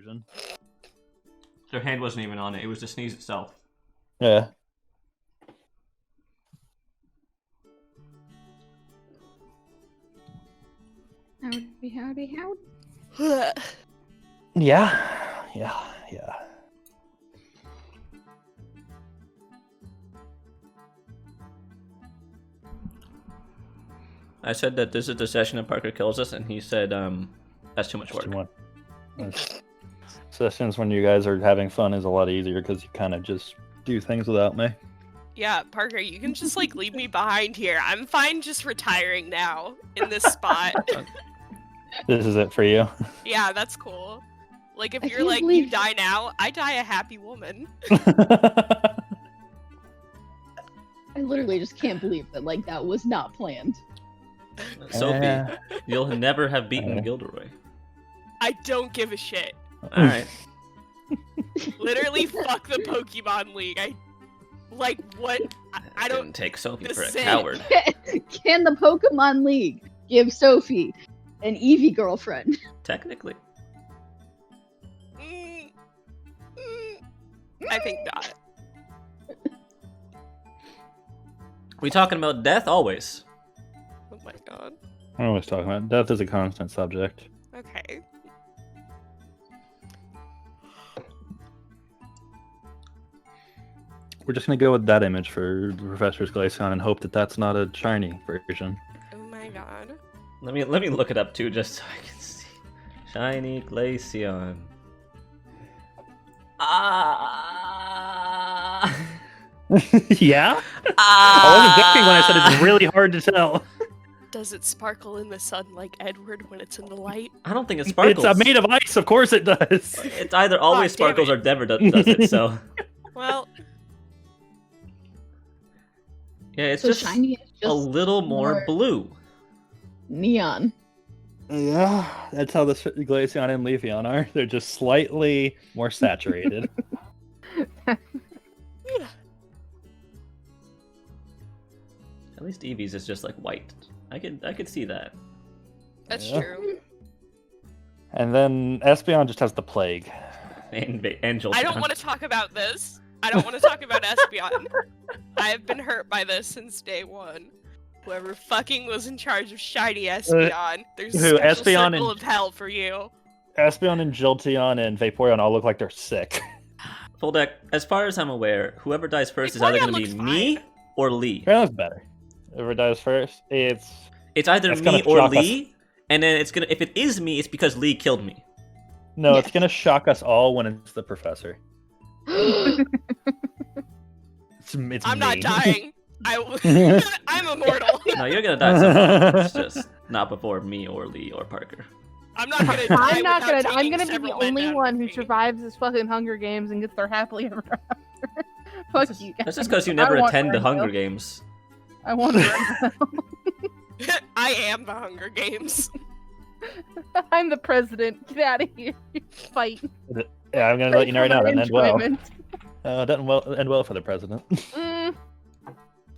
version. Their hand wasn't even on it. It was the sneeze itself. Yeah. Howdy. Yeah. I said that this is the session that Parker kills us, and he said, that's too much work. Sessions when you guys are having fun is a lot easier because you kind of just do things without me. Yeah, Parker, you can just like leave me behind here. I'm fine just retiring now in this spot. This is it for you. Yeah, that's cool. Like if I you're can't like, believe- you die now, I die a happy woman. I literally just can't believe that like that was not planned. Sophie, you'll never have beaten Gilderoy. I don't give a shit. Alright. Literally fuck the Pokemon League. I don't didn't take Sophie the for a same. coward. Can the Pokemon League give Sophie an Eevee girlfriend? Technically. I think not. We talking about death always. Oh my god. I'm always talking about death is a constant subject. Okay. We're just gonna go with that image for Professor's Glaceon and hope that that's not a shiny version. Oh my god. Let me look it up too, just so I can see. Shiny Glaceon. Yeah? I wasn't joking when I said it's really hard to tell. Does it sparkle in the sun like Edward when it's in the light? I don't think it sparkles. It's made of ice, of course it does. It's either always damn sparkles it. or never does it, so. Well, Yeah, it's So just shiny is just a little more more- blue. neon. Yeah, that's how the Glaceon and Leafeon are. They're just slightly more saturated. At least Eevee's is just like white. I could see that. that's Yeah. true. And then Espeon just has the plague. And Angel. I don't want to talk about this. I don't want to talk about Espeon. I have been hurt by this since day one. Whoever fucking was in charge of shiny Espeon, there's a who, special Espeon circle and- of hell for you. Espeon and Jolteon and Vaporeon all look like they're sick. Full deck. As far as I'm aware, whoever dies first is either Vaporeon going to be looks me fine. or Lee. Fairland's better. Whoever dies first, it's It's either That's me gonna or shock us. Lee, and then it's gonna. If it is me, it's because Lee killed me. no, Yes. it's gonna shock us all when it's the professor. It's I'm not me. dying. I'm immortal. No, you're gonna die somehow. It's just not before me or Lee or Parker. I'm not gonna die. I'm not without gonna. I'm taking gonna be the several men only down one with who me. survives this fucking Hunger Games and gets there happily ever after. Fuck That's you guys. just because you I never want attend the Renzo. Hunger Games. I want Renzo. I am the Hunger Games. I'm the president. Get out of here. Fight. Yeah, I'm gonna let you know right now. That didn't end well. Enjoyment. Didn't end well for the president. Mm,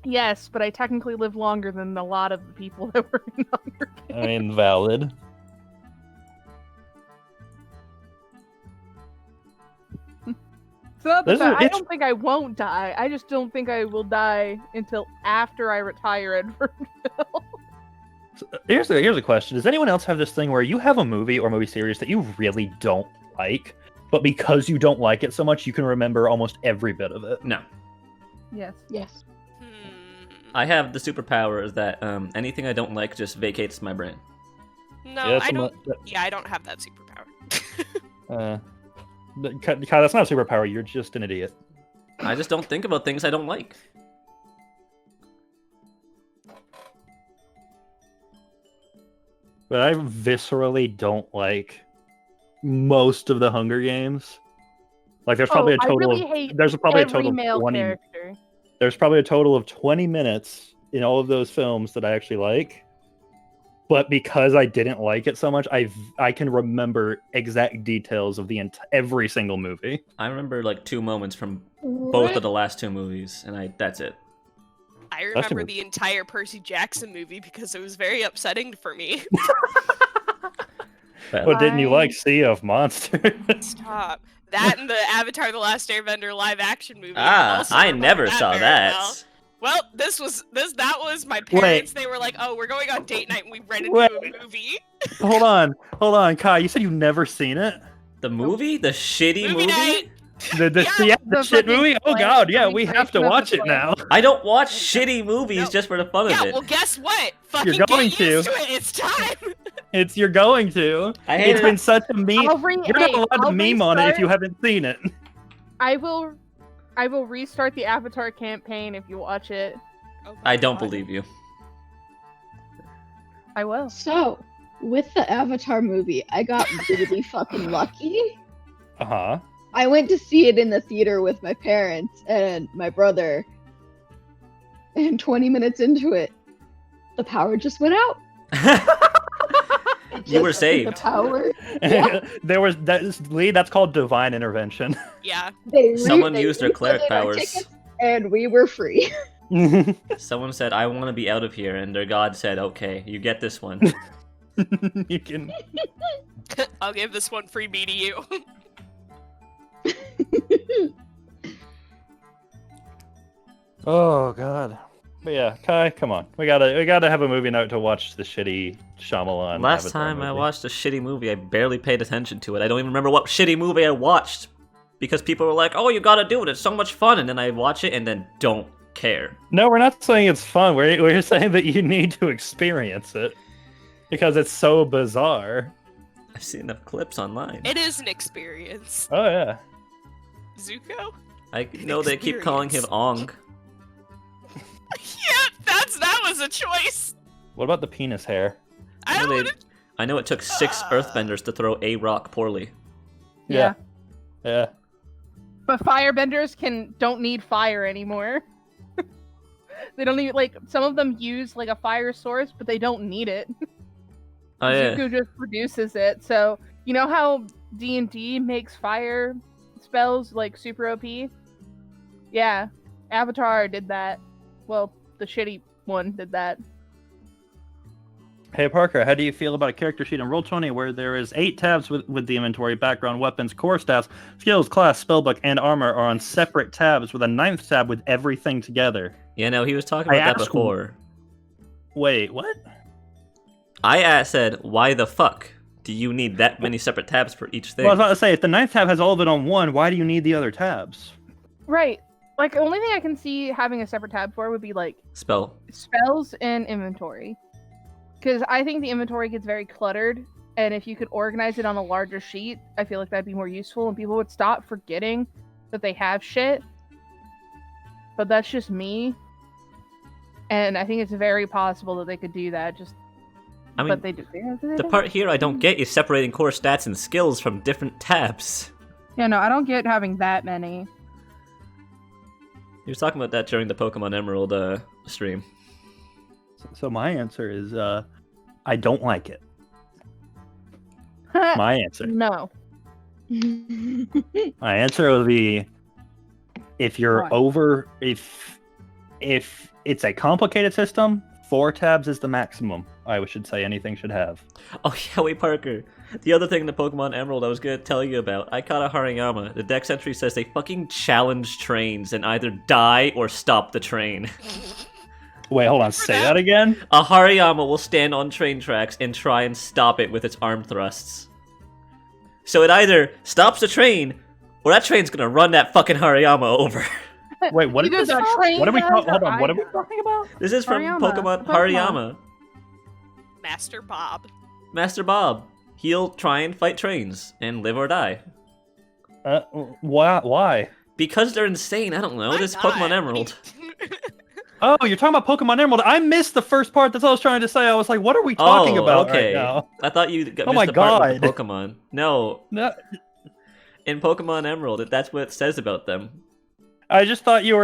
yes, but I technically live longer than a lot of the people that were in Hunger Games. I mean, valid. So not This that is- I it's- don't think I won't die. I just don't think I will die until after I retire Edwardville. Here's a question: does anyone else have this thing where you have a movie or movie series that you really don't like, but because you don't like it so much, you can remember almost every bit of it? No, Yes. Yes. I have the superpower that anything I don't like just vacates my brain. No, Yeah, that's I a mo- don't. Yeah, I don't have that superpower. Kyle, that's not a superpower. You're just an idiot. I just don't think about things I don't like. But I viscerally don't like most of the Hunger Games. Like, there's probably a I total really of hate there's probably a every total of male 20. character. There's probably a total of 20 minutes in all of those films that I actually like. But because I didn't like it so much, I can remember exact details of every single movie. I remember like 2 moments from both of the last 2 movies, and that's it. I That's remember a- the entire Percy Jackson movie because it was very upsetting for me. But What didn't you like? Sea of Monsters? Stop. That and the Avatar: The Last Airbender live action movie. Also I remember never saw very that. Well, that was my parents. They were like, "Oh, we're going on date night, and we rented you a movie." Hold on, Kai. You said you've never seen it? The movie? The shitty Movie night. The shit fucking movie? Oh Flame god, yeah, we have to recreation of watch the it Flame. now. I don't watch shitty movies No. just for the fun Yeah, of it. well, guess what? Fucking You're going get used to. to it. It's time. You're going to. I hate It's it. been such a meme. You're not allowed to I'll meme on it if restart. you haven't seen it. I will restart the Avatar campaign if you watch it. Oh, I don't God. believe you. I will. So, with the Avatar movie, I got really fucking lucky. Uh-huh. I went to see it in the theater with my parents and my brother. And 20 minutes into it, the power just went out. You were Just saved. The power. Yeah. That's called divine intervention. Yeah. Someone they used their cleric refunded our powers. tickets, and we were free. Someone said, I want to be out of here, and their god said, okay, you get this one. You can. I'll give this one freebie to you. Oh god. But yeah, Kai, come on. We gotta have a movie night to watch the shitty Shyamalan. Last Avatar time I movie. watched a shitty movie, I barely paid attention to it. I don't even remember what shitty movie I watched. Because people were like, oh, you gotta do it, it's so much fun. And then I watch it and then don't care. No, we're not saying it's fun. We're saying that you need to experience it. Because it's so bizarre. I've seen enough clips online. It is an experience. Oh yeah. Zuko? I know they keep calling him Ong. Yeah, that was a choice. What about the penis hair? I don't want to. I know it took 6 earthbenders to throw a rock poorly. Yeah. Yeah. But firebenders don't need fire anymore. They don't need, like, some of them use like a fire source, but they don't need it. Oh yeah. Zuko just produces it. So you know how D&D makes fire spells like super OP? Yeah, Avatar did that. Well, the shitty one did that. Hey Parker, how do you feel about a character sheet in Roll20 where there is 8 tabs with the inventory, background, weapons, core stats, skills, class, spellbook, and armor are on separate tabs with a 9th tab with everything together? Yeah, no, he was talking about that before. Wait, what? I said, why the fuck do you need that many separate tabs for each thing? Well, I was about to say, if the 9th tab has all of it on one, why do you need the other tabs? Right. Like, the only thing I can see having a separate tab for would be, like, Spell. spells and inventory. Because I think the inventory gets very cluttered, and if you could organize it on a larger sheet, I feel like that'd be more useful, and people would stop forgetting that they have shit. But that's just me. And I think it's very possible that they could do that, I mean, but they do. the part here I don't get is separating core stats and skills from different tabs. Yeah, no, I don't get having that many. He was talking about that during the Pokemon Emerald stream. So my answer is, I don't like it. My answer. No. My answer would be, if you're Why? if it's a complicated system, 4 tabs is the maximum I should say anything should have. Oh yeah, wait, Parker. The other thing in the Pokemon Emerald I was gonna tell you about, I caught a Hariyama. The dex entry says they fucking challenge trains and either die or stop the train. Wait, hold on, say that again? A Hariyama will stand on train tracks and try and stop it with its arm thrusts. So it either stops the train, or that train's gonna run that fucking Hariyama over. Wait, what is Either this? the train What are we does talking? or Hold on, what I are we do. talking about? This is from Hariyama. Pokemon Pokemon. Hariyama. Master Bob. Master Bob. He'll try and fight trains and live or die. Why? Because they're insane, I don't know. Why This not? Pokemon Emerald. Oh, you're talking about Pokemon Emerald. I missed the first part. That's all I was trying to say. I was like, what are we talking about okay. right now? I thought you got Oh my missed the part with the God. Pokemon. No, No, in Pokemon Emerald, that's what it says about them. I just thought you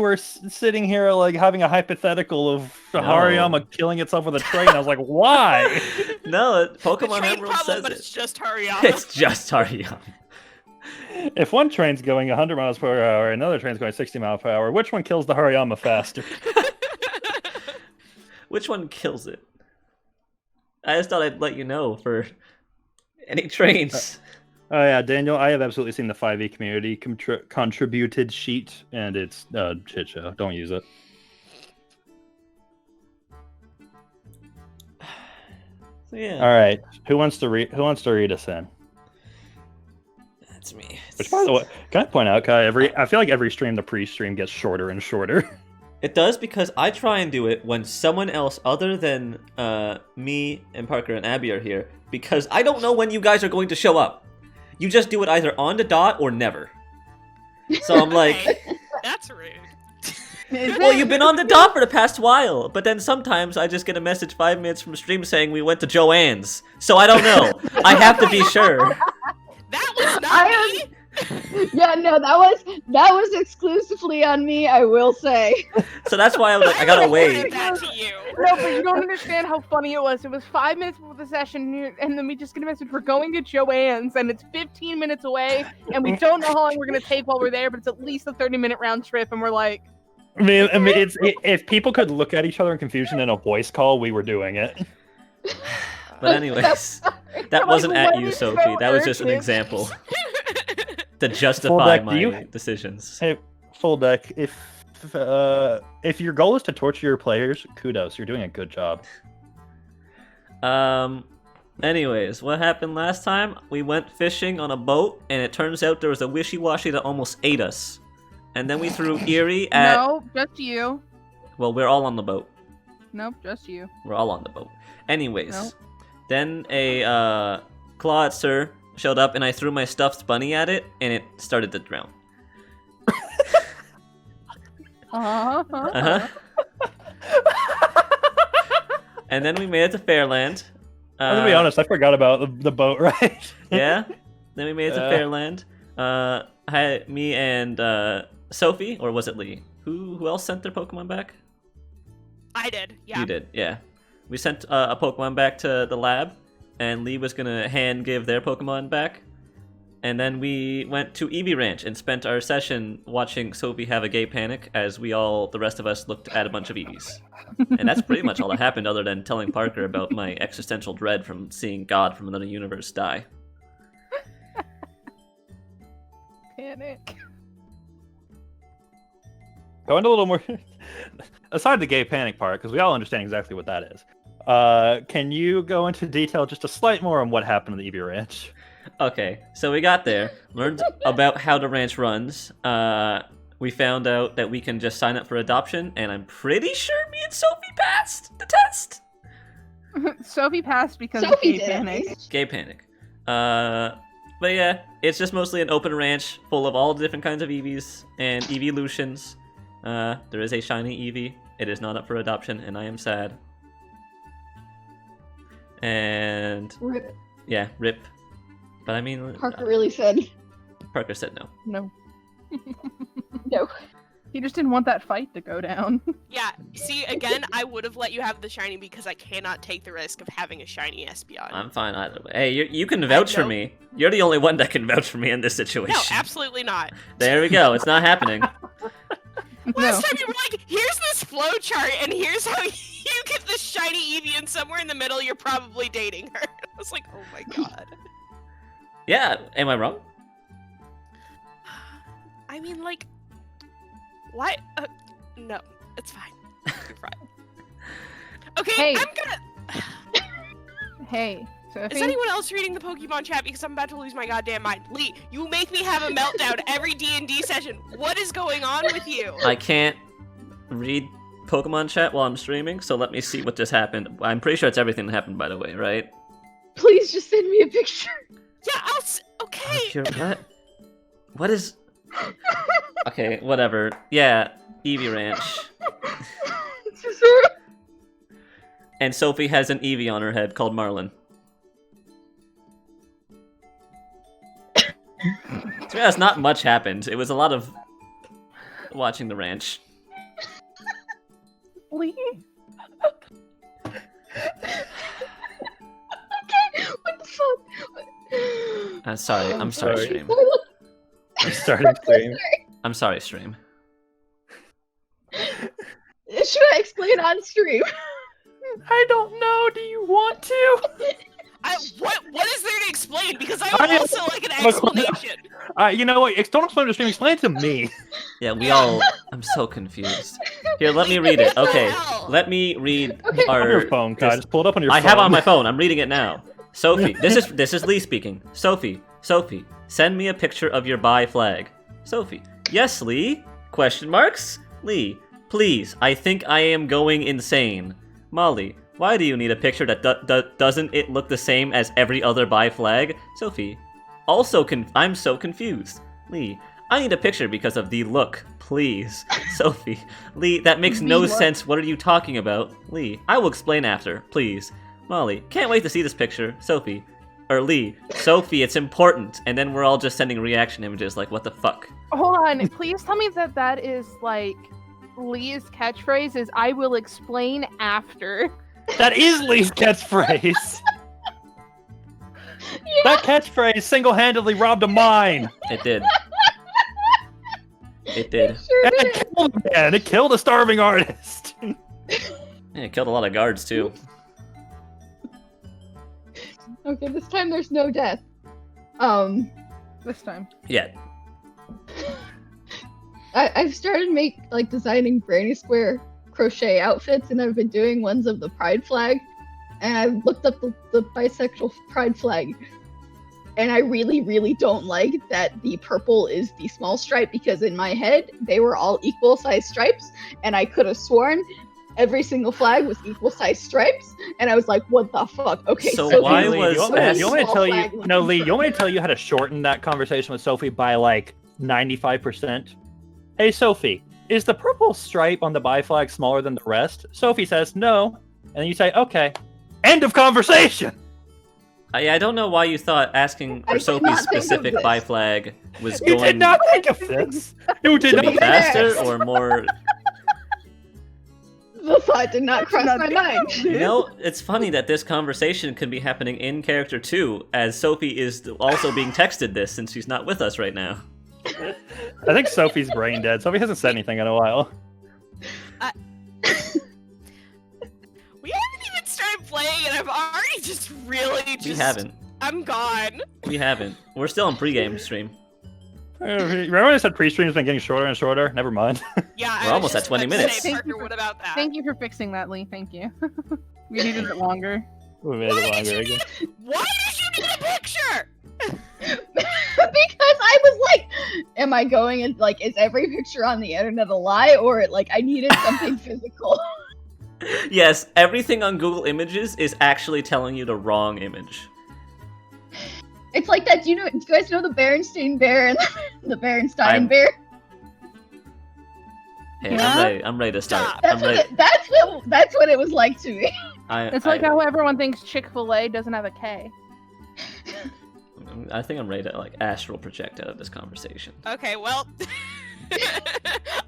were sitting here like having a hypothetical of No. Hariyama killing itself with a train. I was like, why? No, The Pokemon train Emerald problem, says but it. it's just Hariyama. It's just Hariyama. If one train's going 100 miles per hour, another train's going 60 miles per hour, which one kills the Hariyama faster? Which one kills it? I just thought I'd let you know for Any trains? Oh yeah, Daniel, I have absolutely seen the 5e community contributed sheet, and it's shit show. Don't use it. So, yeah. All right, who wants to read us in? That's me. Which, by the way, can I point out, Kai? I feel like every stream, the pre-stream gets shorter and shorter. It does because I try and do it when someone else other than me and Parker and Abbie are here, because I don't know when you guys are going to show up. You just do it either on the dot or never. So I'm like, That's rude. well, you've been on the dot for the past while, but then sometimes I just get a message 5 minutes from stream saying we went to Joanne's. So I don't know. I have to be sure. That was not me. Yeah, no, that was exclusively on me, I will say. So that's why I was like, I gotta wait. Reported that to you. No, but you don't understand how funny it was. It was 5 minutes before the session, and then we just get a message, we're going to Joanne's, and it's 15 minutes away, and we don't know how long we're going to take while we're there, but it's at least a 30-minute round trip, and we're like... I mean, if people could look at each other in confusion in a voice call, we were doing it. But anyways, that wasn't at you, Sophie. That was just an example to justify my decisions. Hey, full deck. If your goal is to torture your players, kudos. You're doing a good job. Anyways, what happened last time? We went fishing on a boat, and it turns out there was a wishy-washy that almost ate us. And then we threw Eerie at... No, just you. Well, we're all on the boat. Nope, just you. We're all on the boat. Anyways, Nope. then a Clawitzer showed up, and I threw my stuffed bunny at it, and it started to drown. Uh-huh. And then we made it to Fairland. I'm gonna be honest, I forgot about the boat ride. Yeah. Then we made it to Fairland. Me and Sophie, or was it Lee? Who else sent their Pokemon back? I did. Yeah. You did, yeah. We sent a Pokemon back to the lab, and Lee was gonna hand give their Pokemon back. And then we went to Eevee Ranch and spent our session watching Sophie have a gay panic as the rest of us looked at a bunch of Eevees. And that's pretty much all that happened other than telling Parker about my existential dread from seeing God from another universe die. Panic. Go into a little more... Aside the gay panic part, because we all understand exactly what that is. Can you go into detail just a slight more on what happened at the Eevee Ranch? Okay, so we got there, learned about how the ranch runs. We found out that we can just sign up for adoption, and I'm pretty sure me and Sophie passed the test. Sophie passed because Sophie of gay did. panic. Gay panic. But yeah, it's just mostly an open ranch full of all the different kinds of Eevees and Eeveelutions. There is a shiny Eevee. It is not up for adoption, and I am sad. And Rip. yeah, rip. But I mean, Parker really said Parker said no. No. no. He just didn't want that fight to go down. Yeah. See, again, I would have let you have the shiny because I cannot take the risk of having a shiny Espeon. I'm fine either way. Hey, you can vouch for me. You're the only one that can vouch for me in this situation. No, absolutely not. There we go. It's not happening. Last time you were like, here's this flowchart, and here's how you get this shiny Eevee, and somewhere in the middle you're probably dating her. I was like, oh my god. Yeah, am I wrong? I mean, like, why? No, it's fine. You're fine. Okay, Hey. I'm gonna... Hey, Sophie. Is anyone else reading the Pokemon chat? Because I'm about to lose my goddamn mind. Lee, you make me have a meltdown every D&D session. What is going on with you? I can't read Pokemon chat while I'm streaming, so let me see what just happened. I'm pretty sure it's everything that happened, by the way, right? Please just send me a picture. Yeah, okay. What is... Okay, whatever. Yeah, Eevee Ranch. And Sophie has an Eevee on her head called Marlin. To be honest, not much happened. It was a lot of watching the ranch. Lee? Okay, what the fuck? I'm sorry. I'm sorry, sorry. stream. I'm starting stream. I'm sorry, stream. Should I explain on stream? I don't know. Do you want to? What is there to explain? Because I I would also like an explanation. You know what? Don't explain to stream. Explain it to me. Yeah, we all. I'm so confused. Here, let me read it. Okay, hell? let me read Okay. On our. your phone, Kai. Just pull it up on your I phone. have it on my phone. I'm reading it now. Sophie, this is Lee speaking. Sophie, send me a picture of your bi flag. Sophie, yes, Lee? Question marks? Lee, please. I think I am going insane. Molly, why do you need a picture that doesn't it look the same as every other bi flag? Sophie, also I'm so confused. Lee, I need a picture because of the look, please. Sophie, Lee, that makes The no look. sense. What are you talking about? Lee, I will explain after, please. Molly, can't wait to see this picture. Sophie, or Lee, Sophie, it's important. And then we're all just sending reaction images like, what the fuck? Hold on, please tell me that is like Lee's catchphrase is "I will explain after." That is Lee's catchphrase. That catchphrase single-handedly robbed a mine. It did. It did. Sure And did. it killed a man. It killed a starving artist. Yeah, it killed a lot of guards too. Okay, this time there's no death. This time. Yeah. I've started designing granny square crochet outfits, and I've been doing ones of the pride flag. And I've looked up the bisexual pride flag, and I really, really don't like that the purple is the small stripe, because in my head they were all equal size stripes, and I could have sworn every single flag was equal size stripes, and I was like, what the fuck? Okay, So Sophie, why Lee, was you want me to small tell flag you? one. No, Lee. You want me to tell you how to shorten that conversation with Sophie by like 95%? Hey, Sophie, is the purple stripe on the bi flag smaller than the rest? Sophie says no, and then you say, okay. End of conversation. I don't know why you thought asking I for did Sophie's not think of specific this. bi flag was You going did not think of this. You did to not be think faster of this. or more. The thought did not cross my mind. You know, it's funny that this conversation could be happening in character too, as Sophie is also being texted this since she's not with us right now. I think Sophie's brain dead. Sophie hasn't said anything in a while. We haven't even started playing, and I've already just really just. We haven't. I'm gone. We haven't. We're still on pregame stream. Remember when I said pre-stream's been getting shorter and shorter? Never mind. Yeah, We're I was almost just at 20 about to minutes. Say, Thank you Parker, for- what about that? Thank you for fixing that, Lee. Thank you. We needed it longer. We made it longer again. Why did you need a picture? Because I was like, am I going in is every picture on the internet a lie, or I needed something physical? Yes, everything on Google Images is actually telling you the wrong image. It's like that. Do you guys know the Berenstain Bear and the Berenstein Bear? Hey, Yeah? I'm ready to start. Stop. I'm ready. That's what it was like to me. It's like how everyone thinks Chick-fil-A doesn't have a K. I think I'm ready to astral project out of this conversation. Okay, well,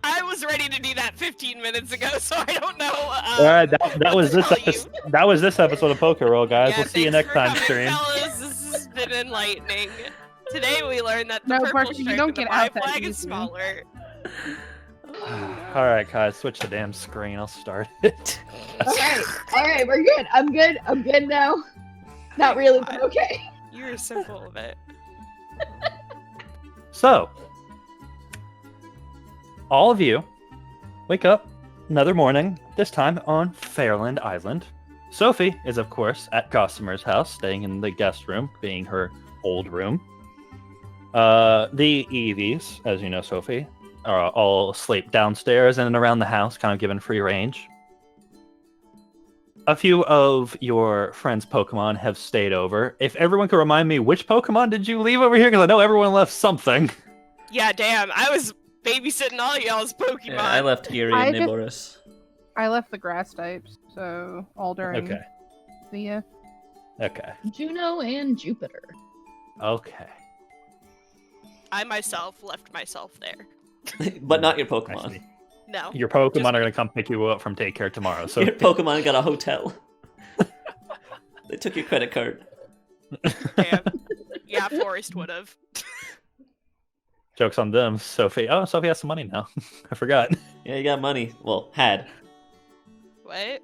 I was ready to do that 15 minutes ago, so I don't know. All right, that was this tell you. episode. That was this episode of PokeRole, guys. Yeah, We'll see you thanks next for time, coming, stream. fellas. This has been enlightening. Today we learned that the No, purple Parker, you stripe don't in the get bi out that flag is easy. smaller. All right, guys, switch the damn screen. I'll start it. All right, we're good. I'm good now. Not really, but okay. You're so full of it. So, all of you, wake up another morning. This time on Fairland Island. Sophie is, of course, at Gossamer's house, staying in the guest room, being her old room. The Eevees, as you know, Sophie, are all asleep downstairs and around the house, kind of given free range. A few of your friends' Pokemon have stayed over. If everyone could remind me, which Pokemon did you leave over here? Because I know everyone left something. Yeah, damn. I was babysitting all y'all's Pokemon. Yeah, I left Erie I and just- Niboris. I left the grass types, so Alder and Okay. Thea. Okay. Juno and Jupiter. Okay. I myself left myself there. But not your I Pokemon. see. No. Your Pokemon are going to come pick you up from daycare tomorrow. So Your Pokemon got a hotel. They took your credit card. Damn. Yeah, Forrest would have. joke's on them. Sophie. Oh, Sophie has some money now. I forgot. Yeah, you got money. Well, had. What?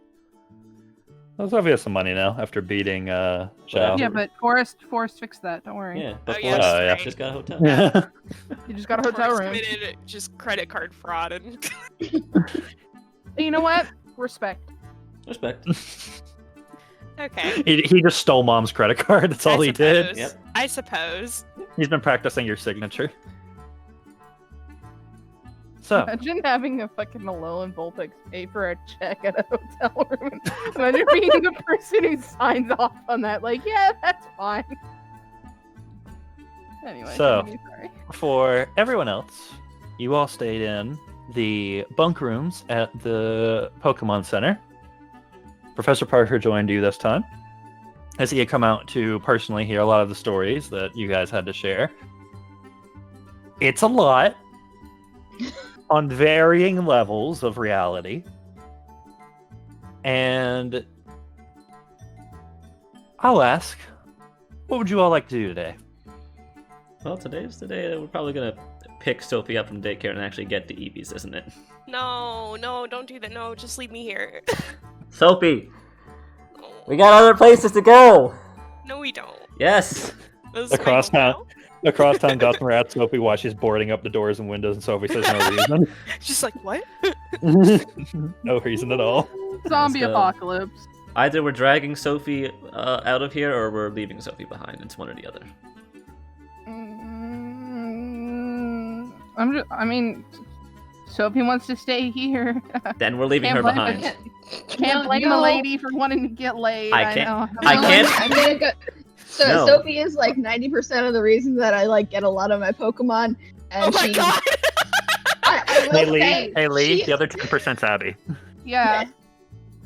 Sophie has some money now after beating Zhao. Yeah, but Forrest fixed that. Don't worry. Yeah, but Oh, Forrest yeah, that's right. just got a hotel. Yeah. You just got a hotel Forrest room. committed just credit card fraud and You know what? Respect. Respect. okay. He just stole mom's credit card. That's all he did. suppose. Yep. I suppose. He's been practicing your signature. So, Imagine having a fucking Alolan Vulpix pay for a check at a hotel room. Imagine being the person who signs off on that. Like, yeah, that's fine. Anyway, So- sorry. for everyone else, you all stayed in the bunk rooms at the Pokemon Center. Professor Parker joined you this time, as he had come out to personally hear a lot of the stories that you guys had to share. It's a lot on varying levels of reality. And I'll ask, what would you all like to do today? Well, today's the day that we're probably gonna pick Sophie up from daycare and actually get to Eevee's, isn't it? No, don't do that. No, just leave me here. Sophie, No. we got other places to go. No, we don't. Yes. This is my Across home town. now. Across town, Gossamer at Sophie while she's boarding up the doors and windows, and Sophie says no reason. Just like, what? No reason at all. Zombie Let's go. apocalypse. Either we're dragging Sophie out of here, or we're leaving Sophie behind. It's one or the other. I mean, Sophie wants to stay here. Then we're leaving Can't her blame behind. her. Can't blame the lady for wanting to get laid. I can't- know. I No, can't- I'm gonna go. So No. Sophie is like 90% of the reason that I like get a lot of my Pokemon. And Oh my she, god! I will Hey Lee, say, hey Lee, she- the other 10%'s Abbie. Yeah.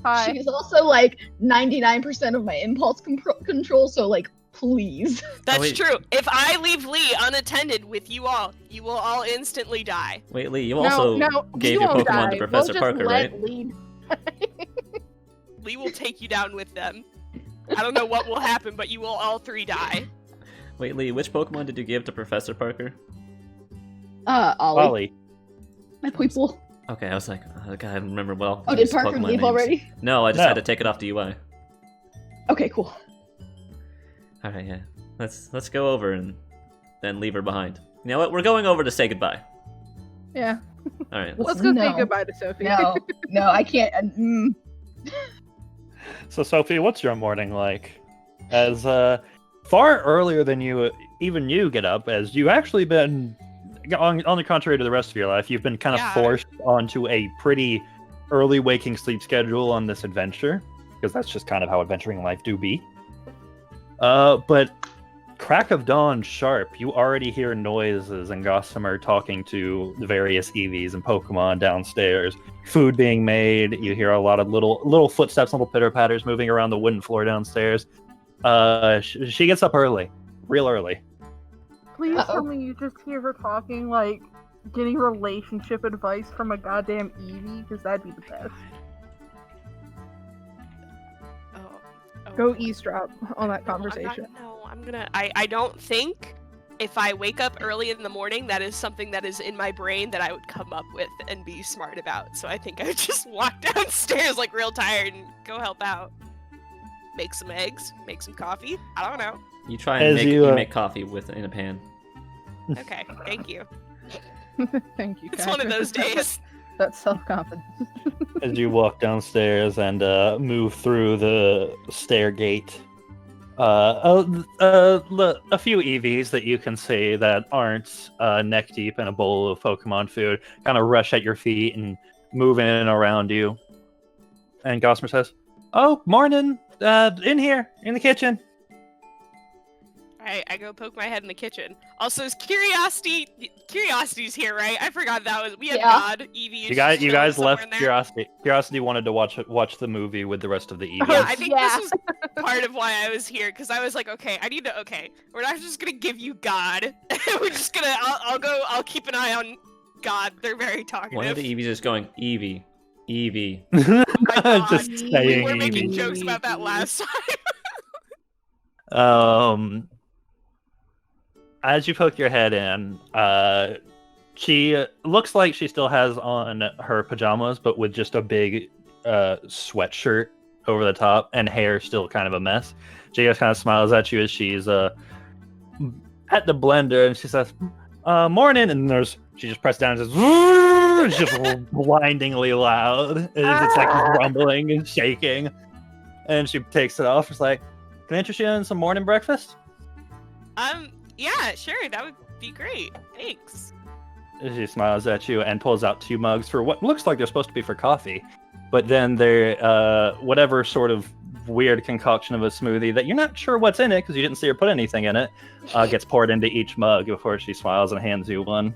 Hi. She's also like 99% of my impulse control. So like, please. That's wait. true. If I leave Lee unattended with you will all instantly die. Wait, Lee, you also gave you your won't Pokemon die. to Professor We'll just Parker, let right? Lee- Lee will take you down with them. I don't know what will happen, but you will all three die. Wait, Lee, which Pokemon did you give to Professor Parker? Ollie. Ollie. My people. Okay, I was like, God, I remember well. Oh, did these Parker Pokemon leave names. already? No, I just No. had to take it off the UI. Okay, cool. All right, yeah. Let's go over and then leave her behind. You know what? We're going over to say goodbye. Yeah. All right. Let's go say No. goodbye to Sophie. No, no, I can't. So Sophie, what's your morning like? As far earlier than you get up, as you've actually been on the contrary to the rest of your life, you've been kind of Yeah. forced onto a pretty early waking sleep schedule on this adventure, because that's just kind of how adventuring life do be. But crack of dawn sharp, you already hear noises and Gossamer talking to the various Eevees and Pokemon downstairs. Food being made. You hear a lot of little footsteps, little pitter patters moving around the wooden floor downstairs. She gets up early, real early. Please Uh-oh. tell me you just hear her talking, like, getting relationship advice from a goddamn Eevee, because that'd be the best. Oh, Go eavesdrop on that No, I'm not- conversation. I'm gonna. I don't think if I wake up early in the morning, that is something that is in my brain that I would come up with and be smart about. So I think I would just walk downstairs like real tired and go help out. Make some eggs, make some coffee. I don't know. You try and As make, you, you make coffee in a pan. Okay, thank you. Thank you, It's one of those days. That's self-confidence. As you walk downstairs and move through the stair gate, a few Eevees that you can see that aren't neck deep in a bowl of Pokemon food kind of rush at your feet and move in and around you. And Gossamer says, "Oh, morning! In here, in the kitchen." I go poke my head in the kitchen. Also, is Curiosity's here, right? I forgot that was we had Yeah. God, Eevee. You guys somewhere left in there. Curiosity. Curiosity wanted to watch the movie with the rest of the Eevees. Yeah, I think Yeah. this was part of why I was here because I was like, okay, I need to. Okay, we're not just gonna give you God. We're just gonna. I'll keep an eye on God. They're very talkative. One of the Eevees is going, Eevee, Eevee. My God, Just we saying. were making Eevee. jokes about that last time. As you poke your head in, she looks like she still has on her pajamas, but with just a big sweatshirt over the top, and hair still kind of a mess. She just kind of smiles at you as she's at the blender, and she says, "Morning." And she just presses down and says, it's just blindingly loud. It's like rumbling and shaking. And she takes it off. It's like, "Can I interest you in some morning breakfast?" Yeah, sure, that would be great. Thanks. She smiles at you and pulls out 2 mugs for what looks like they're supposed to be for coffee. But then they're, whatever sort of weird concoction of a smoothie that you're not sure what's in it because you didn't see her put anything in it, gets poured into each mug before she smiles and hands you one.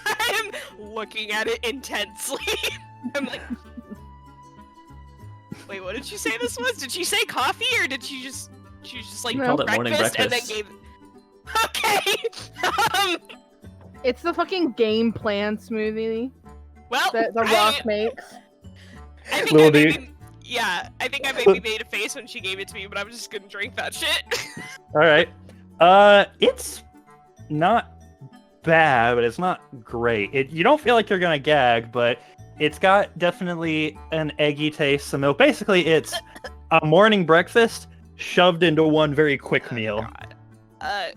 I'm looking at it intensely. I'm like, wait, what did she say this was? Did she say coffee, or did she just like Called it morning breakfast and then breakfast. gave? Okay. It's the fucking game plan smoothie Well, that the Rock makes. I think Little I dude. maybe, yeah, I think I maybe made a face when she gave it to me, but I'm just gonna drink that shit. All right. It's not bad, but it's not great. You don't feel like you're gonna gag, but it's got definitely an eggy taste. Some milk. Basically, it's a morning breakfast shoved into one very quick meal. God.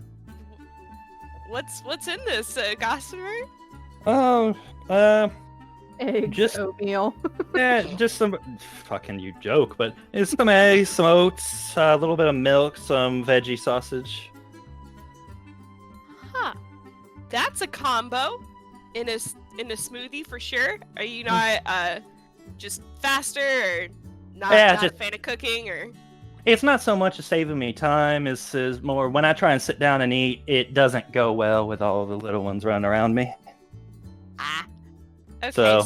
What's in this, Gossamer? Oh, Eggs, Just- oatmeal. yeah, just some fucking you joke, but it's some eggs, some oats, a little bit of milk, some veggie sausage. Huh. That's a combo in a smoothie for sure. Are you not just faster or not Yeah, a fan of cooking or? It's not so much as saving me time as more when I try and sit down and eat, it doesn't go well with all the little ones running around me. Okay. So-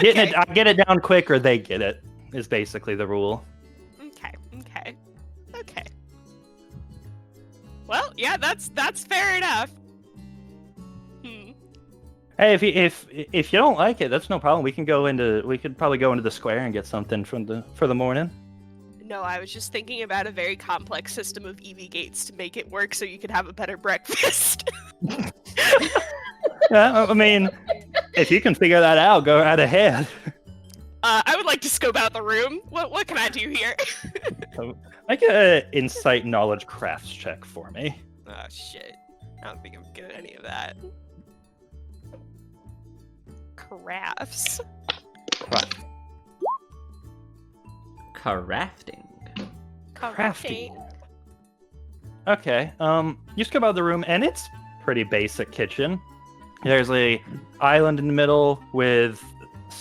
Getting Okay. it, I get it down quick or they get it is basically the rule. Okay. Well, yeah, that's fair enough. Hey, if you don't like it, that's no problem. We could probably go into the square and get something for the morning. No, I was just thinking about a very complex system of Eevee gates to make it work so you could have a better breakfast. Yeah, I mean, if you can figure that out, go right ahead. I would like to scope out the room. What can I do here? Make an insight knowledge crafts check for me. Oh shit. I don't think I'm good at any of that. Crafts. Crafting. Crafty. Okay. You scope out the room, and it's pretty basic kitchen. There's a island in the middle with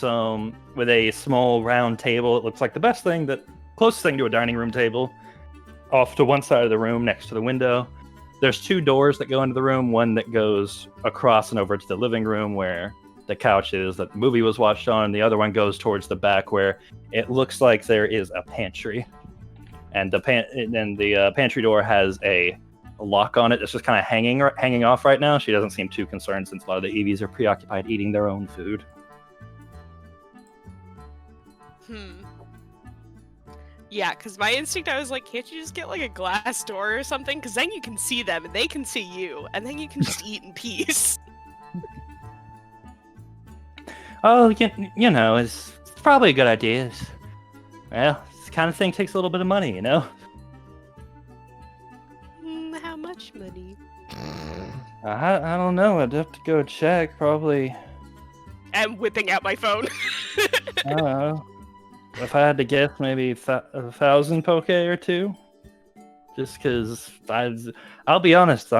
a small round table. It looks like the closest thing to a dining room table. Off to one side of the room, next to the window. There's 2 doors that go into the room. One that goes across and over to the living room where the couch is that the movie was watched on. The other one goes towards the back where it looks like there is a pantry. And the pantry door has a lock on it. It's just kind of hanging off right now. She doesn't seem too concerned since a lot of the Eevees are preoccupied eating their own food. Yeah, because my instinct, I was like, can't you just get like a glass door or something? Because then you can see them and they can see you, and then you can just eat in peace. Oh, you know, it's probably a good idea. Well, this kind of thing takes a little bit of money, you know? How much money? I don't know. I'd have to go check, probably. I'm whipping out my phone. I don't know. If I had to guess, maybe 1,000 poke or 2. Just because I'll be honest,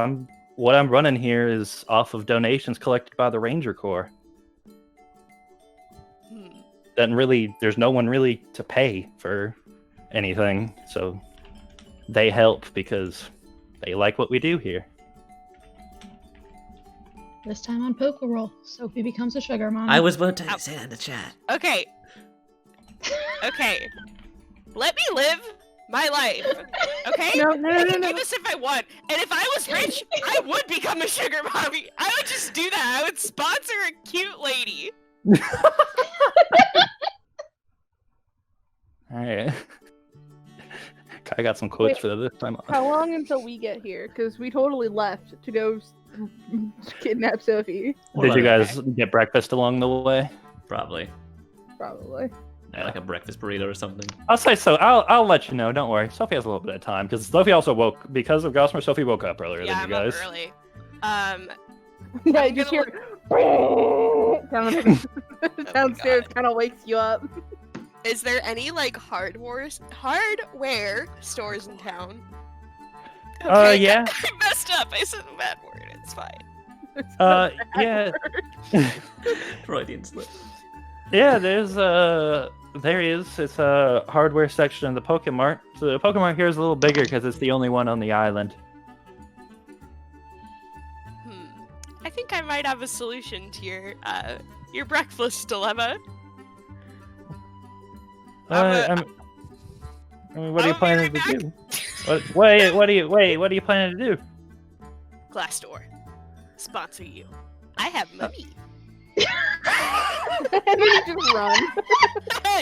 what I'm running here is off of donations collected by the Ranger Corps. There's no one really to pay for anything, so they help because they like what we do here. This time on PokeRole, Sophie becomes a sugar mom. I was about to say that in the chat. Okay. Let me live my life. Okay? No. I can do this if I want. And if I was rich, I would become a sugar mommy. I would just do that. I would sponsor a cute lady. Alright. I got some quotes for this time. How long until we get here? Because we totally left to go kidnap Sophie. Did you guys get breakfast along the way? Probably. Probably. Like a breakfast burrito or something. I'll say so. I'll let you know. Don't worry. Sophie has a little bit of time because Sophie also because of Gossamer. Sophie woke up earlier Yeah, than you I'm guys. up early. Yeah, I'm you just gonna hear downstairs, God. kind of wakes you up. Is there any like hardware stores in town? Yeah. I messed up. I said a bad word. It's fine. Yeah. Freudian slip. Yeah, there is. It's a hardware section in the Pokemart. So the Pokemart here is a little bigger because it's the only one on the island. I think I might have a solution to your breakfast dilemma. I mean, what are you planning to do? What are you planning to do? Glassdoor, sponsor you. I have money. And then you just run.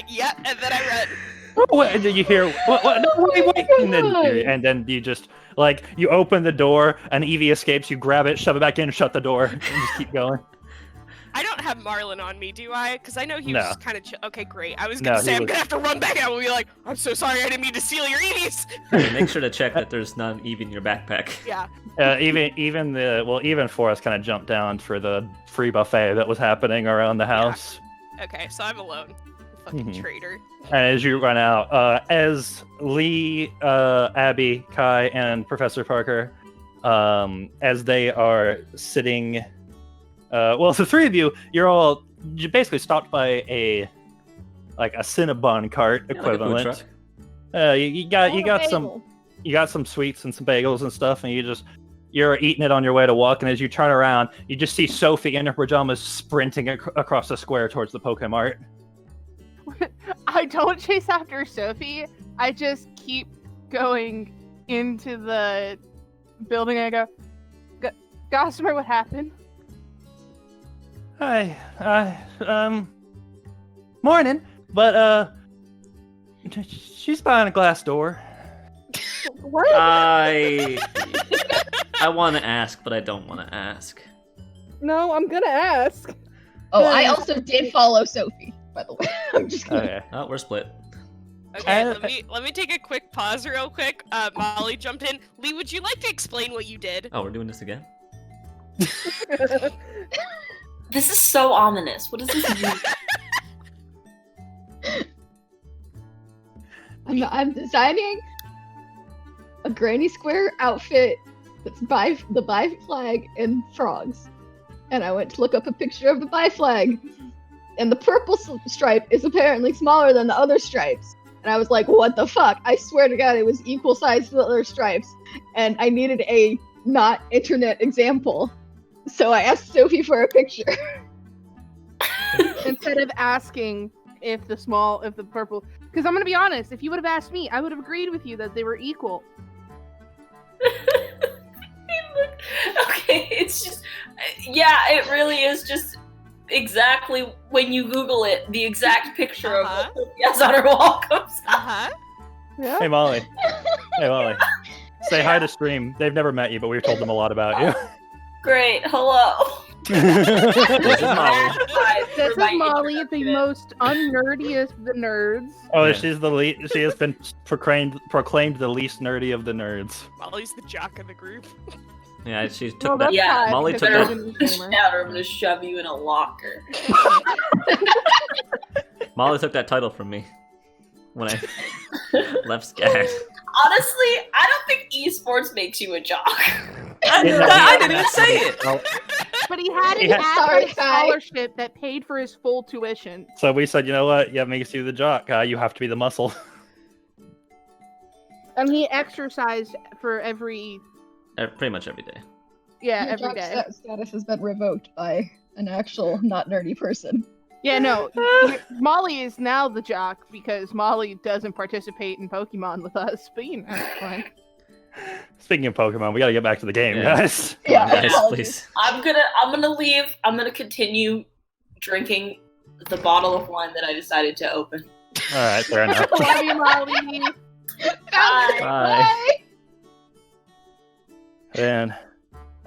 Yep, and then I run. What did you hear? What? No, wait. And then you just you open the door, and Eevee escapes. You grab it, shove it back in, shut the door, and just keep going. I don't have Marlin on me, do I? Because I know he No. was kind of okay, great. I was gonna say I'm gonna have to run back out and be like, I'm so sorry, I didn't mean to steal your Eevees. Make sure to check that there's none even in your backpack. Yeah. Even Forrest kind of jumped down for the free buffet that was happening around the house. Okay, so I'm alone. Fucking traitor. And as you run out, as Lee, Abbie, Kai, and Professor Parker, as they are sitting, the three of you, you basically stopped by a Cinnabon cart equivalent. Like a food truck. You got some sweets and some bagels and stuff, and you're eating it on your way to walk. And as you turn around, you just see Sophie in her pajamas sprinting across the square towards the Pokemart. I don't chase after Sophie. I just keep going into the building and I go, Gossamer, what happened? Hi, morning. But she's behind a glass door. What? I want to ask, but I don't want to ask. No, I'm gonna ask. Oh, I also did follow Sophie, by the way. I'm just kidding. Okay. Oh, we're split. Okay, let me take a quick pause real quick. Molly jumped in. Lee, would you like to explain what you did? Oh, we're doing this again? This is so ominous. What does this mean? I'm designing a granny square outfit that's the bi flag and frogs. And I went to look up a picture of the bi flag. And the purple stripe is apparently smaller than the other stripes. And I was like, what the fuck? I swear to God, it was equal size to the other stripes. And I needed a not internet example. So I asked Sophie for a picture. Instead of asking if the purple, because I'm gonna be honest, if you would have asked me, I would have agreed with you that they were equal. Okay, it's just, yeah, it really is just exactly when you Google it, the exact picture of what Sophie has on her wall comes up. Yeah. Hey Molly. Say hi to Stream. They've never met you, but we've told them a lot about you. Great, hello. This is Molly. This is Molly, the most unnerdiest of the nerds. Oh, Yeah. she's the lead. She has been proclaimed the least nerdy of the nerds. Molly's the jock of the group. Yeah, she Well, took that's that. Yeah, fine, Molly because took I that- didn't name her. Shout, or I'm gonna shove you in a locker. Molly took that title from me when I left Skag. Honestly, I don't think esports makes you a jock. I didn't even say it. But he had He an had- Sorry, athletic Kai. scholarship that paid for his full tuition. So we said, you know what? Yeah, makes you the jock. You have to be the muscle. And he exercised for Pretty much every day. every Your day. job status has been revoked by an actual not nerdy person. Yeah, no. Molly is now the jock because Molly doesn't participate in Pokemon with us, but you know, it's fine. Speaking of Pokemon, we got to get back to the game, Yeah. guys. Come on, Yeah, guys, apologies. please. I'm gonna leave. I'm gonna continue drinking the bottle of wine that I decided to open. All right, fair enough. Love you, Molly. Bye. Bye. And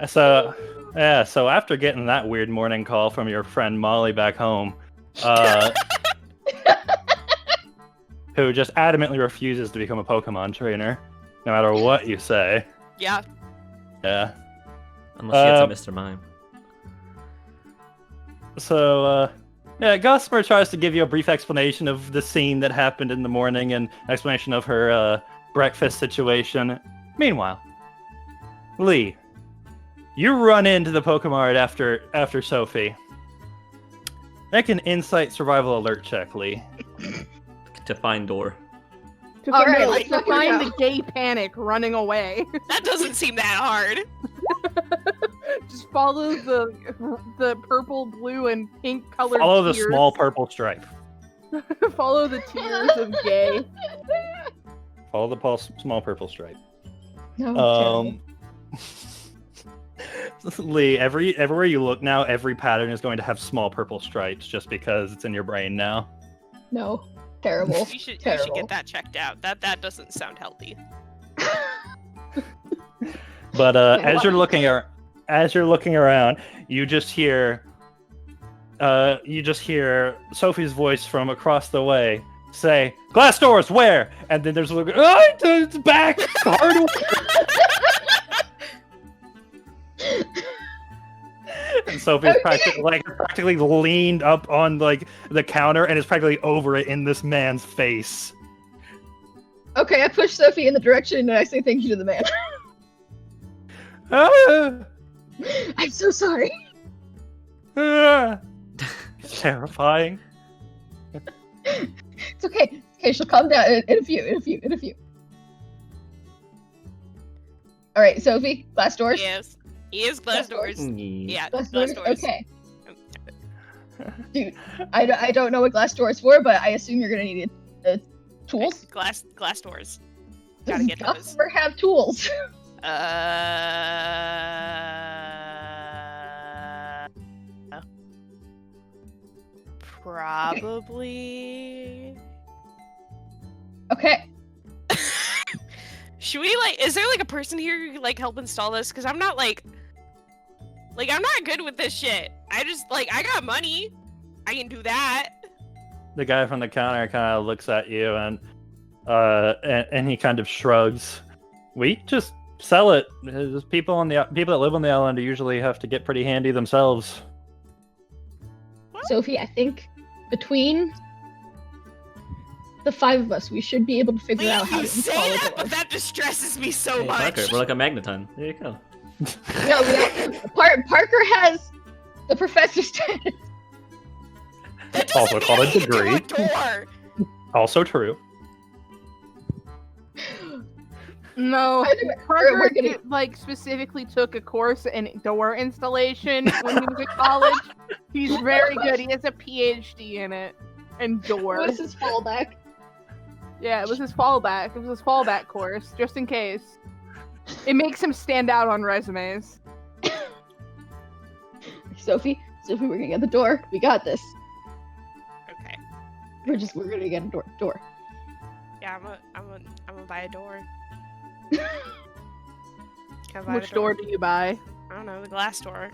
so after getting that weird morning call from your friend Molly back home, who just adamantly refuses to become a Pokemon trainer, no matter what you say. Yeah. Yeah. Unless she gets a Mr. Mime. So, Gossamer tries to give you a brief explanation of the scene that happened in the morning and explanation of her breakfast situation. Meanwhile, Lee, you run into the Pokemon after Sophie. Make an Insight Survival Alert check, Lee. To find door. To All right, find, let's to figure it find out. the gay panic running away. That doesn't seem that hard. Just follow the purple, blue, and pink colored Follow the tears. small purple stripe. Follow the tears of gay. Follow the small purple stripe. No, Lee, everywhere you look now, every pattern is going to have small purple stripes just because it's in your brain now. no, terrible. You should Terrible. get that checked out. That doesn't sound healthy. But as you're looking around, you just hear Sophie's voice from across the way say, "Glass doors, where?" And then there's a look, it's back, hard. And Sophie's practically leaned up on like the counter and is practically over it in this man's face. Okay, I push Sophie in the direction and I say thank you to the man. Ah, I'm so sorry. ah. It's terrifying. It's okay. Okay, she'll calm down in a few. All right, Sophie, glass doors. Yes. He is glass doors. Yeah, Glass glass doors. doors. Okay. Dude, I don't know what glass doors for, but I assume you're gonna need tools. Glass doors. Does Gotta get those. Gossamer have tools? Probably. Okay. Should we is there a person here who could help install this? Because I'm not I'm not good with this shit. I just I got money. I can do that. The guy from the counter kind of looks at you and he kind of shrugs. We just sell it. There's people that live on the island usually have to get pretty handy themselves. Sophie, I think between the 5 of us, we should be able to figure out how to You say install that, it. but that distresses me so Hey, much. Parker, we're like a magneton. There you go. No, Parker has the professor's status. That Also doesn't called mean a I can do degree. door. Also true. No, By the way, Parker we're gonna- specifically took a course in door installation when he was at college. He's very good. He has a PhD in it. And door. What's his fallback? Yeah, it was his fallback. It was his fallback course, just in case. It makes him stand out on resumes. Sophie, we're gonna get the door. We got this. Okay. We're gonna get a door. Yeah, I'm gonna buy a door. Can I buy Which the door do you buy? I don't know, the glass door.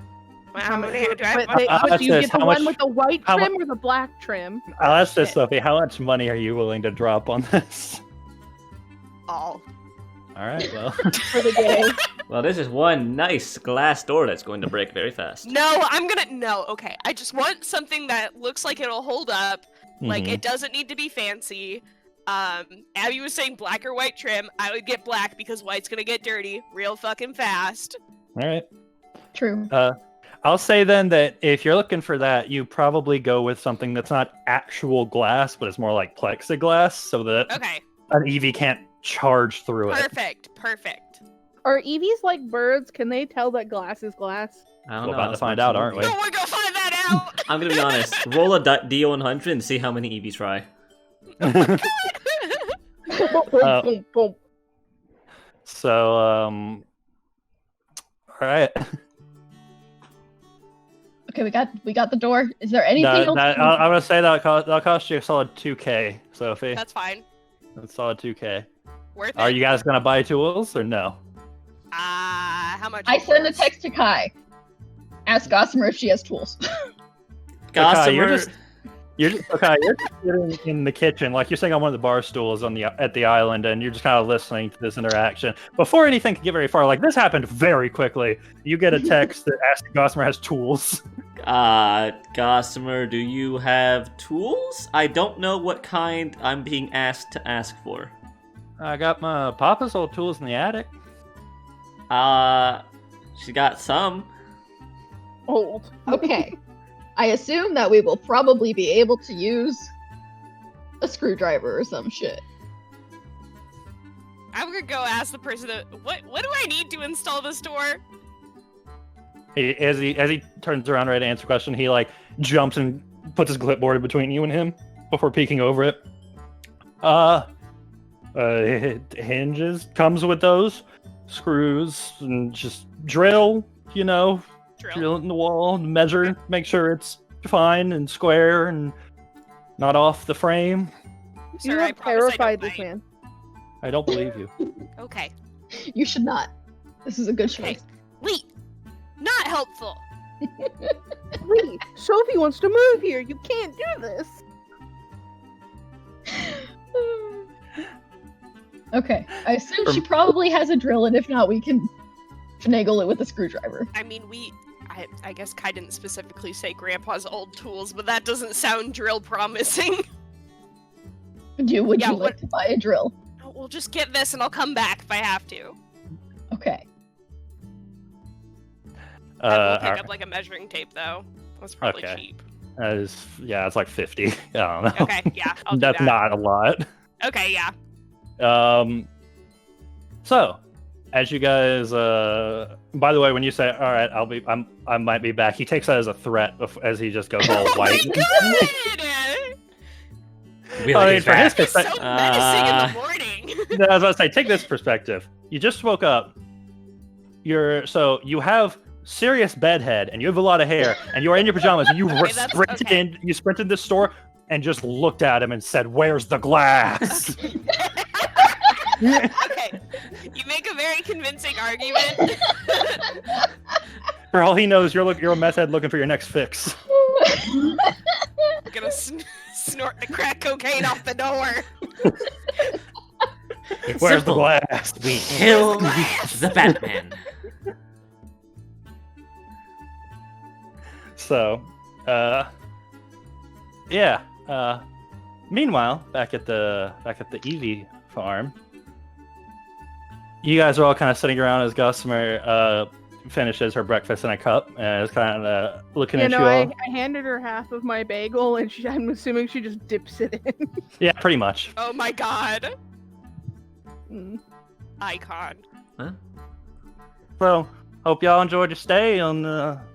Well, How how much- many do I but buy? but do you That's get the how one much- with the white how trim or the black trim? I'll ask this, Shit. Sophie. How much money are you willing to drop on this? All. All right, well. For the day. Well, this is one nice glass door that's going to break very fast. No, okay. I just want something that looks like it'll hold up. Like, Mhm. it doesn't need to be fancy. Abbie was saying black or white trim. I would get black because white's gonna get dirty real fucking fast. All right. True. I'll say then that if you're looking for that, you probably go with something that's not actual glass, but it's more like plexiglass, so that Okay, an Eevee can't charge through it. perfect. Are Eevees like birds? Can they tell that glass is glass? I don't We're know. about to that's find not out, aren't we? No, we're gonna find that out! I'm gonna be honest. Roll a D100 and see how many Eevees try. Boom, boom. So, all right. Okay, we got the door. Is there anything else? I'm gonna say that'll cost you a solid 2K, Sophie. That's fine. That's solid 2K. Worth it. Are you guys gonna buy tools or no? How much? I send a tools? text to Kai. Ask Gossamer if she has tools. Kai, you're Gossamer, just- You're just sitting in the kitchen, like you're sitting on one of the bar stools at the island, and you're just kind of listening to this interaction. Before anything can get very far, like this happened very quickly. You get a text that asks if Gossamer has tools. Gossamer, do you have tools? I don't know what kind I'm being asked to ask for. I got my papa's old tools in the attic. She got some. Old. Okay. I assume that we will probably be able to use a screwdriver or some shit. I'm gonna go ask the person that what do I need to install this door? As he turns around ready to answer the question, he like jumps and puts his clipboard between you and him before peeking over it. Hinges comes with those screws and just drill, drill it in the wall, measure, make sure it's fine and square and not off the frame. You Sir, I have promise I terrified don't this bite. man. I don't believe you. Okay. You should not. This is a good Okay. choice. Wait. Not helpful. Wait, Sophie wants to move here. You can't do this. Okay. I assume she probably has a drill, and if not, we can finagle it with a screwdriver. I mean, I guess Kai didn't specifically say Grandpa's old tools, but that doesn't sound drill promising. Would you Yeah, like to buy a drill? We'll just get this and I'll come back if I have to. Okay. I will pick up like a measuring tape though. That's probably Okay. cheap. It's like 50. I don't know. Okay, yeah, I'll do That's that. not a lot. Okay, yeah. So, as you guys, by the way, when you say, "All right, I might be back," he takes that as a threat as he just goes all white. Oh my god! For his It's so perspective, menacing in the morning. I was about to say, take this perspective. You just woke up. You have serious bedhead, and you have a lot of hair, and you are in your pajamas, and you that's okay. You sprinted this store and just looked at him and said, "Where's the glass?" Okay, you make a very convincing argument. For all he knows, you're a meth head looking for your next fix. I'm gonna snort the crack cocaine off the door. It's Where's the simple. glass? We kill the Batman. So, yeah. Meanwhile, back at the Eevee farm, you guys are all kind of sitting around as Gossamer finishes her breakfast in a cup and is kind of looking at you all. I handed her half of my bagel, and I'm assuming she just dips it in. Yeah, pretty much. Oh my god. Mm. Icon. So, hope y'all enjoyed your stay on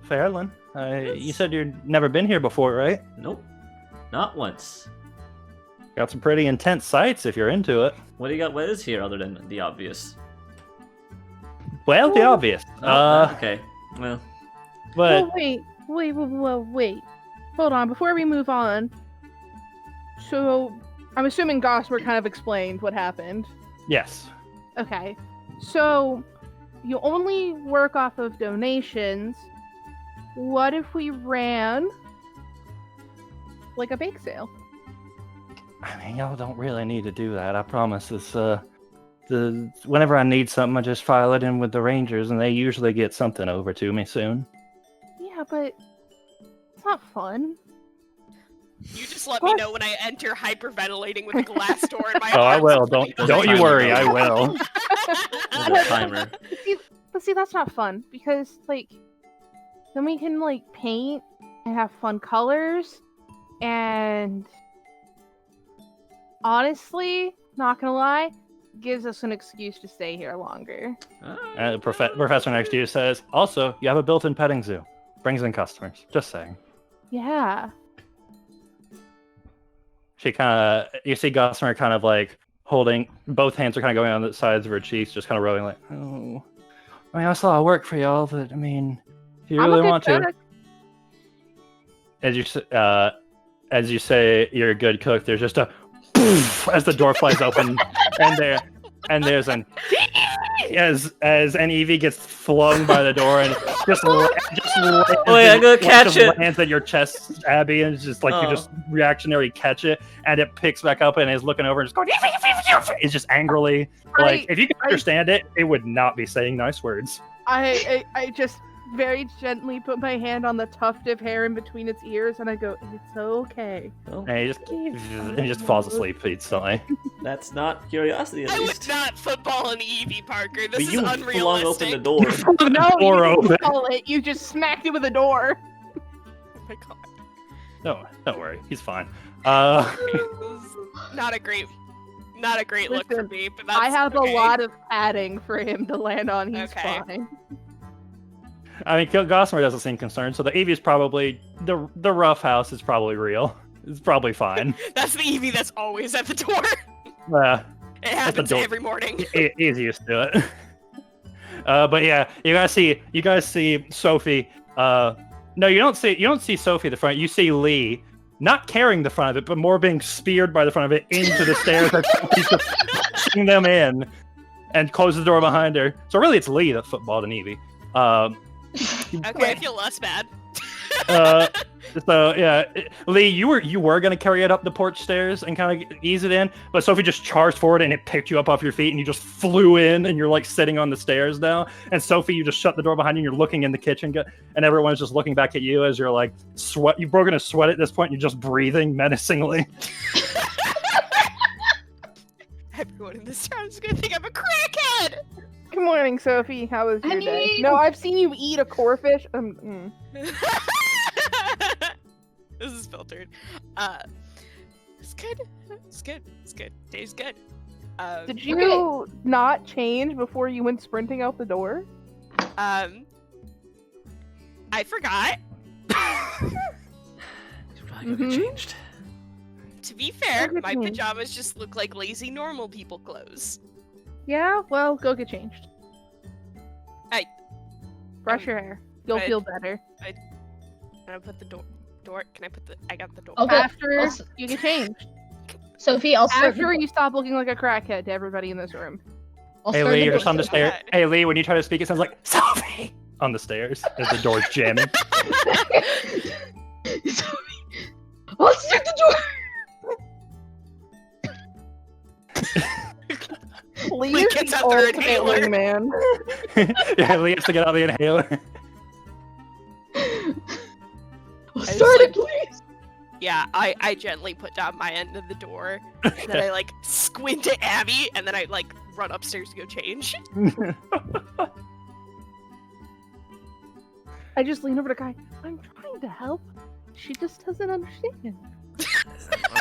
Fairland. You said you'd never been here before, right? Nope. Not once. Got some pretty intense sights if you're into it. What do you got? What is here other than the obvious? Well, the obvious. Okay. Well, But Wait. Hold on, before we move on. So, I'm assuming Gossamer kind of explained what happened. yes. Okay. So, you only work off of donations. What if we ran like a bake sale? I mean, y'all don't really need to do that. I promise. Whenever I need something, I just file it in with the Rangers, and they usually get something over to me soon. Yeah, but it's not fun. You just let me know when I enter hyperventilating with a glass door in my Oh, I arms. will. Don't you worry. I will. there's a timer. But see, that's not fun because then we can paint and have fun colors, and honestly, not gonna lie, gives us an excuse to stay here longer. Professor next to you says, also, you have a built-in petting zoo. Brings in customers. Just saying. Yeah. You see Gossamer kind of holding, both hands are kind of going on the sides of her cheeks, just kind of rolling oh. I mean, that's a lot of work for y'all, but I mean, if you really want to. As you say you're a good cook, there's just a poof as the door flies open, and there's an as Eevee gets flung by the door, and just lands, Oh, yeah, I'm gonna catch it. lands at your chest, Abbie, and it's just like you just reactionary catch it, and it picks back up and is looking over and just going. It's just angrily like if you could understand it, it would not be saying nice words. I just very gently put my hand on the tuft of hair in between its ears, and I go, "It's okay." Oh, And he just falls asleep instantly. that's not curiosity, at I would least. not football an Eevee, Parker. This But is you flung unrealistic. open the door. No, Door you open. didn't call it. You just smacked it with a door. Oh my god. No, don't worry, he's fine. This is not a great look for Listen, me, but that's I have okay. a lot of padding for him to land on. He's Okay. fine. I mean, Gossamer doesn't seem concerned, so the Eevee's probably the rough house is probably real. It's probably fine. That's the Eevee that's always at the door. It the happens door. every morning. He's used to it. But yeah, you guys see Sophie. No, you don't see Sophie at the front. You see Lee, not carrying the front of it, but more being speared by the front of it into the stairs. As Sophie's just pushing them in, and closes the door behind her. So really, it's Lee that footballed an Eevee. Okay, I feel less bad. So yeah, Lee, you were gonna carry it up the porch stairs and kind of ease it in, but Sophie just charged forward and it picked you up off your feet and you just flew in and you're like sitting on the stairs now. And Sophie, you just shut the door behind you and you're looking in the kitchen, and everyone's just looking back at you as you're like sweat. You've broken a sweat at this point. You're just breathing menacingly. Everyone in this town is gonna think I'm a crackhead. Good morning, Sophie. How was your day? Honey. No, I've seen you eat a corefish. This is filtered. It's good. It's good. It's good. Day's good. Did you not change before you went sprinting out the door? I forgot. It's probably gonna get changed. To be fair, Go get my changed. pajamas just look like lazy normal people clothes. Yeah, well, go get changed. Brush your hair. You'll I- feel better. Can I put the door? Can I put the? I got the door. Okay. After Also- you get changed. Sophie, I'll start. After you stop looking like a crackhead to everybody in this room. I'll Hey start Lee, the you're just on the door. stairs. Hey Lee, when you try to speak, it sounds like Sophie on the stairs as the door's jamming. Sophie, I'll start the door. Lee Lee is gets the out their ultimate inhaler. wingman. Yeah, Lee has to get out the inhaler. I'll just start like- it, please. Yeah, I gently put down my end of the door. Then I like squint at Abbie, and then I like run upstairs to go change. I just lean over to Guy. I'm trying to help. She just doesn't understand.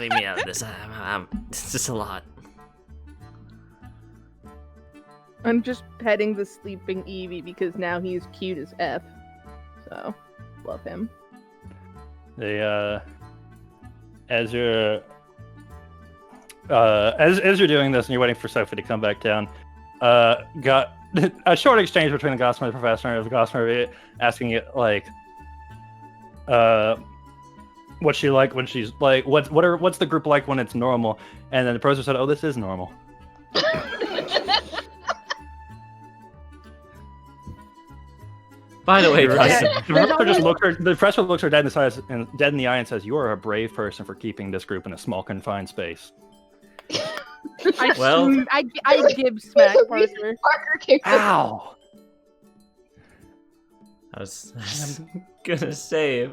Leave me out of this. It's just a lot. I'm just petting the sleeping Eevee because now he's cute as F. So, love him. As you're doing this and you're waiting for Sophie to come back down, got a short exchange between the Gossamer professor and the Gossamer asking it like, what's she like when she's like, what's the group like when it's normal? And then the professor said, "Oh, this is normal." By the way, The Russ, professor looks her dead in the eye and says, "You are a brave person for keeping this group in a small confined space." Well- I give smack There's a reason Parker. Parker kicked it. Ow! I was gonna say,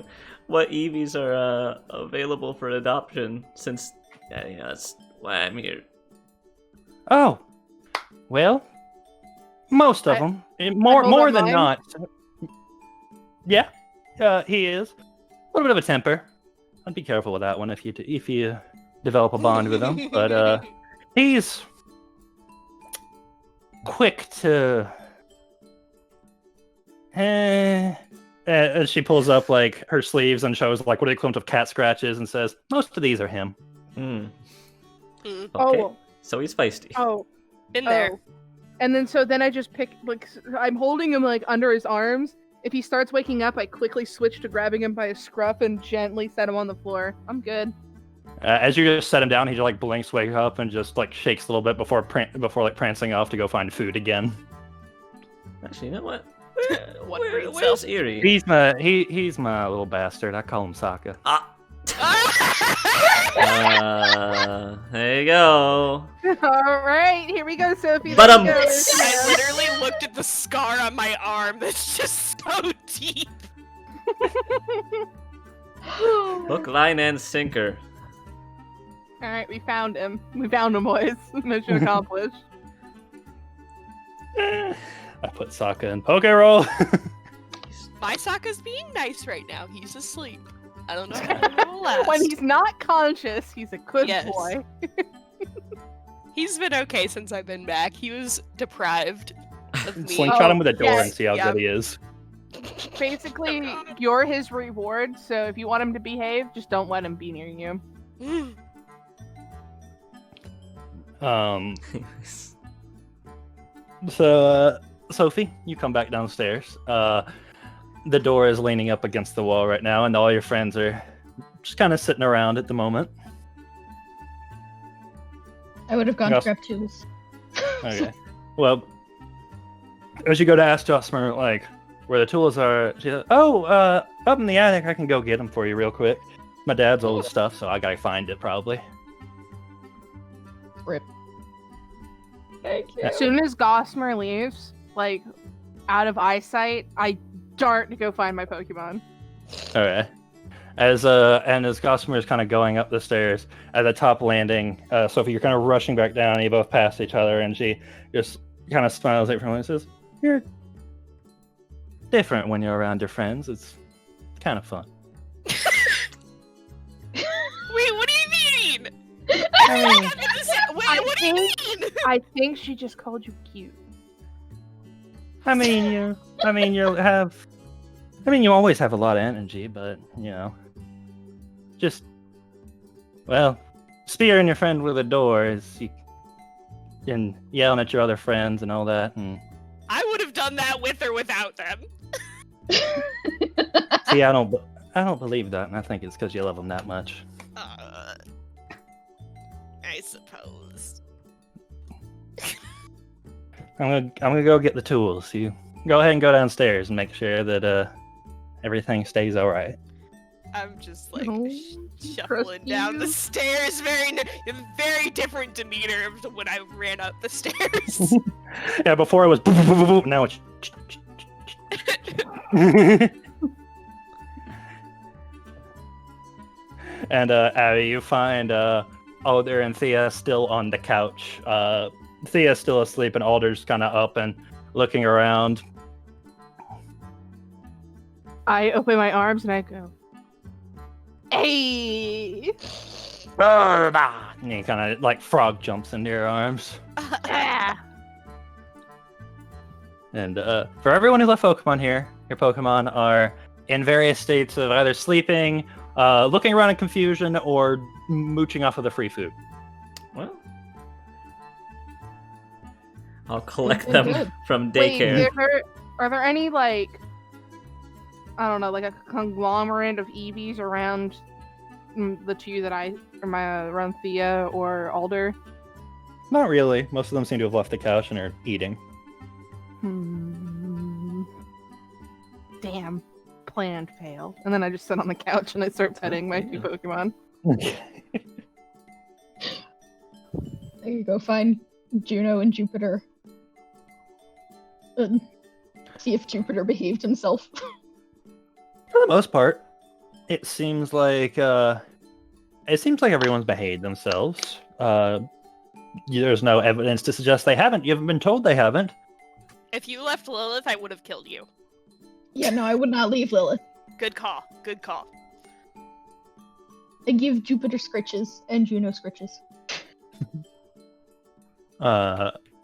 what Eevees are available for adoption? Since that's why I'm here. Oh, well, most of I- them. hold More on than mine. not. Yeah, he is a little bit of a temper. I'd be careful with that one if you develop a bond with him. But he's quick to. As she pulls up like her sleeves and shows like what equivalent of cat scratches and says, "Most of these are him." Hmm. Mm, Okay. Oh, So he's feisty. oh, been there. oh. And then I just pick, like, I'm holding him, like, under his arms. If he starts waking up, I quickly switch to grabbing him by his scruff and gently set him on the floor. I'm good. As you just set him down, he just like blinks, wakes up, and just like shakes a little bit before like prancing off to go find food again. Actually, you know what? One brain Where's cell. Eerie? He's my little bastard. I call him Sokka. There you go. All right, here we go, Sophie. But, There you go. I literally looked at the scar on my arm that's just so deep. Hook, line, and sinker. All right, we found him. We found him, boys. Mission accomplished. I put Sokka in PokeRole. My Sokka's being nice right now. He's asleep. I don't know how long it will last. When he's not conscious, he's a good Yes. boy. He's been okay since I've been back. He was deprived of me. Slingshot him with a door yes, and see how yep. good he is. Basically, you're his reward, so if you want him to behave, just don't let him be near you. So, Sophie, you come back downstairs. The door is leaning up against the wall right now, and all your friends are just kind of sitting around at the moment. I would have gone to Yes. grab tools. Okay. Well, as you go to ask Josmer, like, where the tools are, she says, up in the attic, I can go get them for you real quick. My dad's old stuff, so I gotta find it, probably. Rip. Thank you. As soon as Gossamer leaves, like, out of eyesight, I dart to go find my Pokemon. Okay. As Gossamer is kind of going up the stairs, at the top landing, Sophie, you're kind of rushing back down, and you both pass each other, and she just kind of smiles at everyone and says, "You're different when you're around your friends. It's kind of fun." Wait, what do you mean? I mean, Wait, what do you mean? I think she just called you cute. you always have a lot of energy, but, just, well, spearing your friend with a door is, and yelling at your other friends and all that, and I would have done that with or without them. see, I don't believe that, and I think it's because you love them that much. I suppose. I'm gonna go get the tools. You go ahead and go downstairs and make sure that everything stays all right. I'm just like Oh, shuffling trust down you. the stairs, very different demeanor to when I ran up the stairs. Yeah, before it was now it's. And Abbie, you find Alder and Thea still on the couch. Thea's still asleep, and Alder's kind of up and looking around. I open my arms and I go, "Hey!" And he kind of like frog jumps into your arms. Yeah. And for everyone who left Pokemon here, your Pokemon are in various states of either sleeping, looking around in confusion, or mooching off of the free food. Well, I'll collect Good, them good. from Wait, daycare. are there any, like, I don't know, like a conglomerate of Eevees around the two that around Thea or Alder? Not really. Most of them seem to have left the couch and are eating. Damn. Plan failed. And then I just sit on the couch and I start petting my two Pokemon. There you go. Find Juno and Jupiter. And see if Jupiter behaved himself. For the most part, it seems like everyone's behaved themselves. There's no evidence to suggest they haven't. You haven't been told they haven't. If you left Lilith, I would have killed you. Yeah, no, I would not leave Lilith. Good call. Good call. I give Jupiter scritches and Juno scritches.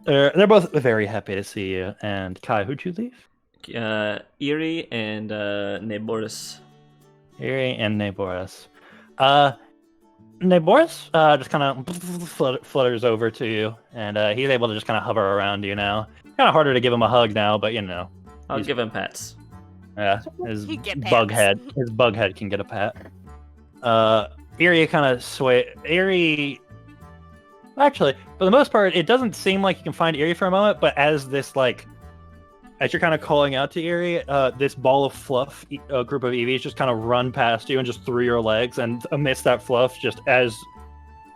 They're both very happy to see you. And Kai, who'd you leave? Eerie and Neboris. Eerie and Neboris. Neboris just kind of flutters over to you, and he's able to just kind of hover around you now. Kind of harder to give him a hug now, but I'll He's- give him pats. yeah, his He get bug pats. head, his bug head can get a pat. Eerie kind of Eerie. Actually, for the most part, it doesn't seem like you can find Eerie for a moment, but as this as you're kind of calling out to Eerie, this ball of fluff, group of Eevees just kind of run past you and just through your legs, and amidst that fluff, just as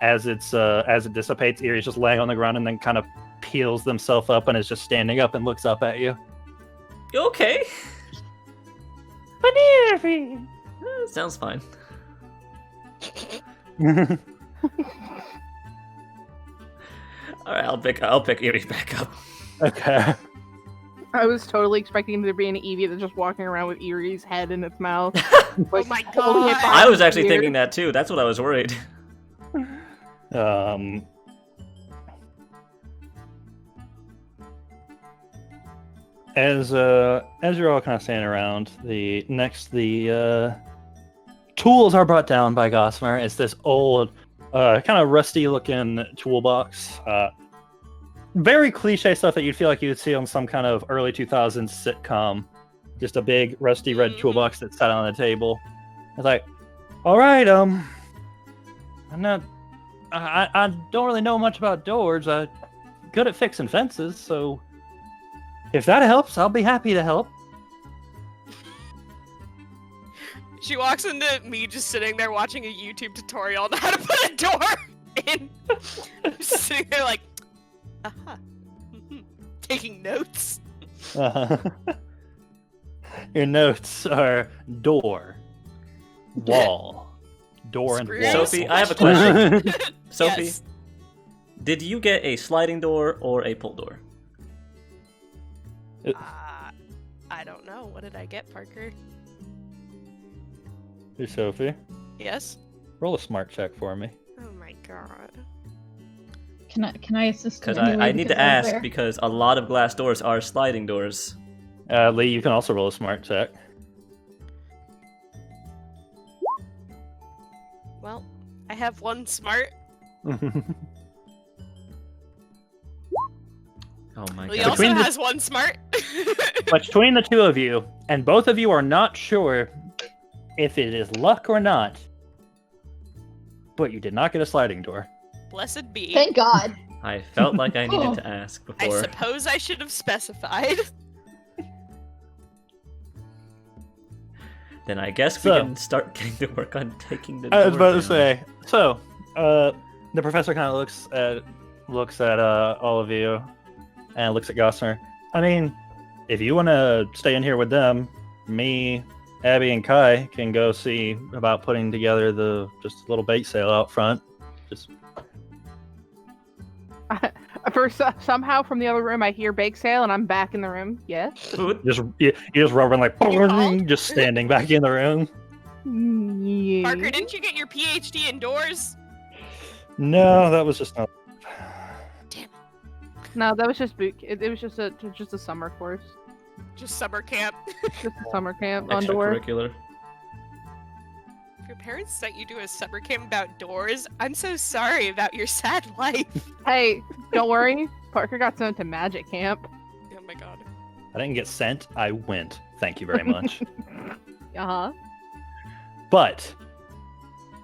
it dissipates, Eerie's just laying on the ground and then kind of peels themselves up and is just standing up and looks up at you. You okay? Eerie! Sounds fine. Alright, I'll pick Eerie back up. Okay. I was totally expecting there to be an Eevee that's just walking around with Eerie's head in its mouth. Oh my holding it God. by I was its actually ear. thinking that too. That's what I was worried. As you're all kind of standing around, the tools are brought down by Gossamer. It's this old, kind of rusty-looking toolbox. Very cliche stuff that you'd feel like you'd see on some kind of early 2000s sitcom. Just a big, rusty red toolbox that's sat on a table. It's like, all right, I don't really know much about doors. I'm good at fixing fences, so if that helps, I'll be happy to help. She walks into me just sitting there watching a YouTube tutorial on how to put a door in. Just sitting there like, taking notes. Your notes are door, wall, door, and Screw wall. Sophie, I have a question. Yes. Sophie, did you get a sliding door or a pull door? I don't know. What did I get, Parker? Hey, Sophie, Yes? roll a smart check for me. Oh my god. Can I assist? Because in any way I need because to I'm ask there? because a lot of glass doors are sliding doors. Lee, you can also roll a smart check. Well, I have one smart. Oh my Lee god. also Between the- has one smart. But between the two of you, and both of you are not sure if it is luck or not, but you did not get a sliding door. Blessed be. Thank God. I felt like I needed to ask I before. suppose I should have specified. Then I guess we So- can start getting to work on taking the I was door about to down. say. So, the professor kind of looks at all of you, and looks at Gossamer. I mean, if you want to stay in here with them, me, Abbie, and Kai can go see about putting together just a little bake sale out front. Just Somehow from the other room I hear bake sale and I'm back in the room. Yes. Food? you just rubbing like called? just standing back in the room. Yeah. Parker, didn't you get your PhD indoors? No, that was just not. No, that was just boot. It was just a summer course. Just summer camp. Just a summer camp on door. Extracurricular. If your parents sent you to a summer camp about doors, I'm so sorry about your sad life. Hey, don't worry. Parker got sent to magic camp. Oh my god. I didn't get sent. I went. Thank you very much. Uh huh. But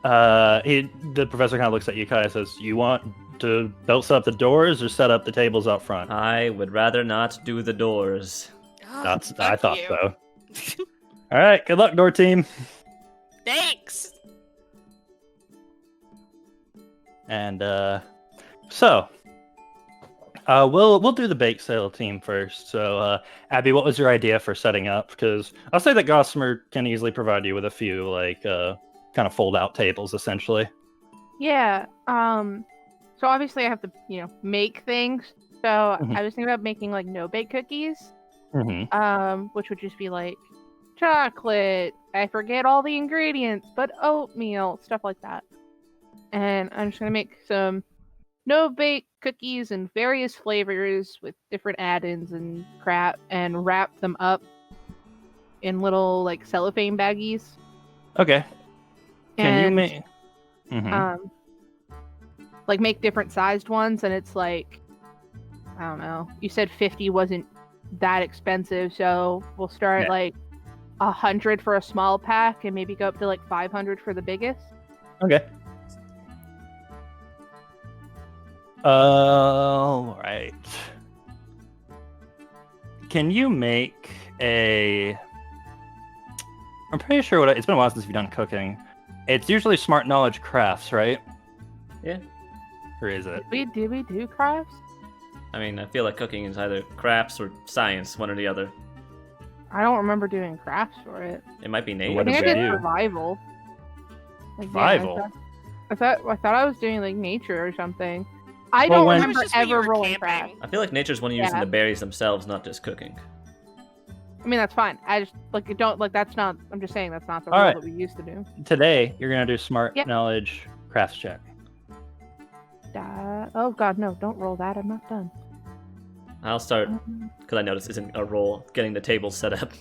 the professor kind of looks at you, Kai, and says, "You want to build up the doors or set up the tables out front?" I would rather not do the doors. Oh, I fuck thought you. so. All right, good luck, door team. Thanks. And so we'll do the bake sale team first. So Abbie, what was your idea for setting up? Because I'll say that Gossamer can easily provide you with a few like kind of fold out tables, essentially. Yeah. So obviously I have to, make things. So Mhm. I was thinking about making like no bake cookies. Mm-hmm. Which would just be like chocolate. I forget all the ingredients, but oatmeal, stuff like that. And I'm just gonna make some no bake cookies in various flavors with different add-ins and crap, and wrap them up in little like cellophane baggies. Okay. Can you And make? Mm-hmm. like make different sized ones, and it's like, I don't know. You said 50 wasn't that expensive, so we'll start Yeah. like 100 for a small pack, and maybe go up to like 500 for the biggest. Okay. All right. can you make a? I'm pretty sure it's been a while since you've done cooking. It's usually smart knowledge crafts, right? Yeah. Or is it? Did we do crafts? I mean, I feel like cooking is either crafts or science, one or the other. I don't remember doing crafts for it. It might be nature. What I think did I we did do? survival. Survival? I thought I was doing like nature or something. I Well, don't when- It was remember just when you ever were rolling camping. crafts. I feel like nature's one using Yeah. the berries themselves, not just cooking. I mean that's fine. I just like don't like that's not. I'm just saying that's not the All rule right. that we used to do. Today, you're gonna do smart Yep. knowledge crafts check. Oh god, no! Don't roll that. I'm not done. I'll start, because I noticed isn't a roll, getting the table set up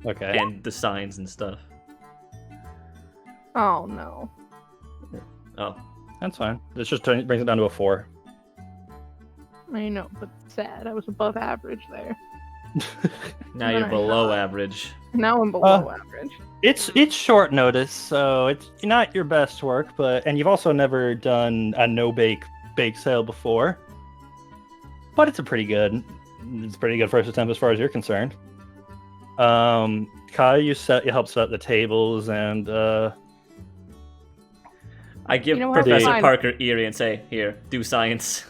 Okay. and the signs and stuff. Oh no. Oh, That's fine. This just brings it down to a 4. I know, but sad. I was above average there. now you're Alright. below average. Now I'm below average. It's short notice, so it's not your best work, and you've also never done a no-bake bake sale before. But it's pretty good first attempt as far as you're concerned. Kai, you help set up the tables, and I give You know what? Professor Fine. Parker Erie and say, here, do science.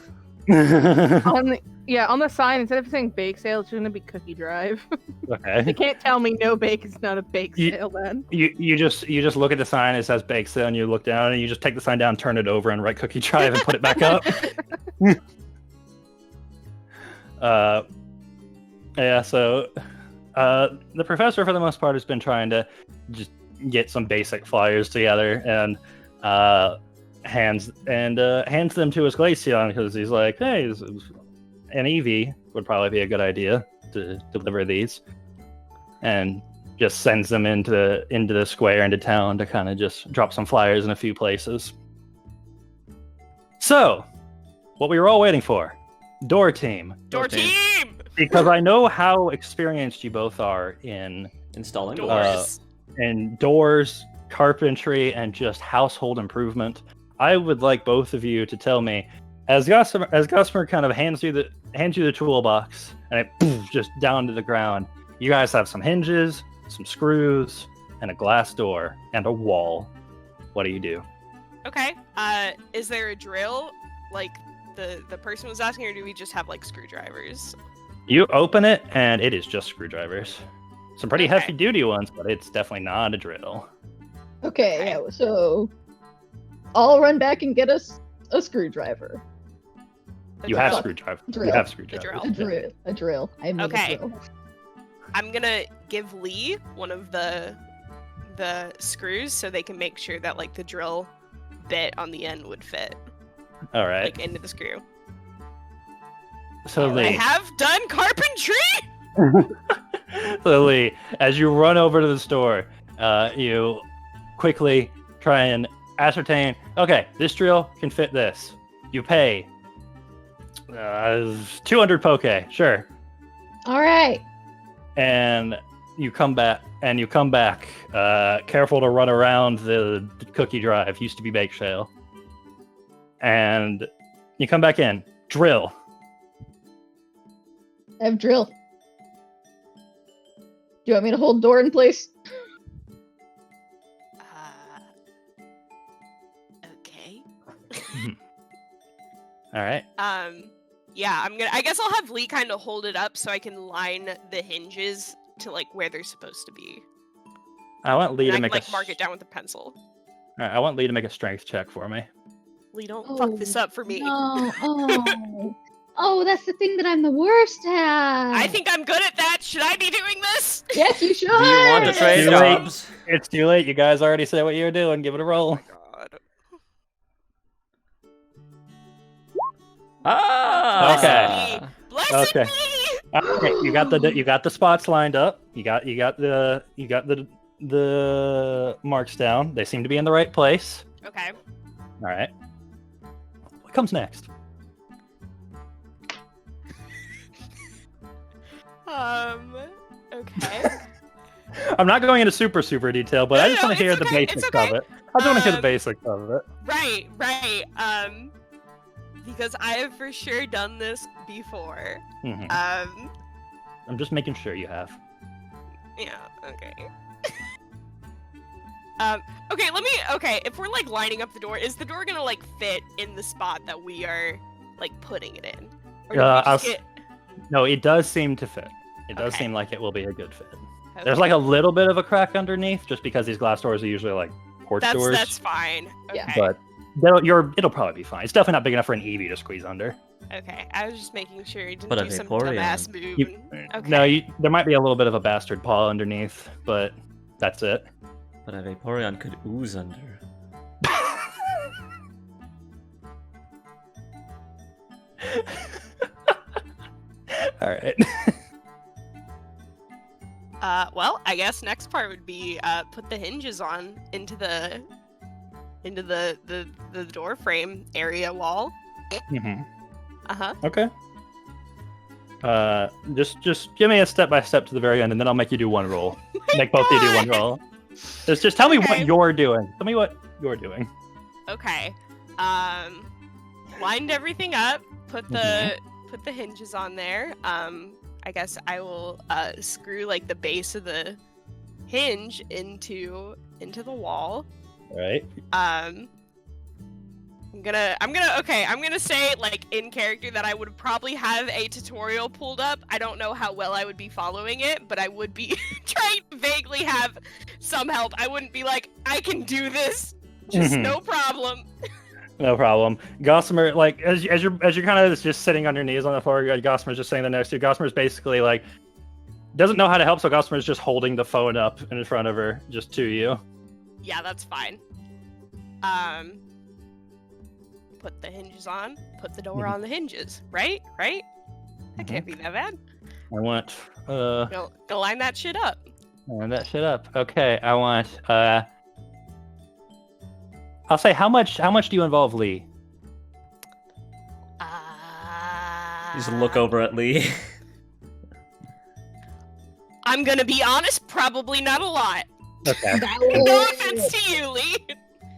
On the sign, instead of saying bake sale, it's gonna be cookie drive. You okay. can't tell me no bake is not a bake You- sale then. You just look at the sign, it says bake sale, and you look down, and you just take the sign down, turn it over, and write cookie drive, and put it back up. Yeah, so the professor for the most part has been trying to just get some basic flyers together and hands them to his Glaceon because he's like, hey, an Eevee would probably be a good idea to deliver these, and just sends them into the square, into town, to kind of just drop some flyers in a few places. So, what we were all waiting for, door team. Door team! Because I know how experienced you both are in Installing Doors. doors, carpentry, and just household improvement. I would like both of you to tell me, as Gossamer kind of hands you the toolbox, and it just down to the ground. You guys have some hinges, some screws, and a glass door, and a wall. What do you do? Okay. Is there a drill, like the person was asking, or do we just have like screwdrivers? You open it, and it is just screwdrivers. Some pretty Okay. heavy-duty ones, but it's definitely not a drill. Okay, yeah, so I'll run back and get us a screwdriver. You have drill. screwdriver. Drill. You have A screwdrivers. drill. A drill. I made Okay. a drill. I'm gonna give Lee one of the screws so they can make sure that like the drill bit on the end would fit All right. like into the screw. So I Lee, have done carpentry. so Lee, as you run over to the store, you quickly try and ascertain. Okay, this drill can fit this. You pay 200 poke, sure, All right. and you come back. Careful to run around the cookie drive. Used to be bake sale, and you come back in. Drill. I have drill. Do you want me to hold door in place? Okay. All right. Yeah, I guess I'll have Lee kind of hold it up so I can line the hinges to like where they're supposed to be. I want Lee And I to can make like a. mark it down with a pencil. All right, I want Lee to make a strength check for me. Lee, don't fuck this up for me. No. Oh. Oh, that's the thing that I'm the worst at. I think I'm good at that. Should I be doing this? Yes, you should. Do you want to trade Too late. jobs? It's too late. You guys already said what you were doing. Give it a roll. God. Ah! Okay. Blessed Okay. me! Okay, you got the spots lined up. You got the marks down. They seem to be in the right place. Okay. All right. What comes next? Okay. I'm not going into super detail, but I just No, want to hear it's the okay, it's basics okay. of it. I just want to hear the Um, basics of it. Right. Because I have for sure done this before. Mhm. I'm just making sure you have. Yeah, okay. Okay, if we're like lining up the door, is the door gonna like fit in the spot that we are like putting it in? Or do we just get... No, it does seem to fit. It does Okay. seem like it will be a good fit. Okay. There's like a little bit of a crack underneath, just because these glass doors are usually like porch doors. That's fine. Okay. Yeah. But it'll probably be fine. It's definitely not big enough for an Eevee to squeeze under. Okay, I was just making sure you didn't But a do some Vaporeon. dumbass move. You- Okay. No, there might be a little bit of a bastard paw underneath, but that's it. But a Vaporeon could ooze under. All right. Well, I guess next part would be put the hinges on into the door frame area wall. Mhm. Uh-huh. Okay. Just give me a step by step to the very end, and then I'll make you do one roll. Make both of you do one roll. Just tell me Okay. what you're doing. Tell me what you're doing. Okay. Lined everything up, put the hinges on there. I guess I will screw like the base of the hinge into the wall. All right. I'm gonna say like in character that I would probably have a tutorial pulled up. I don't know how well I would be following it, but I would be trying to vaguely have some help. I wouldn't be like, I can do this, just Mhm. no problem. No problem. Gossamer, like as you're kind of just sitting on your knees on the floor, Gossamer's just sitting there next to you. Gossamer's basically like doesn't know how to help, so Gossamer's just holding the phone up in front of her, just to you. Yeah, that's fine. Put the hinges on, put the door Mhm. on the hinges, right? That can't be that bad. I want Go line that shit up. line that shit up. Okay, I want I'll say how much do you involve Lee? You just look over at Lee. I'm gonna be honest, probably not a lot. Okay. No offense to you, Lee.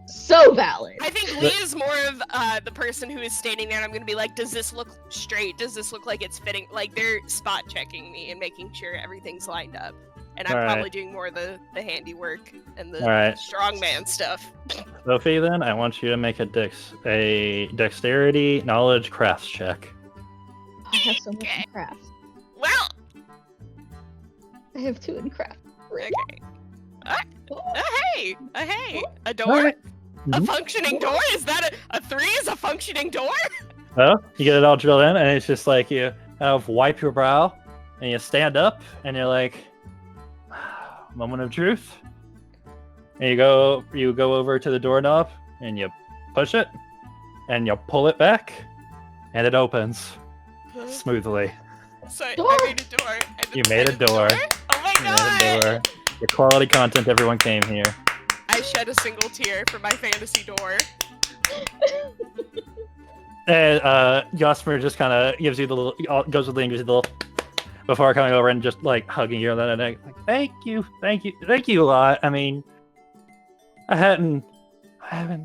So valid. I think Lee is more of the person who is standing there and I'm gonna be like, does this look straight? Does this look like it's fitting? Like they're spot checking me and making sure everything's lined up. And I'm Alright. probably doing more of the handiwork and the Alright. strongman stuff. Sophie, then I want you to make a dexterity knowledge crafts check. I have so much Okay. in crafts. Well, I have 2 in craft. okay. Hey, a door? Alright. A Mhm. functioning door? Is that a 3 is a functioning door? Well, you get it all drilled in, and it's just like you kind of wipe your brow, and you stand up, and you're like, moment of truth. And you go over to the doorknob, and you push it, and you pull it back, and it opens smoothly. So Door! I made a door. You made a door. Oh my You god! made a door. Your quality content, everyone came here. I shed a single tear for my fantasy door. And Gossamer just kind of gives you the little, goes with Lee and gives you the little, before coming over and just like hugging you on the neck. Like, thank you a lot. I mean, I haven't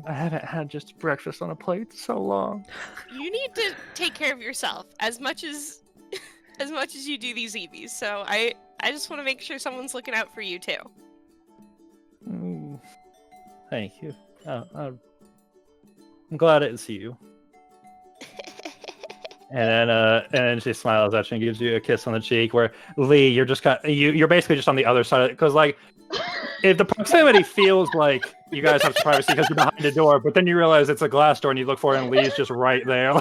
had just breakfast on a plate in so long. You need to take care of yourself as much as you do these Eevees. So I just want to make sure someone's looking out for you too. Thank you. I'm glad it's you. And then she smiles at you and gives you a kiss on the cheek. Where Lee, you're just you're basically just on the other side of it, because like if the proximity feels like you guys have privacy because you're behind a door, but then you realize it's a glass door and you look for it and Lee's just right there.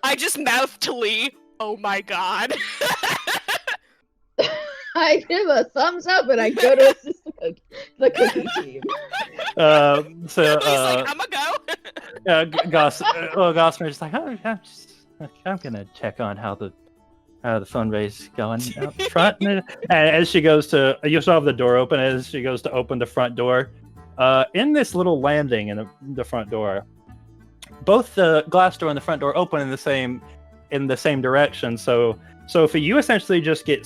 I just mouthed to Lee, "Oh my god." I give a thumbs up and I go to assist the cookie team. So Lee's like, "I'ma go." Gossamer's just like, I'm gonna check on how the fundraise is going out front. And as she goes to, you still have the door open. As she goes to open the front door, in this little landing in the front door, both the glass door and the front door open in the same direction. So Sophie, you essentially just get,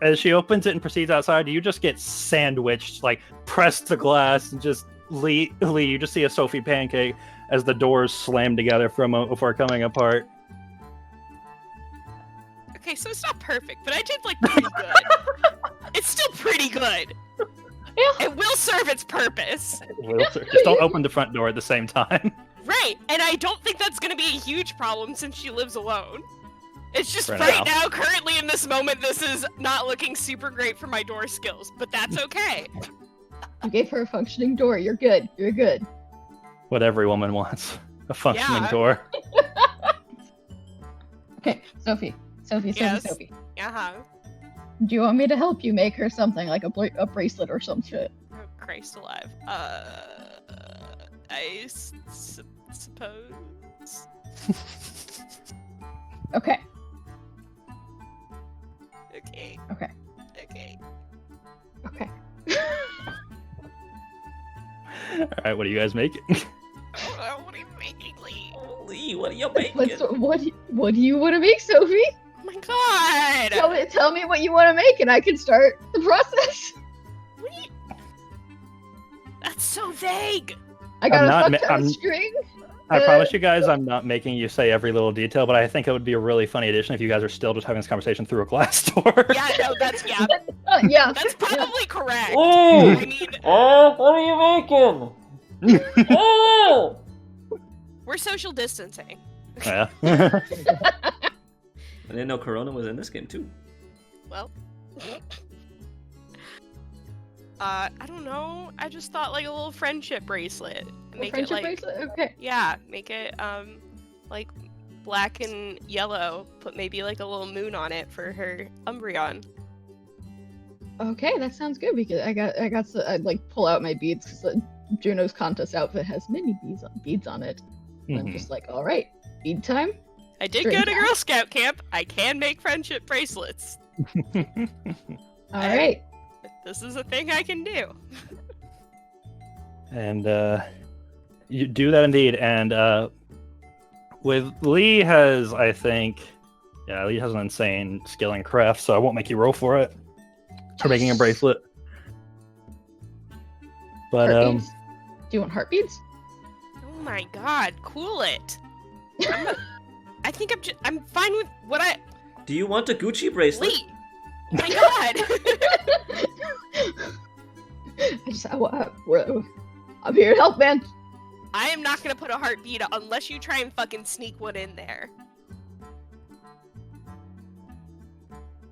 as she opens it and proceeds outside, you just get sandwiched, like pressed to glass, and just Lee, you just see a Sophie pancake as the doors slam together for a moment before coming apart. Okay, so it's not perfect, but I did like pretty good. It's still pretty good. Yeah. It will serve its purpose. Just don't open the front door at the same time. Right, and I don't think that's going to be a huge problem since she lives alone. It's just For right now. now, currently in this moment, this is not looking super great for my door skills, but that's okay. You gave her a functioning door. You're good. You're good. What every woman wants. A functioning Yeah. door. Okay, Sophie. Yes. Sophie. Uh-huh. Do you want me to help you make her something like a bracelet or some shit? Oh, Christ alive. I suppose. Okay. Okay. Okay. Okay. Okay. All right, what are you guys making? What are you making, Lee? Lee, what are you making? What do you want to make, Sophie? Oh my god! Tell me what you want to make, and I can start the process. What are you... That's so vague! I got I'm a not fuck ton of string. I promise you guys I'm not making you say every little detail, but I think it would be a really funny addition if you guys are still just having this conversation through a glass door. Yeah, no, that's... Yeah, Yeah. that's probably correct. Lee! I mean, What are you making? Oh! we're social distancing. Yeah. I didn't know Corona was in this game too. Well... I don't know. I just thought like a little friendship bracelet. Make Friendship it like... bracelet? Okay. Yeah, make it like black and yellow. Put maybe like a little moon on it for her Umbreon. Okay, that sounds good because I like pull out my beads because Juno's contest outfit has many beads on it. And I'm just like, all right, bead time. I did String go to time. Girl Scout camp. I can make friendship bracelets. All right. This is a thing I can do. And you do that indeed. And with Lee has, I think, Lee has an insane skill in craft, so I won't make you roll for it for making a bracelet. But Heartbeats? Do you want heartbeats? Oh my god, cool it. I think I'm fine with what I... Do you want a Gucci bracelet? Lee! Oh my god! I'm here to help, man. I am not gonna put a heartbeat unless you try and fucking sneak one in there.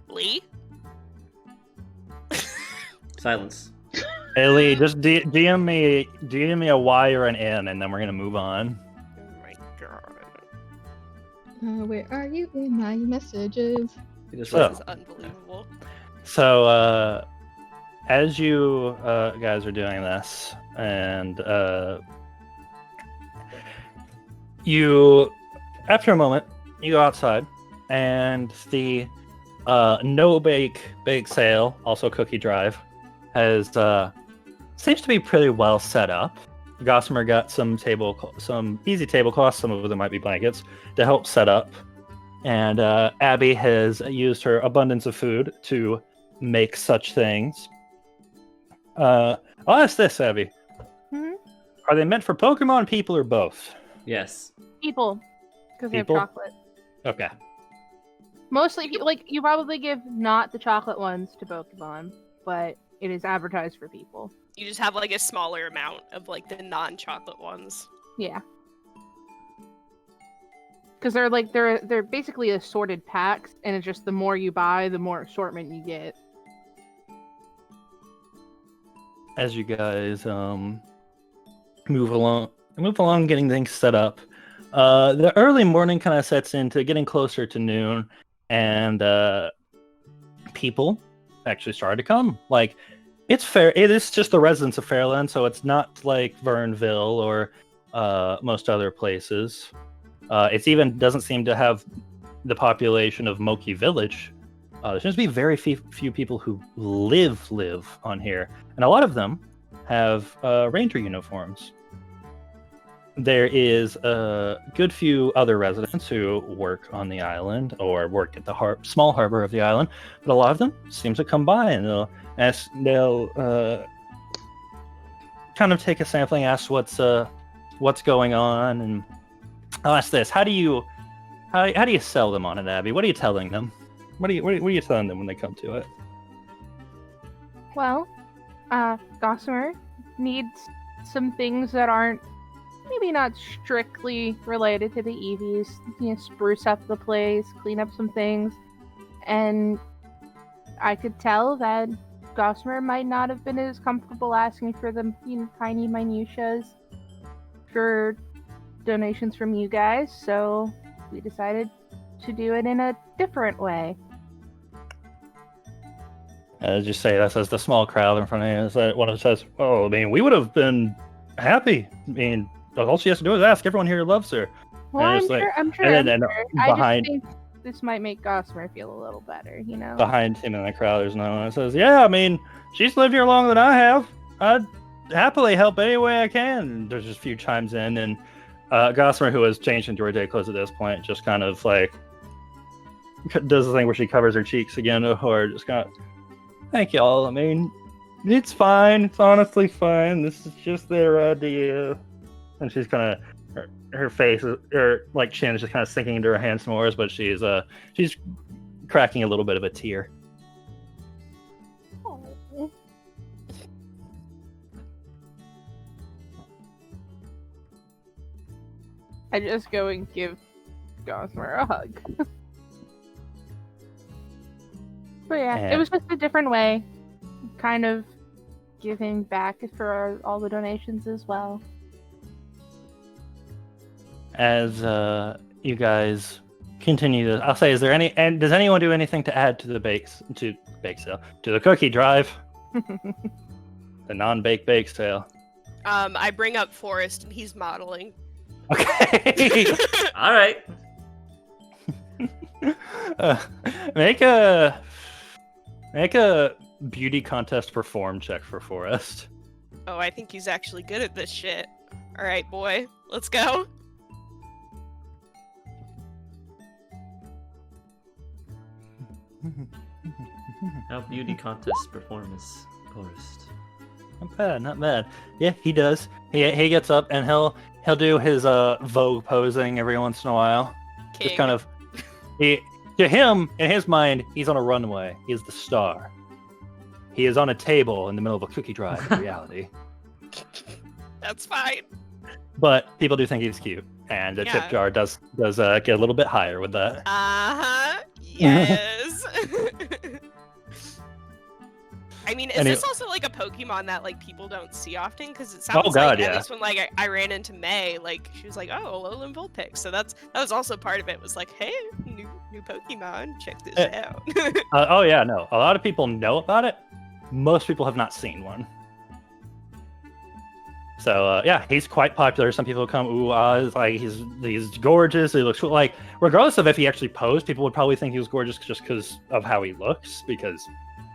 Lee? Silence. hey Lee, just DM me a Y or an N, and then we're gonna move on. Oh my god. Where are you in my messages? You just So- This is unbelievable. So, as you guys are doing this, and you, after a moment, you go outside, and the no bake sale, also Cookie Drive, has seems to be pretty well set up. Gossamer got some easy tablecloths, some of them might be blankets, to help set up. And Abbie has used her abundance of food to make such things. I'll ask this, Abbie. Hmm? Are they meant for Pokemon, people, or both? Yes. People, because they have People? chocolate. Okay. Mostly, like you probably give not the chocolate ones to Pokemon, but it is advertised for people. You just have like a smaller amount of like the non-chocolate ones. Yeah. Because they're basically assorted packs, and it's just the more you buy, the more assortment you get. As you guys move along getting things set up, the early morning kind of sets into getting closer to noon, and people actually started to come. Like, it is just the residents of Fairland, so it's not like Vernville or most other places. It even doesn't seem to have the population of Moki Village. There seems to be very few people who live on here, and a lot of them have ranger uniforms. There is a good few other residents who work on the island or work at the small harbor of the island, but a lot of them seem to come by and they'll kind of take a sampling, ask what's going on, and I'll ask this: how do you sell them on it, Abbie? What are you telling them? What are you telling them when they come to it? Well, Gossamer needs some things that aren't maybe not strictly related to the Eevees. Spruce up the place, clean up some things, and I could tell that Gossamer might not have been as comfortable asking for the tiny minutiae for donations from you guys, so we decided to do it in a different way. Just say that says the small crowd in front of you. So one of them says, "Oh, I mean, we would have been happy. I mean, all she has to do is ask. Everyone here loves her." Well, And I'm it's sure. like- I'm sure. and I'm then sure. behind- I just think this might make Gossamer feel a little better. Behind him in the crowd, there's no one that says, "Yeah, I mean, she's lived here longer than I have. I'd happily help any way I can." And there's just a few chimes in, and Gossamer, who has changed into her day clothes at this point, just kind of like does the thing where she covers her cheeks again, or just kind of, "Thank y'all. I mean, it's fine. It's honestly fine. This is just their idea." And she's kind of her face, her like chin is just kind of sinking into her hands more, but she's cracking a little bit of a tear. I just go and give Gossamer a hug. But yeah, it was just a different way. Kind of giving back for all the donations as well. As you guys continue to, I'll say, is there any, and does anyone do anything to add to the bake sale, to the cookie drive, the non-bake sale? I bring up Forrest and he's modeling. Okay. All right. Make a beauty contest perform check for Forrest. Oh, I think he's actually good at this shit. All right, boy, let's go. How beauty contest performance, Forrest. Not bad, not bad. Yeah, he does. He gets up and he'll do his Vogue posing every once in a while. King. Just kind of, to him, in his mind, he's on a runway. He's the star. He is on a table in the middle of a cookie drive in reality. That's fine. But people do think he's cute, and the tip jar does get a little bit higher with that. Yes. I mean, is this also like a Pokemon that like people don't see often? Because it sounds at least when like I ran into May, like she was like, "Oh, Alolan Vulpix." So that was also part of it. Was like, "Hey, new Pokemon, check this out." Oh yeah, no, a lot of people know about it. Most people have not seen one. So yeah, he's quite popular. Some people come, like he's gorgeous. He looks cool. Like regardless of if he actually posed, people would probably think he was gorgeous just because of how he looks. Because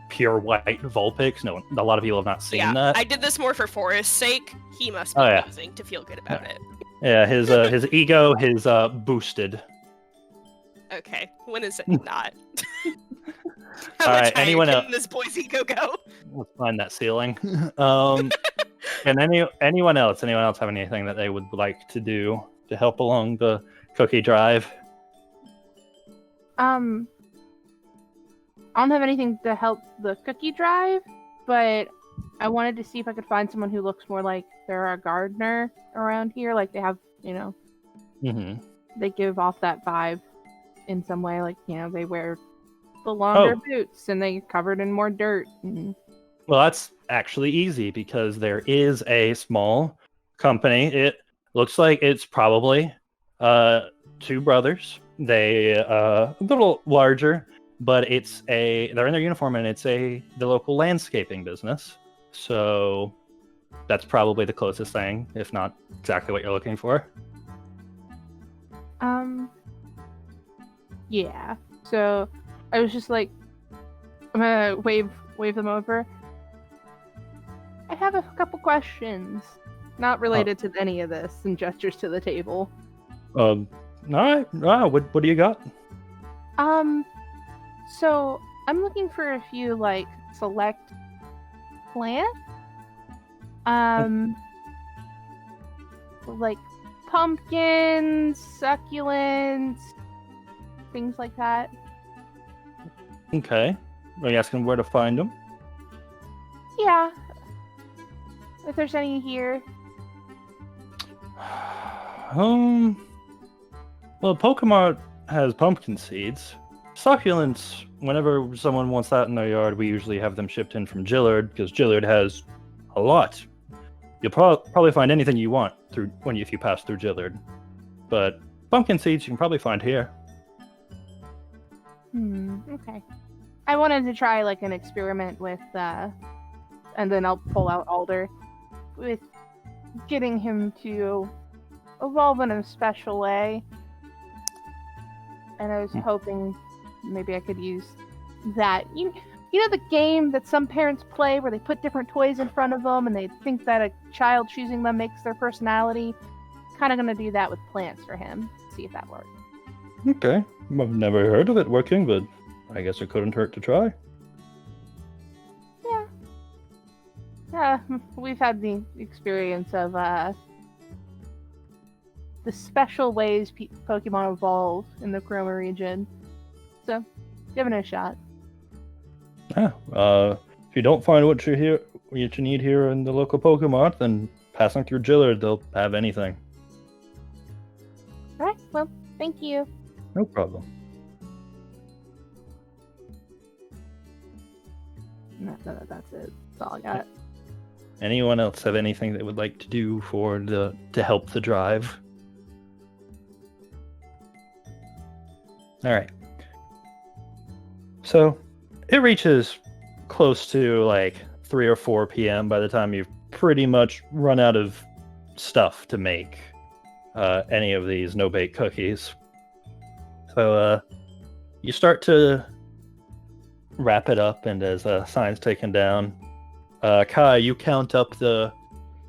pure white Vulpix, no, a lot of people have not seen that. I did this more for Forrest's sake. He must be amazing to feel good about it. Yeah, his ego is boosted. Okay, when is it not? All right, anyone else? This boy's ego go? Let's find that ceiling. And anyone else have anything that they would like to do to help along the cookie drive? I don't have anything to help the cookie drive, but I wanted to see if I could find someone who looks more like they're a gardener around here. Like they have, they give off that vibe in some way. Like, they wear the longer boots and they covered in more dirt. Well, that's actually easy because there is a small company. It looks like it's probably two brothers. They a little larger, but they're in their uniform and it's the local landscaping business. So that's probably the closest thing, if not exactly what you're looking for. Yeah. So I was just like, I'm gonna wave them over. I have a couple questions, not related to any of this, and gestures to the table. All right. What do you got? So I'm looking for a few like select plants. Like pumpkins, succulents, things like that. Okay. Are you asking where to find them? Yeah. If there's any here. Well, Pokemon has pumpkin seeds. Succulents, whenever someone wants that in their yard, we usually have them shipped in from Gillard, because Gillard has a lot. You'll probably find anything you want if you pass through Gillard. But pumpkin seeds you can probably find here. Okay. I wanted to try like an experiment with, and then I'll pull out Alder, with getting him to evolve in a special way. And I was hoping maybe I could use that. You know the game that some parents play where they put different toys in front of them and they think that a child choosing them makes their personality? Kind of going to do that with plants for him. See if that works. Okay. I've never heard of it working, but I guess it couldn't hurt to try. Yeah, we've had the experience of the special ways Pokemon evolve in the Chroma region. So, giving it a shot. Yeah. If you don't find what you need here in the local Pokemon, then passing through Gillard, they'll have anything. Alright, well, thank you. No problem. No, that's it. That's all I got. Anyone else have anything they would like to do to help the drive? All right. So it reaches close to like 3 or 4 p.m. by the time you've pretty much run out of stuff to make any of these no-bake cookies. So you start to wrap it up, and as sign's taken down, Kai, you count up the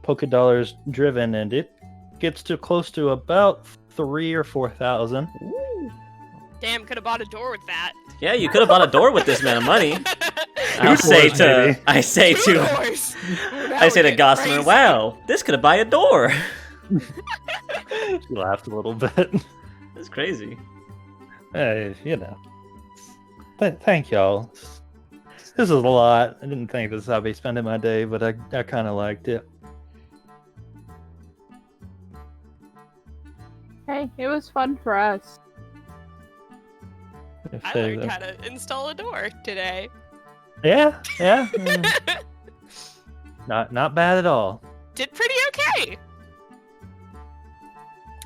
Poké Dollars driven, and it gets to close to about 3,000 or 4,000. Damn, could have bought a door with that. Yeah, you could have bought a door with this amount of money. I say to Gossamer, wow, this could have bought a door. She laughed a little bit. That's crazy. You know. Thank y'all. This is a lot. I didn't think this is how I'd be spending my day, but I kind of liked it. Hey, it was fun for us. I learned how to install a door today. Yeah. Not bad at all. Did pretty okay.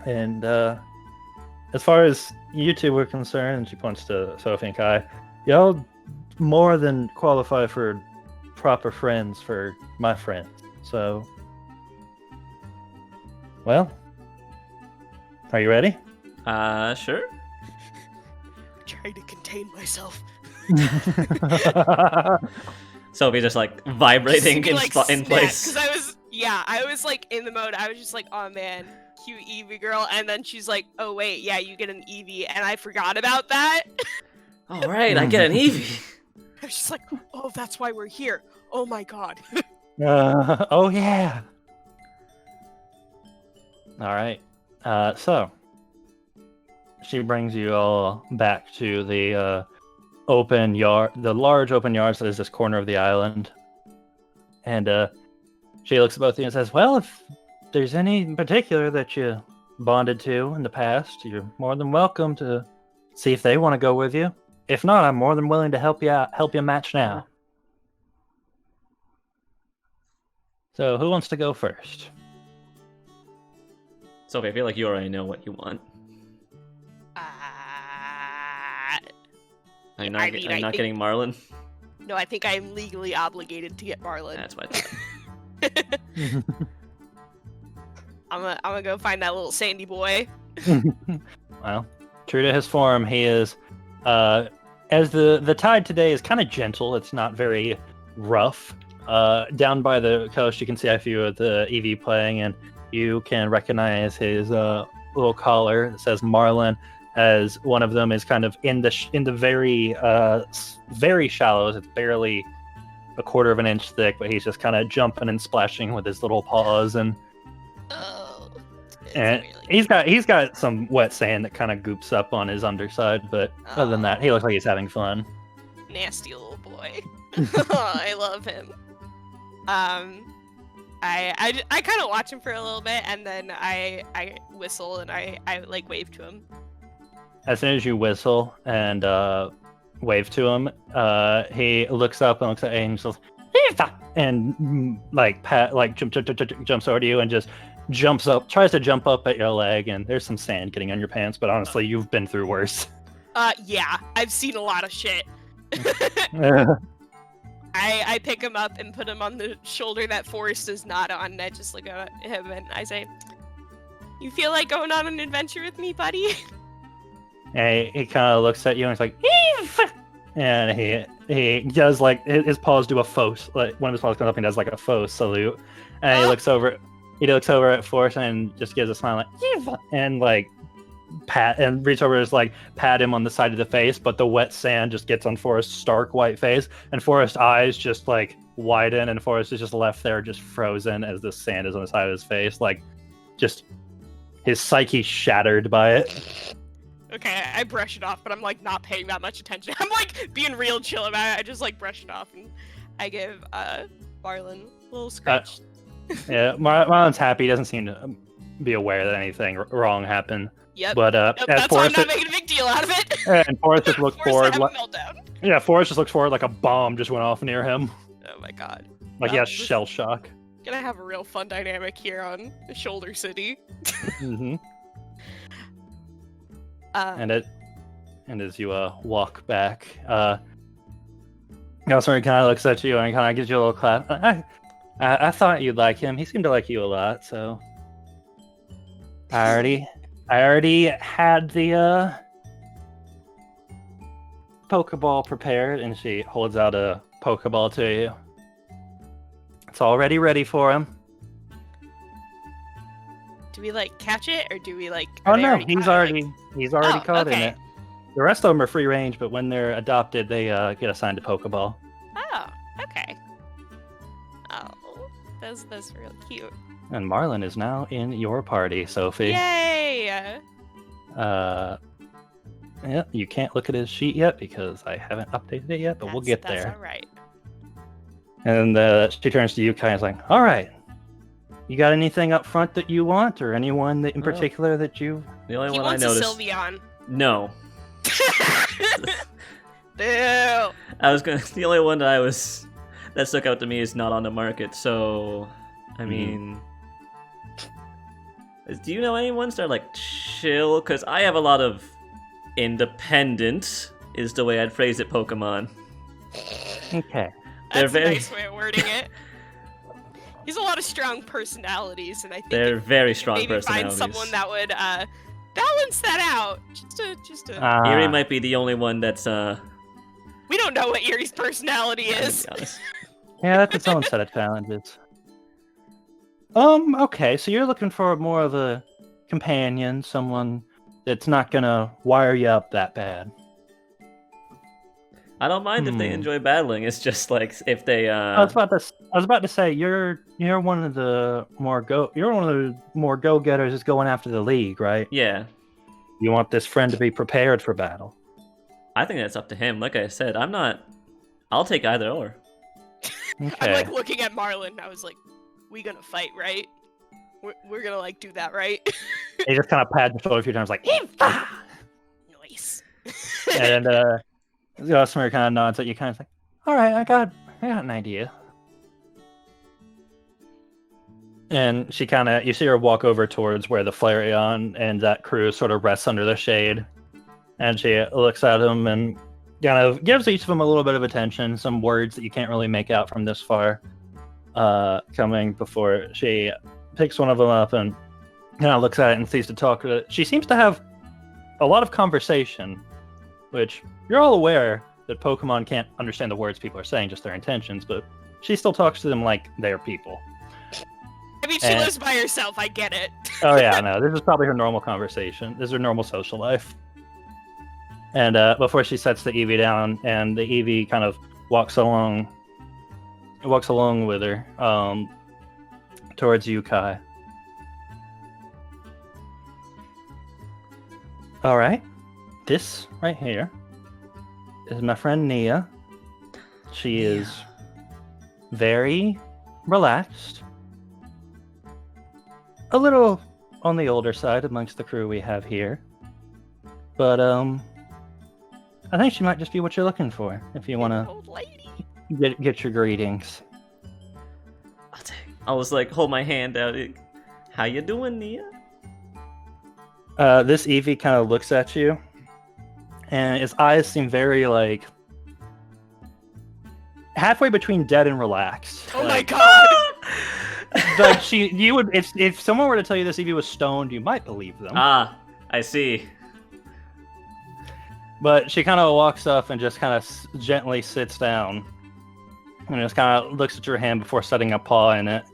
And as far as you two were concerned, and she points to Sophie and Kai, y'all more than qualify for proper friends for my friends. So, well, are you ready? Sure. Trying to contain myself. Sophie just like vibrating in place. Because I was like in the mode. I was just like, oh man, cute Eevee girl, and then she's like, oh wait, yeah, you get an Eevee, and I forgot about that. All right, I get an Eevee. I was just like, oh, that's why we're here. Oh my god. Oh yeah. All right. So she brings you all back to the open yard, the large open yard that is this corner of the island, and she looks at both of you and says, "Well, if there's any in particular that you bonded to in the past, you're more than welcome to see if they want to go with you. If not, I'm more than willing to help you match now." So, who wants to go first? Sophie, I feel like you already know what you want. Are you not getting Marlin? No, I think I'm legally obligated to get Marlin. That's what I thought. I'm gonna go find that little sandy boy. Well, true to his form, he is. As the tide today is kind of gentle, it's not very rough. Down by the coast, you can see a few of the Eevee playing, and you can recognize his little collar that says Marlin. As one of them is kind of in the very shallows. It's barely a quarter of an inch thick, but he's just kind of jumping and splashing with his little paws, and he's got some wet sand that kind of goops up on his underside. But other than that, he looks like he's having fun. nasty little boy. I love him. I kind of watch him for a little bit, and then I whistle and I like wave to him. As soon as you whistle and wave to him, he looks up and looks at you and says, "Eevee!" and like jumps over to you and just jumps up, tries to jump up at your leg, and there's some sand getting on your pants. But honestly, you've been through worse. Yeah, I've seen a lot of shit. I pick him up and put him on the shoulder that Forrest is not on, and I just look at him and I say, "You feel like going on an adventure with me, buddy?" And he kind of looks at you and he's like, "Eevee!" And he does like his paws do a faux, like one of his paws comes up and does like a faux salute, and he looks over at Forrest and just gives a smile like, "Eevee!" and like reach over and just like pat him on the side of the face, but the wet sand just gets on Forrest's stark white face, and Forrest's eyes just like widen, and Forrest is just left there just frozen as the sand is on the side of his face, like just his psyche shattered by it. Okay, I brush it off, but I'm like not paying that much attention. I'm like being real chill about it. I just like brush it off and I give Marlon a little scratch. Yeah, Marlon's happy. He doesn't seem to be aware that anything wrong happened. Yep. But that's why I'm not making a big deal out of it. And Forrest just looks forward. Meltdown. Yeah, Forrest just looks forward like a bomb just went off near him. Oh my god. Like he has shell shock. Gonna have a real fun dynamic here on Shoulder City. Mm-hmm. And as you walk back, Gossamer kind of looks at you and kind of gives you a little clap. I thought you'd like him. He seemed to like you a lot, so I already had the Pokeball prepared, and she holds out a Pokeball to you. It's already ready for him. Do we like catch it, or do we like? Oh no, he's already caught in okay. it. The rest of them are free range, but when they're adopted, they get assigned a Pokeball. Oh, okay. Oh, that's real cute. And Marlon is now in your party, Sophie. Yay! Yeah, you can't look at his sheet yet because I haven't updated it yet, but we'll get there. That's all right. And she turns to you, kind of like, "All right, you got anything up front that you want, or anyone that in particular that you?" The only He one I wants noticed. a Sylveon. No. Boo! The only one that stuck out to me is not on the market. So, I mean, do you know anyone that are like chill? Because I have a lot of independent, is the way I'd phrase it, Pokemon. Okay. That's a nice way of wording it. He's a lot of strong personalities, and I think they're very strong maybe personalities. Find someone that would balance that out. Just to. Erie might be the only one that's We don't know what Erie's personality is. Yeah, that's its own set of challenges. Okay, so you're looking for more of a companion, someone that's not gonna wire you up that bad. I don't mind if they enjoy battling. It's just like if they. I was about to say you're one of the more go-getters is going after the league, right? Yeah. You want this friend to be prepared for battle. I think that's up to him. Like I said, I'll take either or. Okay. I'm like looking at Marlon. I was like, "We gonna fight, right? We're gonna like do that, right?" He just kind of pats his shoulder a few times, like, Nice. and Gossamer kind of nods at you, kind of like, "All right, I got an idea." And she you see her walk over towards where the Flareon and that crew sort of rests under the shade, and she looks at him and kind of gives each of them a little bit of attention, some words that you can't really make out from this far, coming before she picks one of them up and kind of looks at it and sees to talk to it. She seems to have a lot of conversation, which you're all aware that Pokemon can't understand the words people are saying, just their intentions, but she still talks to them like they're people. I mean, she lives by herself. I get it. Oh yeah, no, this is probably her normal conversation. This is her normal social life. And before she sets the Eevee down, and the Eevee kind of walks along with her towards you, Kai. All right, this right here is my friend Nia. She is very relaxed. A little on the older side amongst the crew we have here. But, I think she might just be what you're looking for, if you want Old lady. to get your greetings. I was like, hold my hand out. How you doing, Nia? This Eevee kind of looks at you, and his eyes seem very, like, halfway between dead and relaxed. Oh my Like, god! like you would, if someone were to tell you this Eevee was stoned, you might believe them. Ah, I see. But she kind of walks up and just kind of gently sits down, and just kind of looks at your hand before setting a paw in it.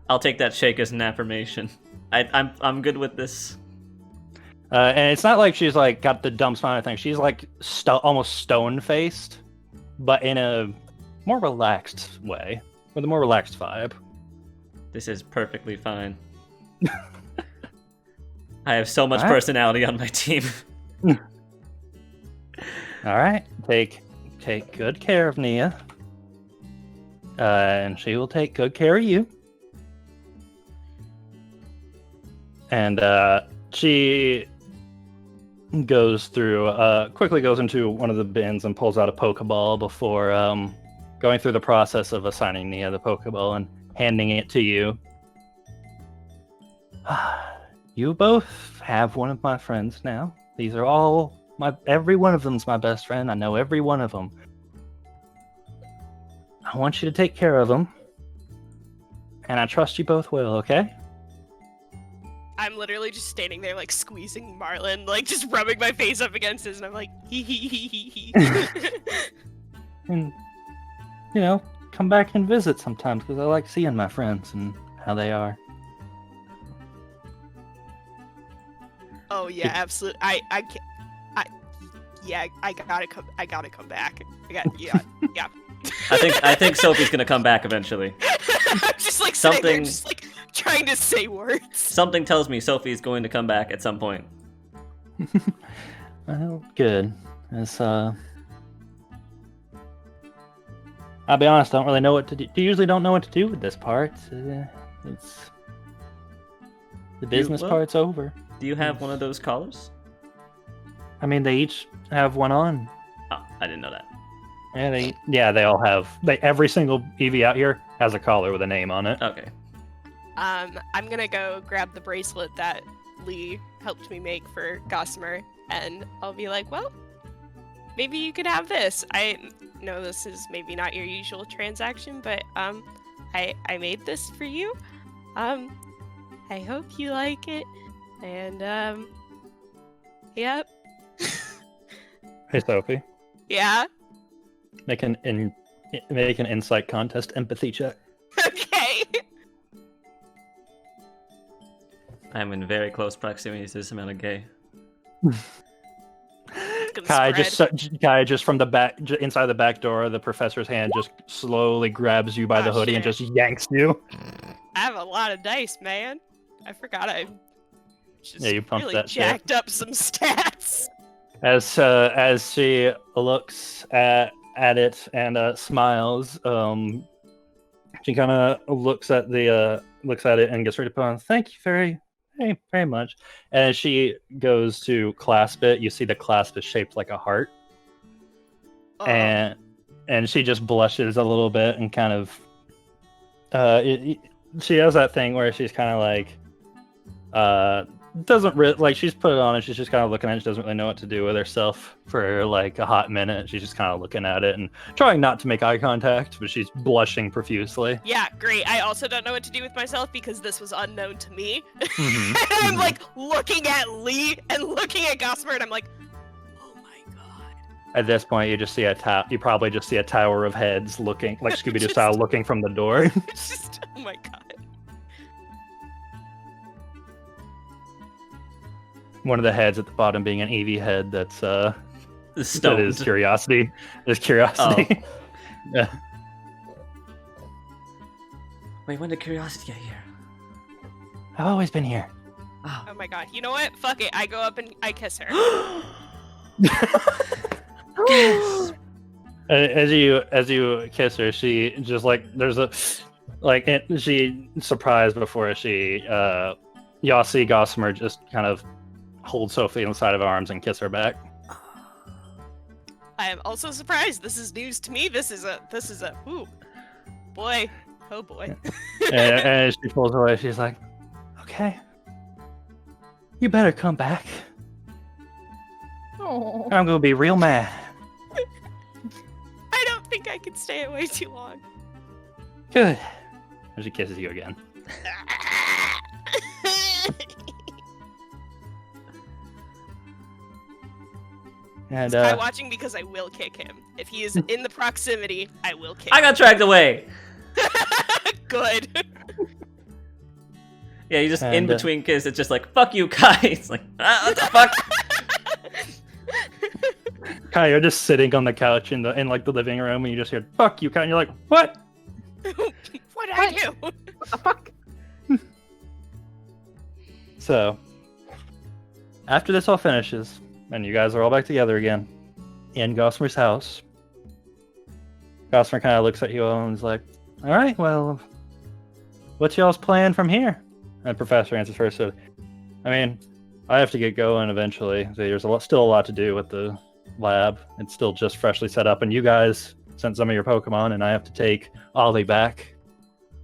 I'll take that shake as an affirmation. I'm good with this. And it's not like she's like got the dumb smile thing. She's like almost stone-faced, but in a more relaxed way, with a more relaxed vibe. This is perfectly fine. I have so much personality on my team. All right, take good care of Nia, and she will take good care of you. And she goes through, quickly goes into one of the bins and pulls out a Pokeball before going through the process of assigning Nia the Pokeball and handing it to you. You both have one of my friends now. These are all every one of them's my best friend. I know every one of them. I want you to take care of them. And I trust you both will, okay? I'm literally just standing there, like, squeezing Marlin, like, just rubbing my face up against his, and I'm like, hee hee hee hee hee. And, you know, come back and visit sometimes, because I like seeing my friends and how they are. Oh, yeah, absolutely. I gotta come back. Yeah. I think Sophie's gonna come back eventually. I'm just, like, sitting there, just, like, trying to say words. Something tells me Sophie's going to come back at some point. Well, good. It's, I'll be honest, I don't really know what to do. You usually don't know what to do with this part. It's the business part's over. Do you have one of those collars? I mean, they each have one on. Oh, I didn't know that. They all have. Every single Eevee out here has a collar with a name on it. Okay. I'm gonna go grab the bracelet that Lee helped me make for Gossamer, and I'll be like, well, maybe you could have this. I know this is maybe not your usual transaction, but I made this for you. I hope you like it, and yep. Hey, Sophie. Yeah. Make an insight contest empathy check. Okay. I'm in very close proximity to this amount of gay. Kai just from the back, inside the back door, the professor's hand just slowly grabs you by the hoodie and just yanks you. I have a lot of dice, man. I forgot I just you pumped really that jacked up some stats. As she looks at it and smiles, she kind of looks at it and gets ready to put on. Thank you very much. And as she goes to clasp it, you see the clasp is shaped like a heart, and she just blushes a little bit and kind of she has that thing where she's kind of like doesn't really like, she's put it on and she's just kind of looking at it. She doesn't really know what to do with herself for like a hot minute. She's just kind of looking at it and trying not to make eye contact, but she's blushing profusely. Yeah, great. I also don't know what to do with myself because this was unknown to me. Mm-hmm. And I'm like looking at Lee and looking at Gossamer, and I'm like, oh my god. At this point, you just see you probably just see a tower of heads looking like Scooby-Doo style, looking from the door. It's just, oh my god. One of the heads at the bottom being an Eevee head that's that Stoned. is curiosity. There's curiosity. Oh. Yeah. Wait, when did Curiosity get here? I've always been here. Oh. Oh my god. You know what? Fuck it. I go up and I kiss her. Yes. As you kiss her, she just like there's a like she surprised before she y'all see Gossamer just kind of hold Sophie inside of her arms and kiss her back. I am also surprised. This is news to me. This is a ooh, boy, oh boy. And she pulls away. She's like, "Okay, you better come back. Oh. I'm gonna be real mad." I don't think I can stay away too long. Good. And she kisses you again. And Sky watching because I will kick him. If he is in the proximity, I will kick I him. got dragged away. Good. Yeah, you just in between kids. It's just like fuck you, Kai. It's like what the fuck. Kai, you're just sitting on the couch in like the living room, and you just hear "fuck you, Kai," and you're like, "What? What did I do?" What the fuck? So, after this all finishes, and you guys are all back together again, in Gossamer's house, Gossamer kind of looks at you all and is like, "All right, well, what's y'all's plan from here?" And Professor answers first. So, I mean, I have to get going eventually. So there's still a lot to do with the lab. It's still just freshly set up, and you guys sent some of your Pokemon, and I have to take Ollie back.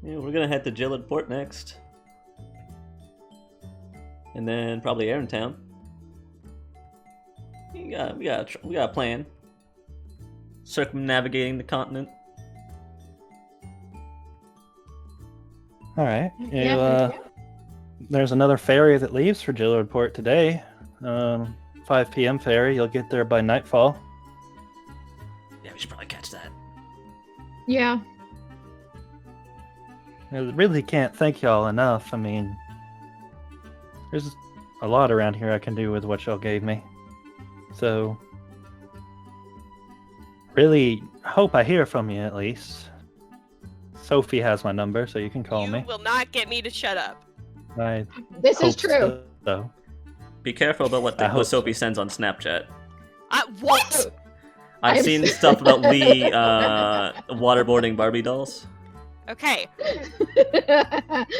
Yeah, we're gonna head to Jillard Port next, and then probably Aarontown. We got a plan. Circumnavigating the continent. All right. Yeah. There's another ferry that leaves for Jillard Port today. 5 p.m. ferry. You'll get there by nightfall. Yeah, we should probably catch that. Yeah. I really can't thank y'all enough. I mean, there's a lot around here I can do with what y'all gave me. So, really hope I hear from you at least. Sophie has my number, so you can call me. You will not get me to shut up. This is Hope true. So. Be careful about what Sophie sends on Snapchat. What? I've seen stuff about Lee waterboarding Barbie dolls. Okay.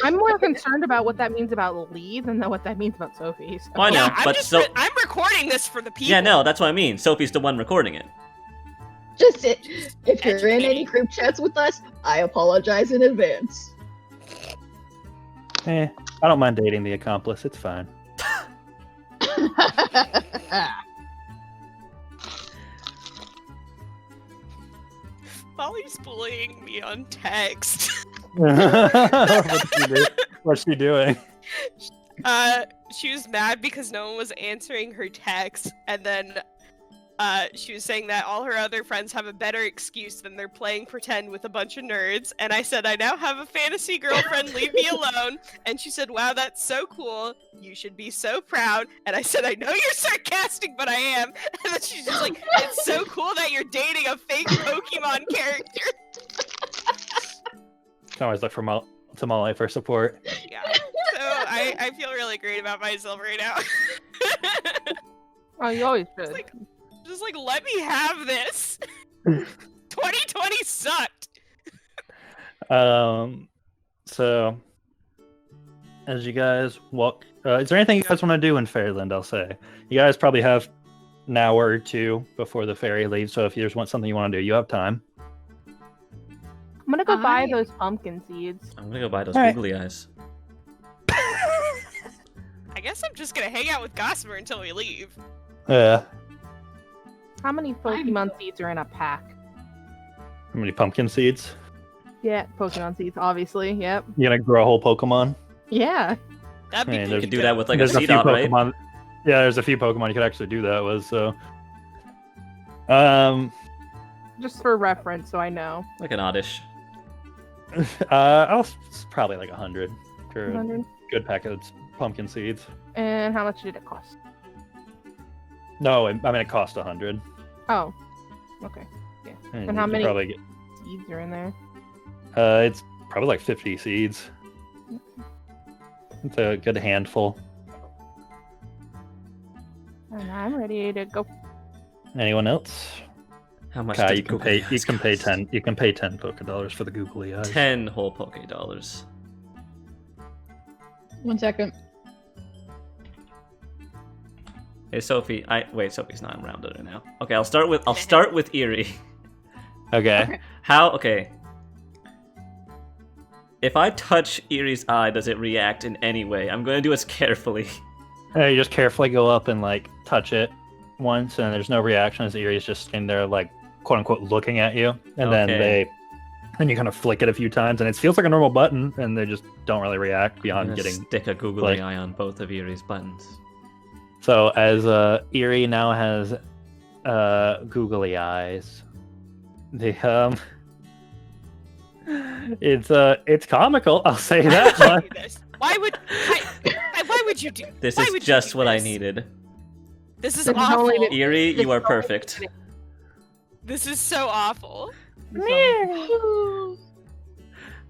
I'm more concerned about what that means about Lee than what that means about Sophie. So. Oh, I know, Yeah, but I'm recording this for the people. Yeah, no, that's what I mean. Sophie's the one recording it. Just if you're in any group chats with us, I apologize in advance. I don't mind dating the accomplice. It's fine. Molly's bullying me on text. What's she doing? She was mad because no one was answering her text, and then she was saying that all her other friends have a better excuse than they're playing pretend with a bunch of nerds. And I said, I now have a fantasy girlfriend, leave me alone. And she said, wow, that's so cool. You should be so proud. And I said, I know you're sarcastic, but I am. And then she's just like, it's so cool that you're dating a fake Pokemon character. Can always look for Tamale for support. Yeah. So I feel really great about myself right now. Oh, you always should. Just like, let me have this. 2020 sucked. So, as you guys walk, is there anything you guys want to do in Fairland? I'll say you guys probably have an hour or two before the ferry leaves. So if you just want something you want to do, you have time. I'm gonna go buy those pumpkin seeds. I'm gonna go buy those All right. googly eyes. I guess I'm just gonna hang out with Gossamer until we leave. Yeah. How many Pokemon seeds are in a pack? How many pumpkin seeds? Yeah, Pokemon seeds, obviously. Yep. You gonna grow a whole Pokemon? Yeah. That'd be Man, You there's- could do that with like a There's a seed few out, right? Pokemon. Yeah, there's a few Pokemon you could actually do that with. So, Just for reference, so I know. Like an oddish. probably like 100 for a 100. good pack of pumpkin seeds. And how much did it cost? No, I mean it cost 100. Oh. Okay. And how you could many- Probably get, Seeds are in there. it's probably like 50 seeds. It's a good handful. And I'm ready to go. Anyone else? How much Kai, does you can googly pay. You eyes can pay cost? 10. You can pay 10 $10 for the googly eyes. 10 whole Poke dollars. 1 second. Hey Sophie, wait. Sophie's not around right now. Okay, I'll start with Eerie. Okay. How? Okay. If I touch Eerie's eye, does it react in any way? I'm going to do this carefully. You just carefully go up and like touch it once, and there's no reaction as Eerie's just standing there, like quote unquote, looking at you, and Okay. then you kind of flick it a few times, and it feels like a normal button, and they just don't really react I'm beyond gonna getting. stick a googly like- eye on both of Eerie's buttons. So as Eerie now has googly eyes, the it's comical. I'll say that Why would much. you do this? Why would you do? This why is would you just do what I this? needed. This is This is awful. only the- Eerie, you are perfect. This is so awful. Oh,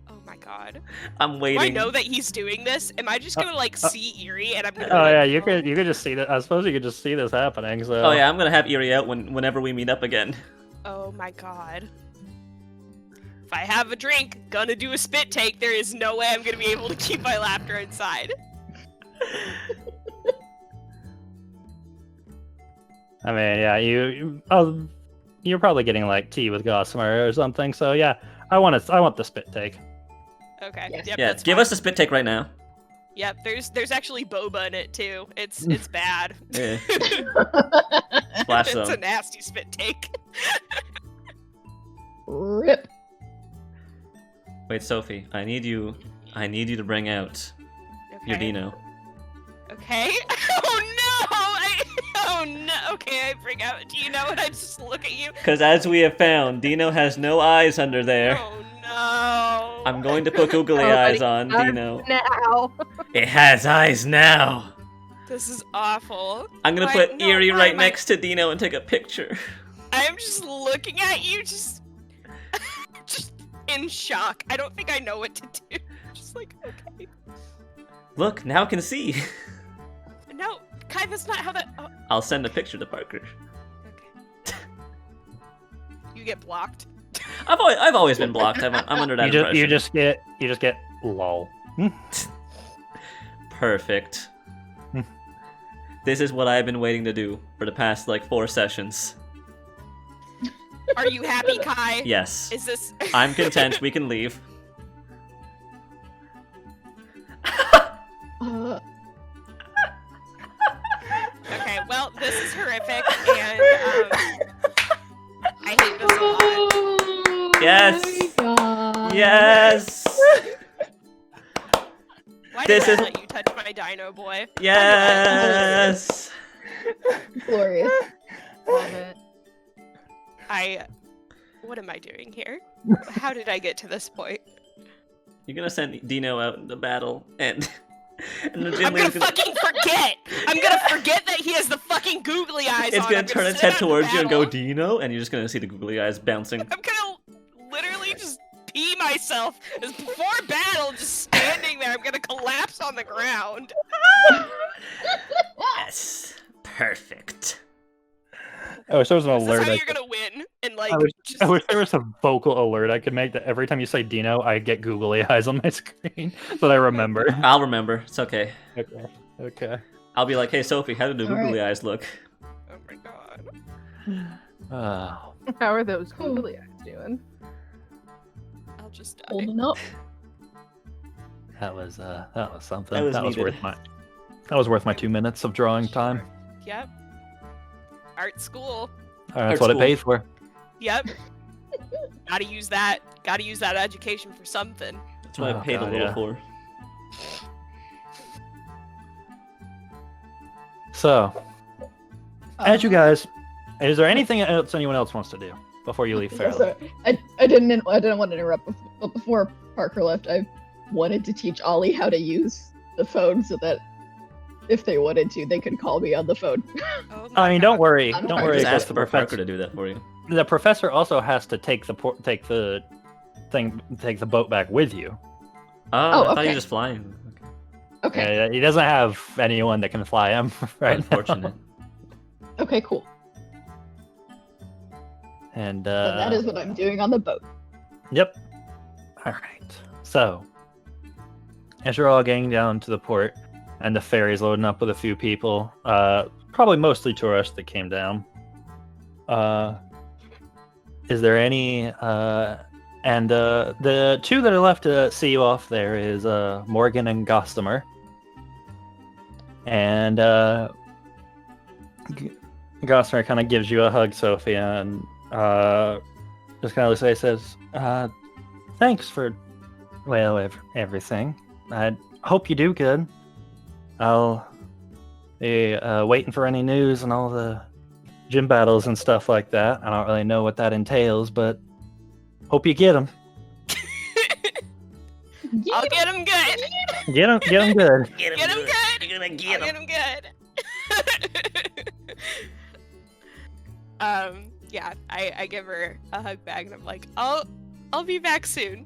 Oh my god. I'm Do I waiting. know that he's doing this? Am I just gonna like see Eerie and I'm gonna? Oh like, yeah, you could just see that. I suppose you could just see this happening. So. Oh yeah, I'm gonna have Eerie out whenever we meet up again. Oh my god. If I have a drink, gonna do a spit take, there is no way I'm gonna be able to keep my laughter inside. I mean, yeah, you're probably getting like tea with Gossamer or something. So yeah, I want the spit take. Okay. Yes. Yep, Yeah, that's give fine. us a spit take right now. Yep, there's actually boba in it too. It's bad. Yeah. Splash It's a zone. nasty spit take. rip. Wait, Sophie, I need you to bring out your Okay. Dino. Okay. Oh no! Okay, I bring out. Do you know what? I just look at you. Because as we have found, Dino has no eyes under there. Oh no! I'm going to put googly Oh, eyes buddy, on Dino. Now. It has eyes now. This is awful. I'm gonna Why- put no, Eerie why right am I- next to Dino and take a picture. I'm just looking at you, just in shock. I don't think I know what to do. Just like, okay. Look, now I can see. No, Kai, that's not how that. Oh, I'll send a picture to Parker. okay. You get blocked. I've always been blocked. I'm under that impression. You just get lol. Perfect. This is what I've been waiting to do for the past like 4 sessions. Are you happy, Kai? Yes. Is this? I'm content. We can leave. Okay, well, this is horrific, and I hate this a lot. Yes. Oh my God. Yes. Why This did I is- let you touch my dino boy? Yes. Glorious. Love it. What am I doing here? How did I get to this point? You're gonna send Dino out into battle, and the gym I'm gonna leader's gonna. fucking forget! I'm gonna forget that he has the fucking googly eyes It's on. gonna I'm turn its sit head out in towards you and go battle. Dino, and you're just gonna see the googly eyes bouncing. I'm gonna literally just pee myself as before battle, just standing there. I'm gonna collapse on the ground. Yes. Perfect. I wish there was an This is alert. how I you're gonna win. And like, I wish- just wish there was a vocal alert I could make that every time you say Dino, I get googly eyes on my screen so that I remember. I'll remember. It's okay. Okay. Okay. I'll be like, hey Sophie, how did the All right. googly eyes look? oh my god. Oh. How are those googly eyes doing? I'll just die. Holding up. That was something. That was needed. worth my 2 minutes of drawing time. Yep. Art school. That's Art what school. it paid for. Yep. Gotta use that. Gotta use that education for something. That's what I Oh, paid God, a little yeah. for. So, as you guys, is there anything else anyone else wants to do before you leave Fairland? Sorry. I didn't want to interrupt, but before Parker left, I wanted to teach Ollie how to use the phone so that if they wanted to, they could call me on the phone. Oh my I mean, God. don't worry, I'm don't fine. worry. Just because ask for Parker to do that for you. the professor also has to take the boat back with you. Oh, Oh, I thought you okay. were just flying. Okay. Yeah, he doesn't have anyone that can fly him right now. Unfortunate. Okay, cool. And So that is what I'm doing on the boat. Yep. All right. So, as you're all getting down to the port, and the ferry's loading up with a few people, probably mostly tourists that came down. Is there any? And the two that are left to see you off there is Morgan and Gossamer. And Gossamer kind of gives you a hug, Sophie, and just kind of says, "Thanks for, well, everything. I hope you do good. I'll be waiting for any news and all the gym battles and stuff like that. I don't really know what that entails, but hope you get them. I'll get him good. Get them good. Get him good. You're gonna I'll get get him. him good. Yeah, I give her a hug back and I'm like, I'll be back soon.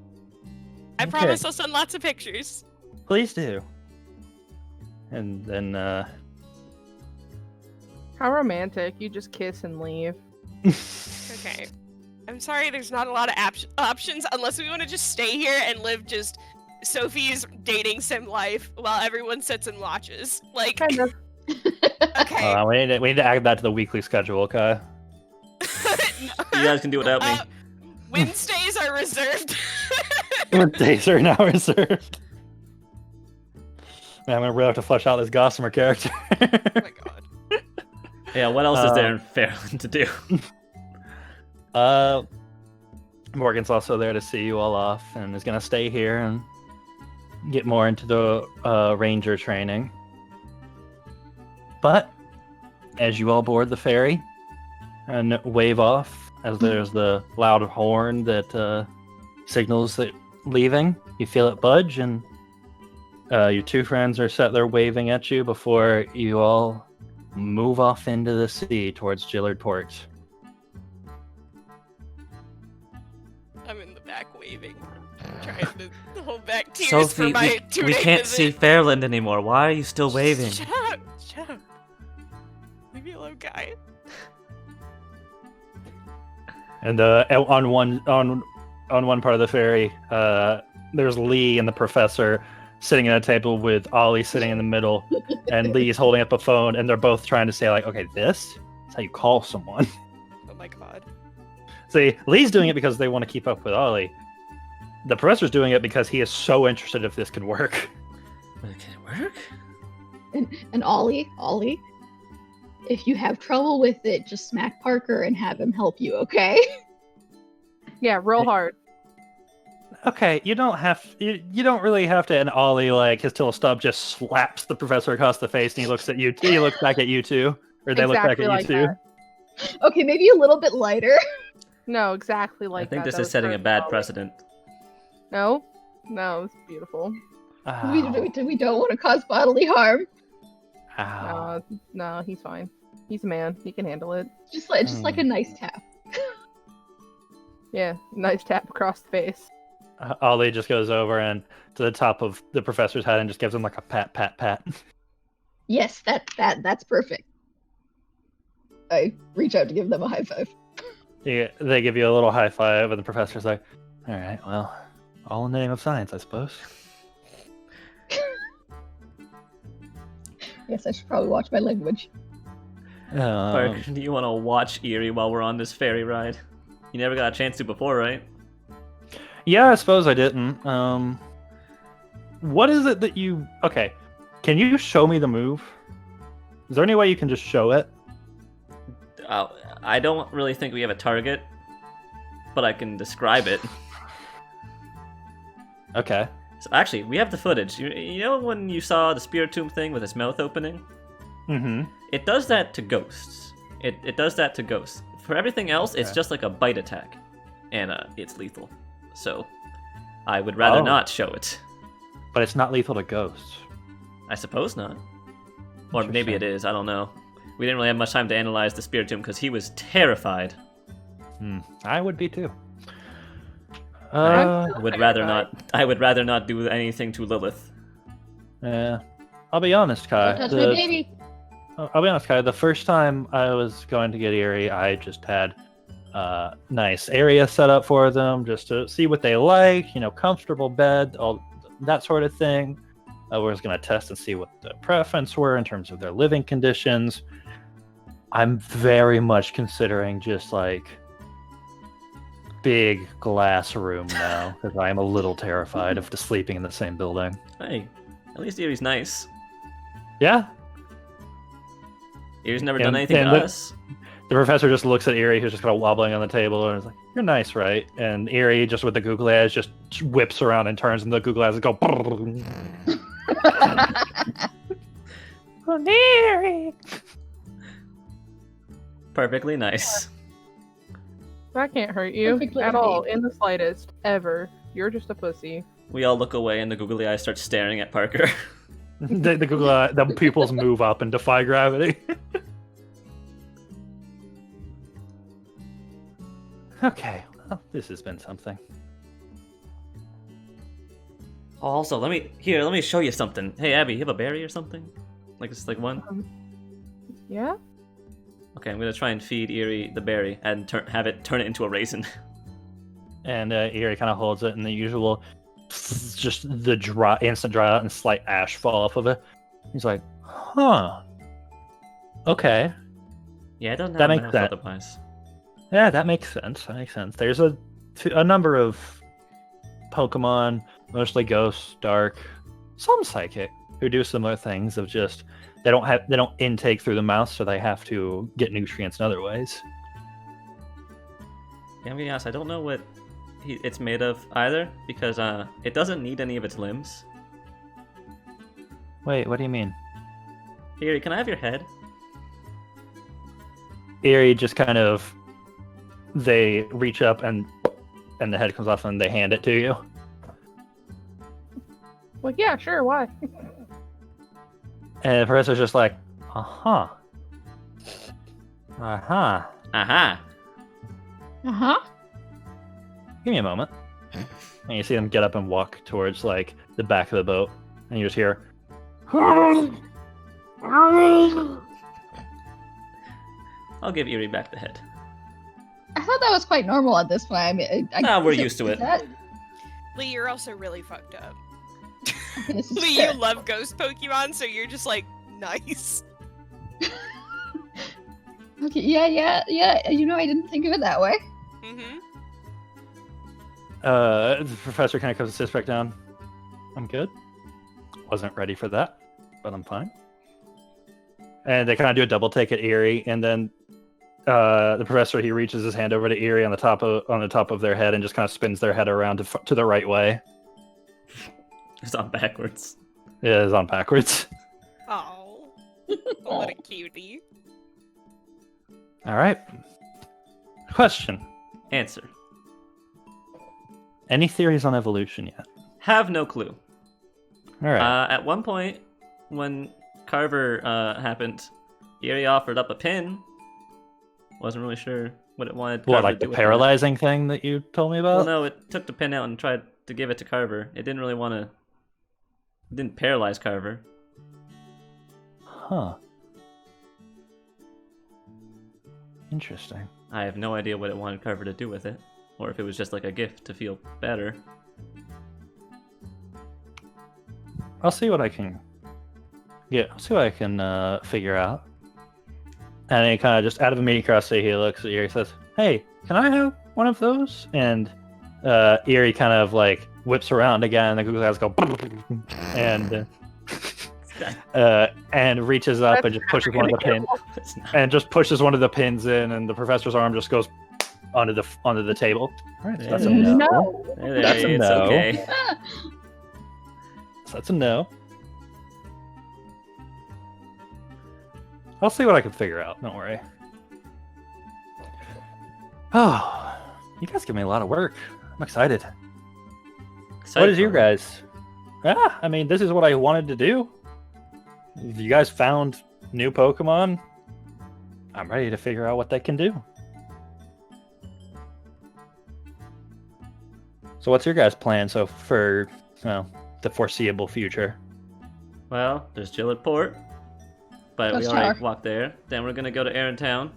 I Okay. promise I'll send lots of pictures. Please do. And then, How romantic. You just kiss and leave. Okay. I'm sorry there's not a lot of options unless we want to just stay here and live just Sophie's dating sim life while everyone sits and watches. Like, Kind of. okay. we need to add that to the weekly schedule, okay? You guys can do without me. Wednesdays are reserved. What days are now reserved? Man, I'm gonna really have to flesh out this Gossamer character. Oh my god. Yeah, what else is there in Fairland to do? Morgan's also there to see you all off and is gonna stay here and get more into the ranger training. But as you all board the ferry and wave off, as there's the loud horn that signals that leaving, you feel it budge, and your two friends are set there waving at you before you all move off into the sea towards Gillard Port. I'm in the back waving, trying to hold back tears Sophie, for my we two-day can't visit. see Fairland anymore. Why are you still waving? Shut up! Shut up! Leave me alone, guy. And on one part of the ferry, there's Lee and the professor sitting at a table with Ollie sitting in the middle, and Lee's holding up a phone, and they're both trying to say like, "Okay, this is how you call someone." Oh my god. See, Lee's doing it because they want to keep up with Ollie. The professor's doing it because he is so interested if this could work. Can it work? And Ollie, if you have trouble with it, just smack Parker and have him help you, okay? Yeah, real hard. Okay, you don't really have to. And Ollie, like, his little stub just slaps the professor across the face, and he looks at you. He looks back at you too, or they look back Exactly at you like too. that. Okay, maybe a little bit lighter. No, exactly like I think that. this That is was setting a perfect, bad Ollie. precedent. No, it's beautiful. Ow. We don't want to cause bodily harm. Ow. No, he's fine. He's a man. He can handle it. Just like a nice tap. Yeah, nice tap across the face. Ollie just goes over and to the top of the professor's head and just gives him like a pat, pat, pat. Yes, that's perfect. I reach out to give them a high five. Yeah, they give you a little high five, and the professor's like, "All right, well, all in the name of science, I suppose." Yes, I should probably watch my language. Park, do you want to watch Erie while we're on this ferry ride? You never got a chance to before, right? Yeah, I suppose I didn't. What is it that you... Okay, can you show me the move? Is there any way you can just show it? I don't really think we have a target, but I can describe it. Okay. So actually, we have the footage. You know when you saw the Spiritomb thing with its mouth opening? Mm-hmm. It does that to ghosts. It does that to ghosts. For everything else, it's Okay. just like a bite attack, and it's lethal. So I would rather Oh. not show it. But it's not lethal to ghosts. I suppose not. Or maybe it Interesting. is. I don't know. We didn't really have much time to analyze the Spiritomb because he was terrified. I would be too. I would rather not. I would rather not do anything to Lilith. Yeah. I'll be honest, Kai. Don't touch my baby. I'll be honest, Kai. The first time I was going to get Erie, I just had nice area set up for them just to see what they like, comfortable bed, all that sort of thing. We're just going to test and see what the preference were in terms of their living conditions. I'm very much considering just like big glass room now because I am a little terrified of just sleeping in the same building. Hey, at least Erie's nice. Yeah. Erie's never done anything to us. The professor just looks at Eevee, who's just kind of wobbling on the table, and is like, "You're nice, right?" And Eevee, just with the googly eyes, just whips around and turns, and the googly eyes go. Eevee. Perfectly nice. That can't hurt you Perfectly at all, okay. in the slightest, ever. You're just a pussy. We all look away, and the googly eyes start staring at Parker. the googly eye, the pupils move up and defy gravity. Okay, well, this has been something. Oh, also, let me show you something. Hey, Abbie, you have a berry or something? Like just like one? Yeah? Okay, I'm gonna try and feed Erie the berry and have it turn it into a raisin. And Erie kind of holds it, and the usual, just the instant dry out and slight ash fall off of it. He's like, "Huh, okay, Yeah, it doesn't That have makes math sense. otherwise. yeah, that makes sense. That makes sense." There's a number of Pokemon, mostly Ghost, Dark, some Psychic, who do similar things of just they don't intake through the mouth, so they have to get nutrients in other ways. Yeah, I'm gonna be honest, I don't know what it's made of either, because it doesn't need any of its limbs. Wait, what do you mean? Erie, can I have your head? Erie just kind of, they reach up and the head comes off and they hand it to you. Well, yeah, sure, why? And the professor's just like, uh-huh. Uh-huh. Aha! Uh-huh. Give me a moment. And you see them get up and walk towards, like, the back of the boat. And you just hear... I'll give Erie back the head. I thought that was quite normal at this point. I mean, We're used to it. Lee, you're also really fucked up. This is Lee, fair. you love ghost Pokemon, so you're just like, nice. Okay, yeah. I didn't think of it that way. Mm-hmm. The professor kind of comes and sits back down. I'm good. Wasn't ready for that, but I'm fine. And they kind of do a double take at Erie, and then the professor, he reaches his hand over to Erie on the top of their head and just kind of spins their head around to the right way. It's on backwards. It is on backwards. Oh, what a cutie. All right. Question. Answer. Any theories on evolution yet? Have no clue. All right. At one point, when Carver happened, Erie offered up a pin. Wasn't really sure what it wanted. What, Carver like to the do with paralyzing thing that you told me That. about? Well, no, it took the pin out and tried to give it to Carver. It didn't really want to. It didn't paralyze Carver. Huh. Interesting. I have no idea what it wanted Carver to do with it, or if it was just like a gift to feel better. I'll see what I can. Yeah, I'll see what I can figure out. And he kind of just out of a mediocristy, he looks at Erie and says, "Hey, can I have one of those?" And Erie kind of like whips around again, and the Google eyes go, and reaches up and just pushes one of the pins, It's not. and just pushes one of the pins in, and the professor's arm just goes onto the table. All right, so that's a Yeah. no. No. Hey, That's a it's no. okay. So that's a no. I'll see what I can figure out. Don't worry. Oh, you guys give me a lot of work. I'm excited. What is your guys? Yeah, I mean, this is what I wanted to do. If you guys found new Pokemon, I'm ready to figure out what they can do. So what's your guys' plan for the foreseeable future? Well, there's Jill at Port, but we That's already Char. walked there. Then we're gonna go to Aaron Town,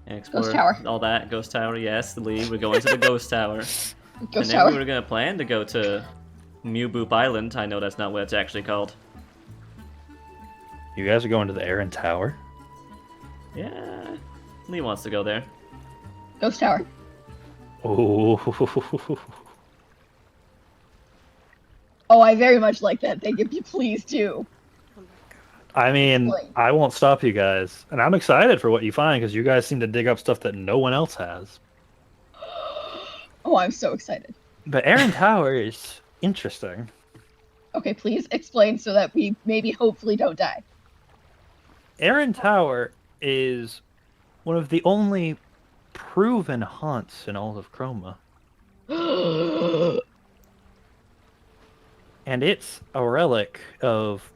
And explore Ghost Tower. all that. Ghost Tower, yes, Lee. We're going to the Ghost Tower. Ghost And then Tower. we were gonna plan to go to Mew Boop Island. I know that's not what it's actually called. You guys are going to the Aaron Tower? Yeah, Lee wants to go there. Ghost Tower. Oh. Oh, I very much like that thing. If you please do. I mean, Explain. I won't stop you guys. And I'm excited for what you find because you guys seem to dig up stuff that no one else has. Oh, I'm so excited. But Aaron Tower is interesting. Okay, please explain so that we maybe hopefully don't die. Aaron Tower is one of the only proven haunts in all of Chroma. And it's a relic of...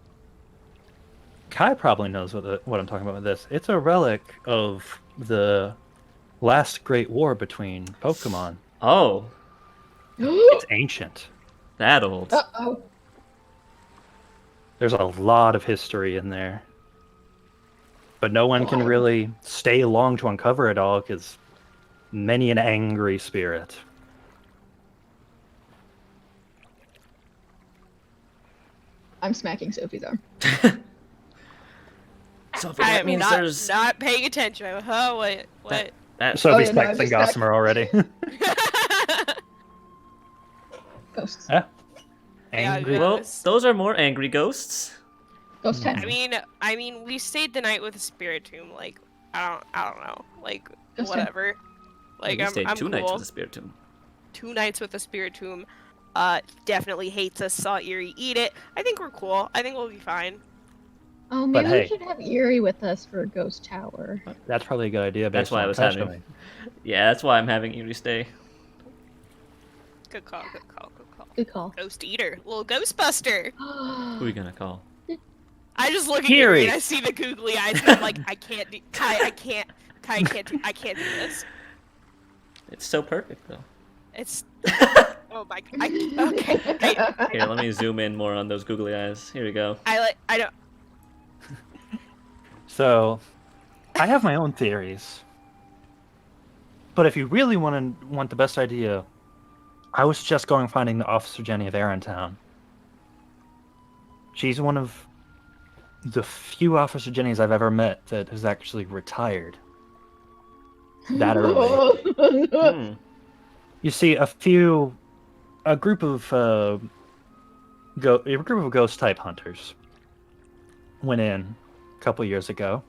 Kai probably knows what I'm talking about with this. It's a relic of the last great war between Pokemon. Oh, It's ancient. that old. Uh-oh. There's a lot of history in there. But no one can really stay long to uncover it all because many an angry spirit. I'm smacking Sophie's arm. Sophie, I that am means not, there's not paying attention. Oh, what? What? that. Sophie's yeah, no, I'm texting just back. Gossamer already. Ghosts. Yeah. Yeah, Angry. yeah. Well, those are more angry ghosts. Ghost time. I mean, we stayed the night with a Spiritomb. Like, I don't know. Like, Ghost time. whatever. Like, we stayed I'm two cool. nights with the Spiritomb. 2 nights with a Spiritomb. Definitely hates us. Saw Eerie eat it. I think we're cool. I think we'll be fine. Oh, But maybe hey. we should have Eerie with us for Ghost Tower. That's probably a good idea. That's based why on I was Crash having. Dummy. Yeah, that's why I'm having Eerie stay. Good call. Good call. Good call. Good call. Ghost Eater, little Ghostbuster. Who are we gonna call? I just look at Eerie. Eerie and I see the googly eyes. And I'm like, I can't do. I can't. I can't do this. It's so perfect though. It's. Oh my. Okay. Here, let me zoom in more on those googly eyes. Here we go. I don't. So, I have my own theories. But if you really want the best idea, I was just going finding the Officer Jenny of Aarontown. She's one of the few Officer Jennies I've ever met that has actually retired that early. Hmm. You see, a group of ghost type hunters went in a couple years ago,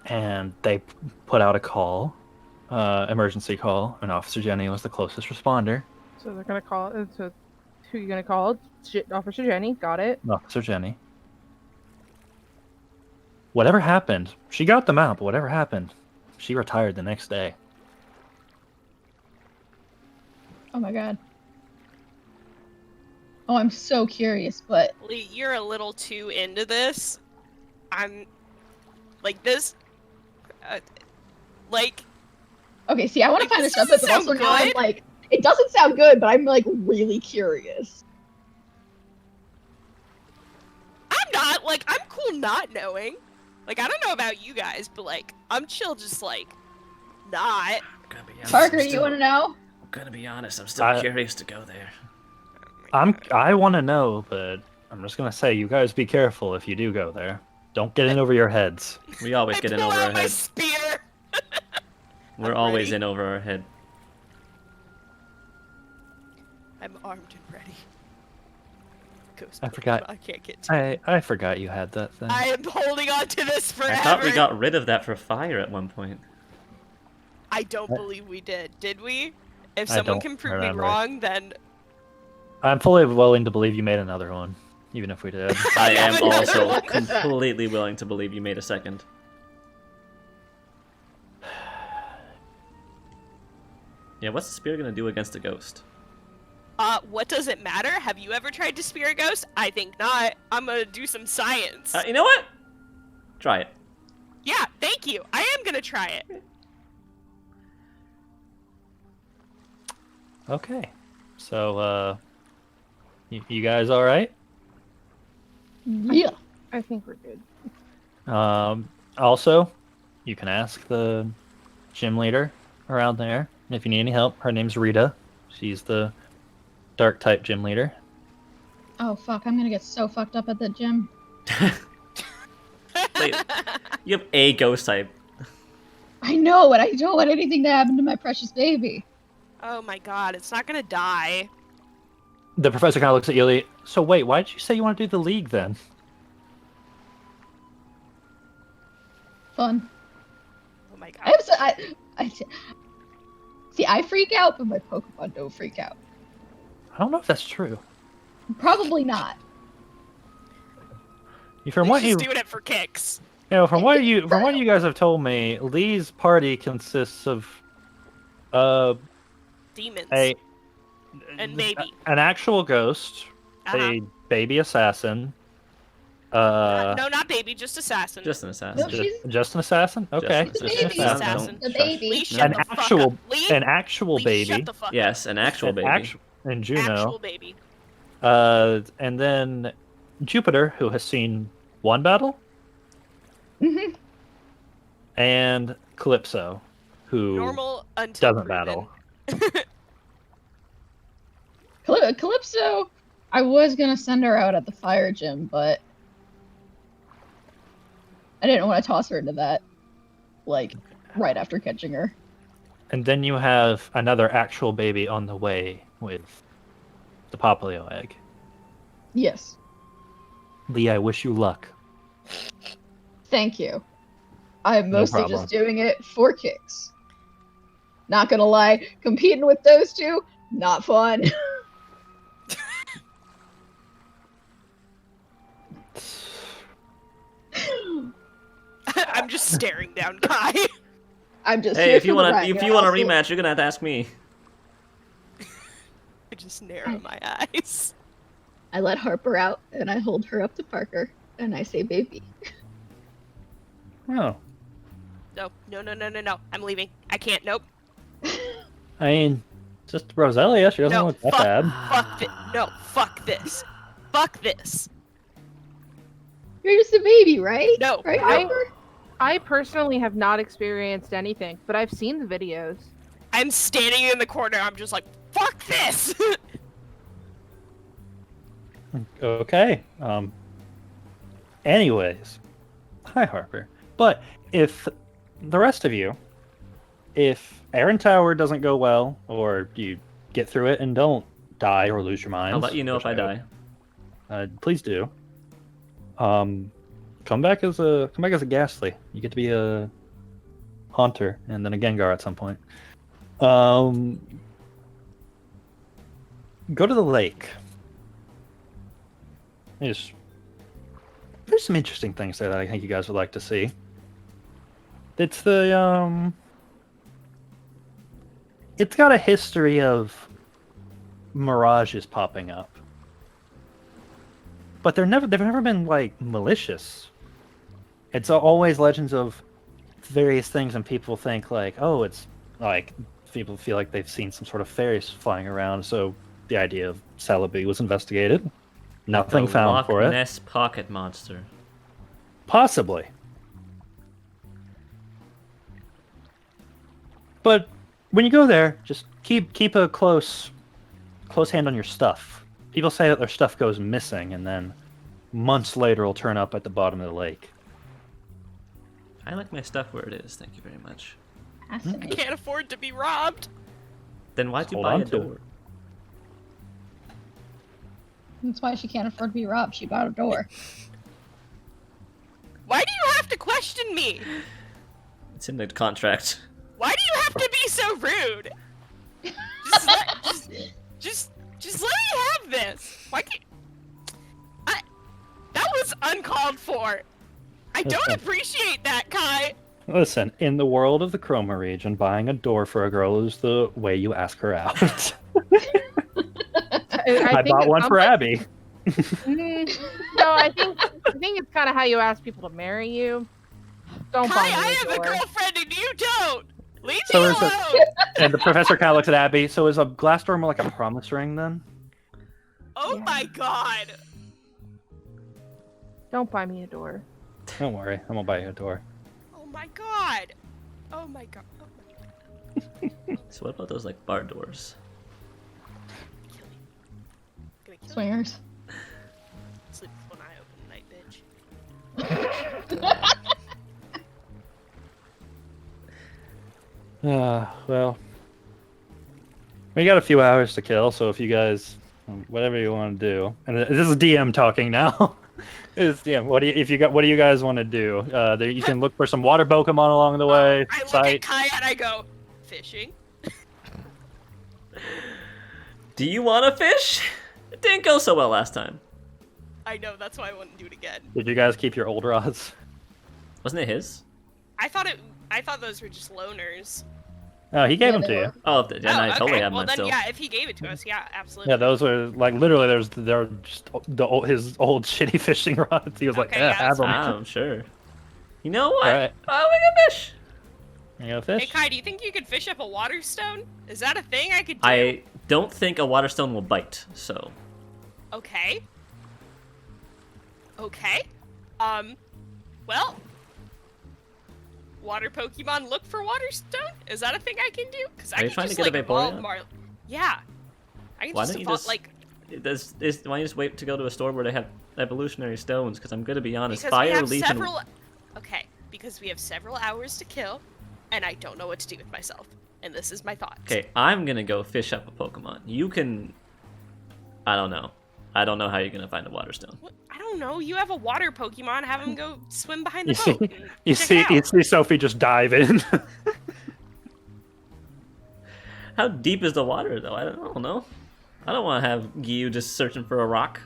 and they put out a call, emergency call, and Officer Jenny was the closest responder. So they're gonna call. So who you gonna call? Officer Jenny. Got it. Officer Jenny. Whatever happened, she got them out, but whatever happened, she retired the next day. Oh my god. Oh, I'm so curious, but Lee, you're a little too into this. I'm like this. Like. okay. See, I want to Like, find this her stuff, but doesn't also sound now I'm good. like, it doesn't sound good, but I'm like really curious. I'm not like I'm cool not knowing. Like I don't know about you guys, but like I'm chill, just like not. Gonna be honest, Parker, I'm you still- want to know? I'm gonna be honest. I'm still I- curious to go there. I want to know, but I'm just gonna say, you guys be careful if you do go there. Don't get in over your heads. We always I get in pull over out our my head. spear. We're I'm always ready. in over our head. I'm armed and ready. Ghost I forgot. Pokemon, I can't get to. I forgot you had that thing. I am holding on to this forever. I thought we got rid of that for fire at one point. I don't believe we did. Did we? If I someone don't can prove remember. me wrong, then I'm fully willing to believe you made another one, even if we did. I am haven't done also one. completely willing to believe you made a second. Yeah, what's the spear gonna do against a ghost? what does it matter? Have you ever tried to spear a ghost? I think not. I'm gonna do some science. You know what? Try it. Yeah, thank you. I am gonna try it. Okay. So, you guys all right? Yeah. I think we're good. Also, you can ask the gym leader around there if you need any help. Her name's Rita. She's the dark type gym leader. Oh fuck, I'm gonna get so fucked up at the gym. Wait, you have a ghost type. I know, and I don't want anything to happen to my precious baby. Oh my god, it's not gonna die. The professor kind of looks at you. So wait, why did you say you want to do the league then? Fun. Oh my god. I freak out, but my Pokemon don't freak out. I don't know if that's true. Probably not. From what She's doing it for kicks. from what you guys have told me, Lee's party consists of Demons. an actual ghost, a baby assassin. No, not baby, just assassin. Just an assassin. No, Just an assassin. Okay. Just an an assassin. The baby. Lee, shut An the fuck actual, up. Lee? an actual Lee, baby. Shut the fuck Yes, an actual baby. And Juno. Actual baby. And then Jupiter, who has seen one battle, Mm-hmm. and Calypso, who Normal until doesn't proven. battle. Calypso, I was gonna send her out at the fire gym, but I didn't want to toss her into that, like, right after catching her. And then you have another actual baby on the way with the Popplio egg. Yes. Lee, I wish you luck. Thank you. I'm mostly problem. just doing it for kicks. Not gonna lie, competing with those two, not fun. I'm just staring down Kai. I'm just Hey, here if you for the want ride, to, if and you want a also- rematch, you're gonna have to ask me. I just narrow my eyes. I let Harper out, and I hold her up to Parker, and I say, "Baby." Oh, No. I'm leaving. I can't. Nope. I mean, just Roselia. She doesn't No, look that fuck. bad. Fuck this. No, fuck this. Fuck this. You're just a baby, right? No. Right, I- Harper? I personally have not experienced anything, but I've seen the videos. I'm standing in the corner. I'm just like, fuck this. Okay. Anyways, hi Harper. But if the rest of you, if Aaron Tower doesn't go well, or you get through it and don't die or lose your mind, I'll let you know if I die. Please do. Come back as a Ghastly. You get to be a Haunter and then a Gengar at some point. Go to the lake. There's some interesting things there that I think you guys would like to see. It's the it's got a history of mirages popping up. But they've never been like malicious. It's always legends of various things, and people think like, oh, it's like people feel like they've seen some sort of fairies flying around. So the idea of Celebi was investigated. Nothing The found Loch for it. Ness pocket monster. Possibly. But when you go there, just keep a close hand on your stuff. People say that their stuff goes missing, and then months later it'll turn up at the bottom of the lake. I like my stuff where it is. Thank you very much. I Fascinating. can't afford to be robbed. Then why'd you Hold buy on a to it. door? That's why she can't afford to be robbed. She bought a door. Why do you have to question me? It's in the contract. Why do you have to be so rude? Just let me have this. Why can't... That was uncalled for. I don't appreciate that, Kai. Listen, in the world of the Chroma region, buying a door for a girl is the way you ask her out. I think bought it one sounds for like- Abbie. No, I think it's kind of how you ask people to marry you. Don't buy Kai, me I a have a door. girlfriend and you don't. Leave So me is it- alone. And the professor kind of looks at Abbie. So is a glass door more like a promise ring then? Oh Yeah. my god. Don't buy me a door. Don't worry, I won't buy you a door. Oh my god! Oh my god. Oh my god. So what about those like bar doors? Gonna kill you. Swingers. Sleep with one eye open tonight, bitch. Well, we got a few hours to kill, so if you guys, whatever you want to do, and this is DM talking now. It's DM. What do you guys want to do? You can look for some water Pokemon along the way. I look at Kai and I go, fishing. Do you want to fish? It didn't go so well last time. I know, that's why I wouldn't do it again. Did you guys keep your old rods? Wasn't it his? I thought those were just loners. Oh, he gave Yeah, them to they you. Oh, then I totally have well, mine then, still. yeah, if he gave it to us, yeah, absolutely. Yeah, those were like literally. They're just his old shitty fishing rods. He was like, Okay, yeah, yeah, have them. I'm sure. You know what? Alright. Oh, we can fish. You go fish. Hey Kai, do you think you could fish up a water stone? Is that a thing I could do? I don't think a water stone will bite, so. Okay. Okay. Well. Water Pokemon look for water stone? Is that a thing I can do? Because I Are you can trying to just, get a like, evolve Vaporeon? Yeah. I can Why just don't you evolve, just like, why don't you just wait to go to a store where they have evolutionary stones? Because I'm gonna be honest, because we fire, have leaf, several. Okay, because we have several hours to kill, and I don't know what to do with myself, and this is my thought. Okay, I'm gonna go fish up a Pokemon. You can. I don't know. I don't know how you're gonna find a water stone. What? I don't know. You have a water Pokemon. Have him go swim behind You the see, boat. and you check it see out. Sophie just dive in. How deep is the water, though? I don't know. I don't want to have Gyu just searching for a rock.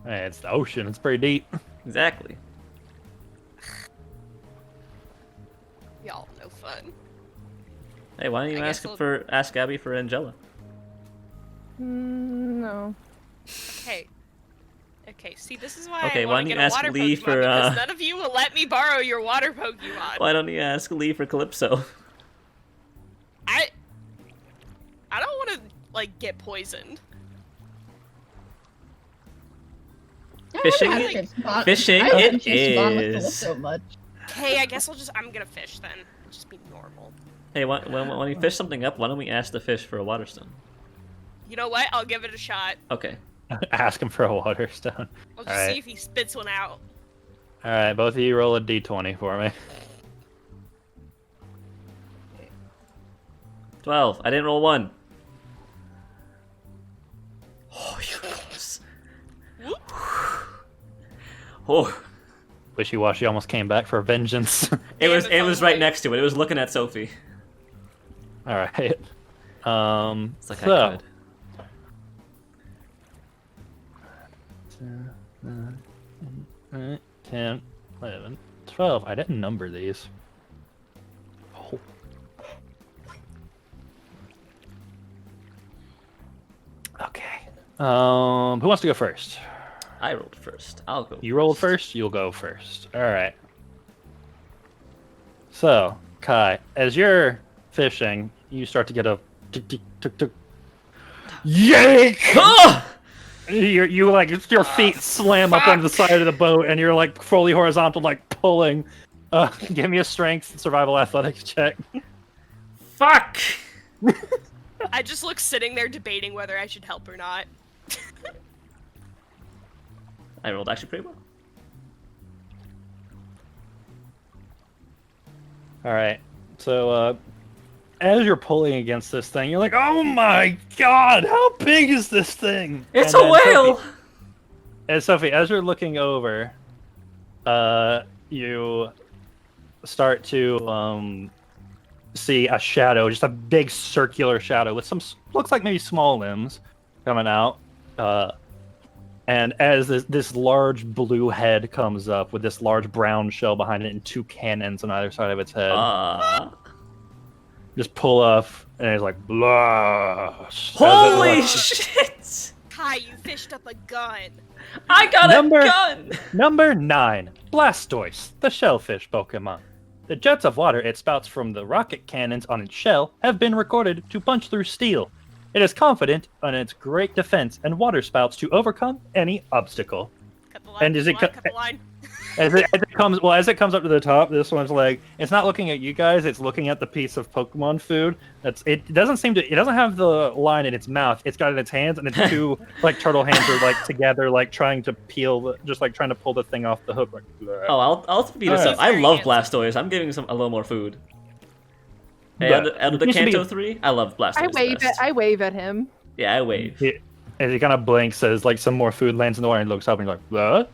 Hey, it's the ocean. It's pretty deep. Exactly. Y'all no fun. Hey, why don't you I ask guess ask Abbie for Angela? No. Okay. Okay. See, this is why Okay, I why want don't to you get a ask water Lee Pokemon for, because none of you will let me borrow your water Pokemon. Why don't you ask Lee for Calypso? I don't want to like get poisoned. Yeah, Fishing I it- wouldn't ask if Spawn- fishing I wouldn't it choose Spawn with is. Calypso much. Okay, I guess I'm gonna fish then. Just be normal. Hey, when you fish something up, why don't we ask the fish for a water stone? You know what? I'll give it a shot. Okay. Ask him for a water stone. I'll just Alright. see if he spits one out. All right, both of you roll a d20 for me. 12. I didn't roll 1. Oh, you close. Oh, Wishy-washy almost came back for vengeance. it was Damn, right probably. next to it. It was looking at Sophie. All right. It's like so, I could. 10, 11, 12. I didn't number these. Oh. Okay. Who wants to go first? I rolled first. I'll go. You rolled first, you'll go first. All right. So, Kai, as you're fishing, you start to get a tick, tick, tick, tick. Yank! Ah! You like your feet slam up onto the side of the boat, and you're like fully horizontal, like pulling. Give me a strength survival athletics check. Fuck! I just look sitting there debating whether I should help or not. I rolled actually pretty well. All right. So, as you're pulling against this thing, you're like, "Oh my god, how big is this thing?" It's And a then whale! Sophie, as you're looking over, you start to see a shadow, just a big circular shadow with some looks like maybe small limbs coming out. And as this large blue head comes up with this large brown shell behind it and two cannons on either side of its head, just pull off, and it's like, blast. Holy shit! Kai, you fished up a gun. I got Number- a gun! Number 9, Blastoise, the shellfish Pokemon. The jets of water it spouts from the rocket cannons on its shell have been recorded to punch through steel. It is confident in its great defense and water spouts to overcome any obstacle. Cut the line. And is cut it the line, co- cut the line. As it comes up to the top, this one's like it's not looking at you guys; it's looking at the piece of Pokemon food. It doesn't have the line in its mouth. It's got it in its hands, and its two like turtle hands are like together, like trying to trying to pull the thing off the hook. Like, Oh, I'll speed this up. I love Blastoise. I'm giving a little more food. Hey, out of the Kanto 3, I love Blastoise. I wave at him. Yeah, I wave. As he kind of blinks as like some more food lands in the water, and looks up and he's like, "What?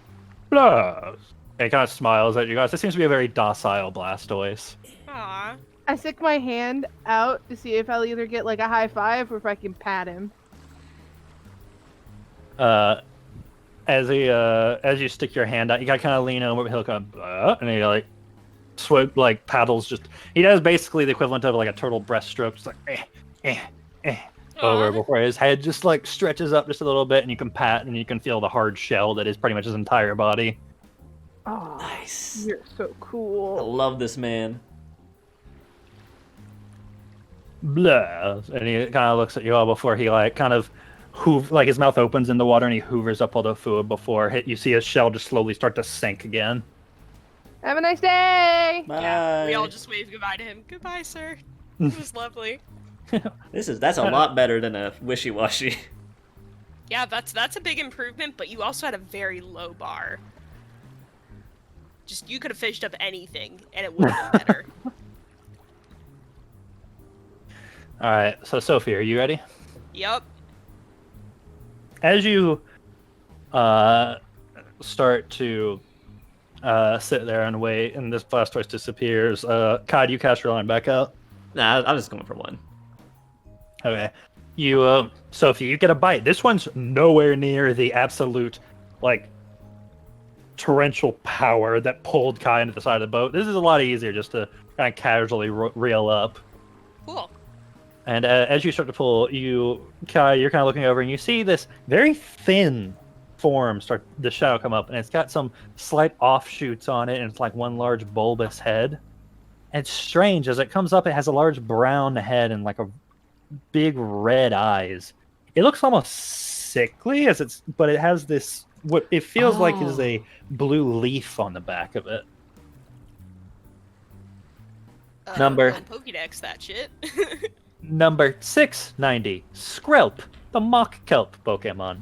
Blast!" And he kind of smiles at you guys. This seems to be a very docile Blastoise. Aww. I stick my hand out to see if I'll either get like a high five or if I can pat him. As you stick your hand out, you gotta kind of lean over, he'll kind of, and he like paddles he does basically the equivalent of like a turtle breaststroke, just like over before his head just like stretches up just a little bit, and you can pat and you can feel the hard shell that is pretty much his entire body. Oh, nice. You're so I cool. love this man. Blah. And he kind of looks at you all before he like kind of his mouth opens in the water and he hoovers up all the food before you see his shell just slowly start to sink again. Have a nice day. Bye. Yeah, we all just wave goodbye to him. Goodbye, sir. It was lovely. That's a lot better than a wishy-washy. Yeah, that's a big improvement, but you also had a very low bar. Just you could have fished up anything and it would have been better. All right, so Sophie, are you ready? Yep. As you start to sit there and wait, and this Blastoise disappears, Kai, do you cast your line back out? Nah, I'm just going for one. Okay. You, Sophie, you get a bite. This one's nowhere near the absolute, like, torrential power that pulled Kai into the side of the boat. This is a lot easier just to kind of casually reel up. Cool. And as you start to pull, Kai, you're kind of looking over and you see this very thin form the shadow come up, and it's got some slight offshoots on it, and it's like one large bulbous head. And it's strange, as it comes up, it has a large brown head and like a big red eyes. It looks almost sickly, but it has this, what it feels like is a blue leaf on the back of it. Number Pokédex that shit. Number 690, Skrelp, the mock kelp Pokemon.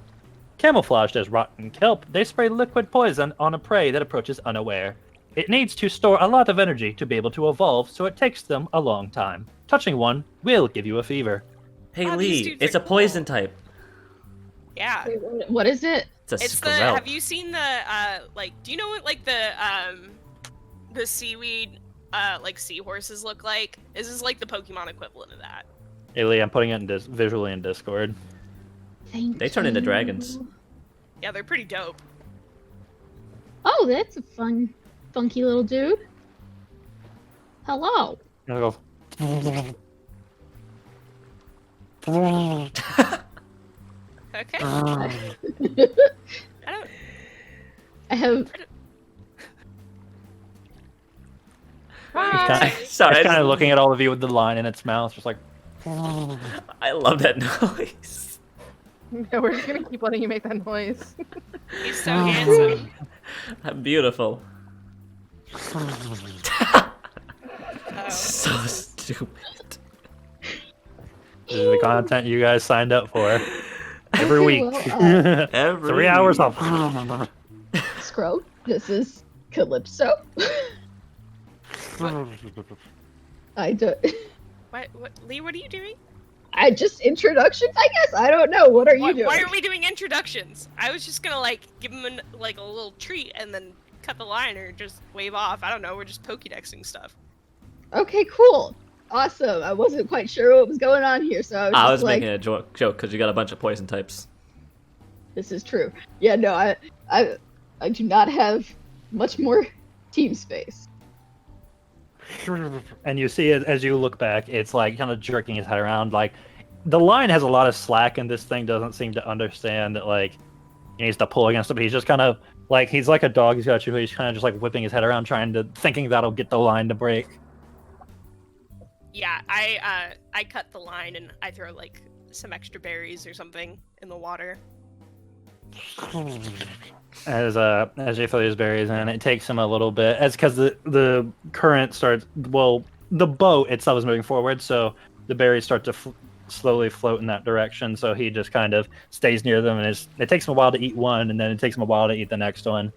Camouflaged as rotten kelp, they spray liquid poison on a prey that approaches unaware. It needs to store a lot of energy to be able to evolve, so it takes them a long time. Touching one will give you a fever. Hey Oh, these Lee, dudes it's are a poison type. Yeah. Wait, what is it? It's a It's the. Skrelp. Have you seen the do you know what like the seaweed like seahorses look like? This is like the Pokemon equivalent of that. Hey Lee, I'm putting it visually in Discord. They turn into dragons. Yeah, they're pretty dope. Oh, that's a funky little dude. Hello. And I'll go, Okay. I don't. I have. Hi. Sorry, it's kind of looking at all of you with the line in its mouth, just like. I love that noise. No, we're just gonna keep letting you make that noise. He's so handsome. I'm beautiful. Oh. So stupid. This is the content you guys signed up for. Every Okay, week. well, Every 3 hours off. Scrub, this is Calypso. I do. What, Lee? What are you doing? I just introductions, I guess. I don't know. What are you doing? Why are we doing introductions? I was just gonna like give him like a little treat and then cut the line or just wave off. I don't know. We're just Pokédexing stuff. Okay, cool. Awesome. I wasn't quite sure what was going on here, so I was like, making a joke because you got a bunch of poison types. this is true. Yeah, no, I do not have much more team space. And you see it as you look back, it's like kind of jerking his head around. Like the line has a lot of slack, and this thing doesn't seem to understand that like he needs to pull against it. But he's just kind of like he's like a dog. He's got you. He's kind of just like whipping his head around, thinking that'll get the line to break. Yeah, I cut the line and I throw like some extra berries or something in the water. as you throw these berries in. It takes him a little bit, as because the current starts. Well, the boat itself is moving forward, so the berries start to slowly float in that direction. So he just kind of stays near them, and it takes him a while to eat one, and then it takes him a while to eat the next one.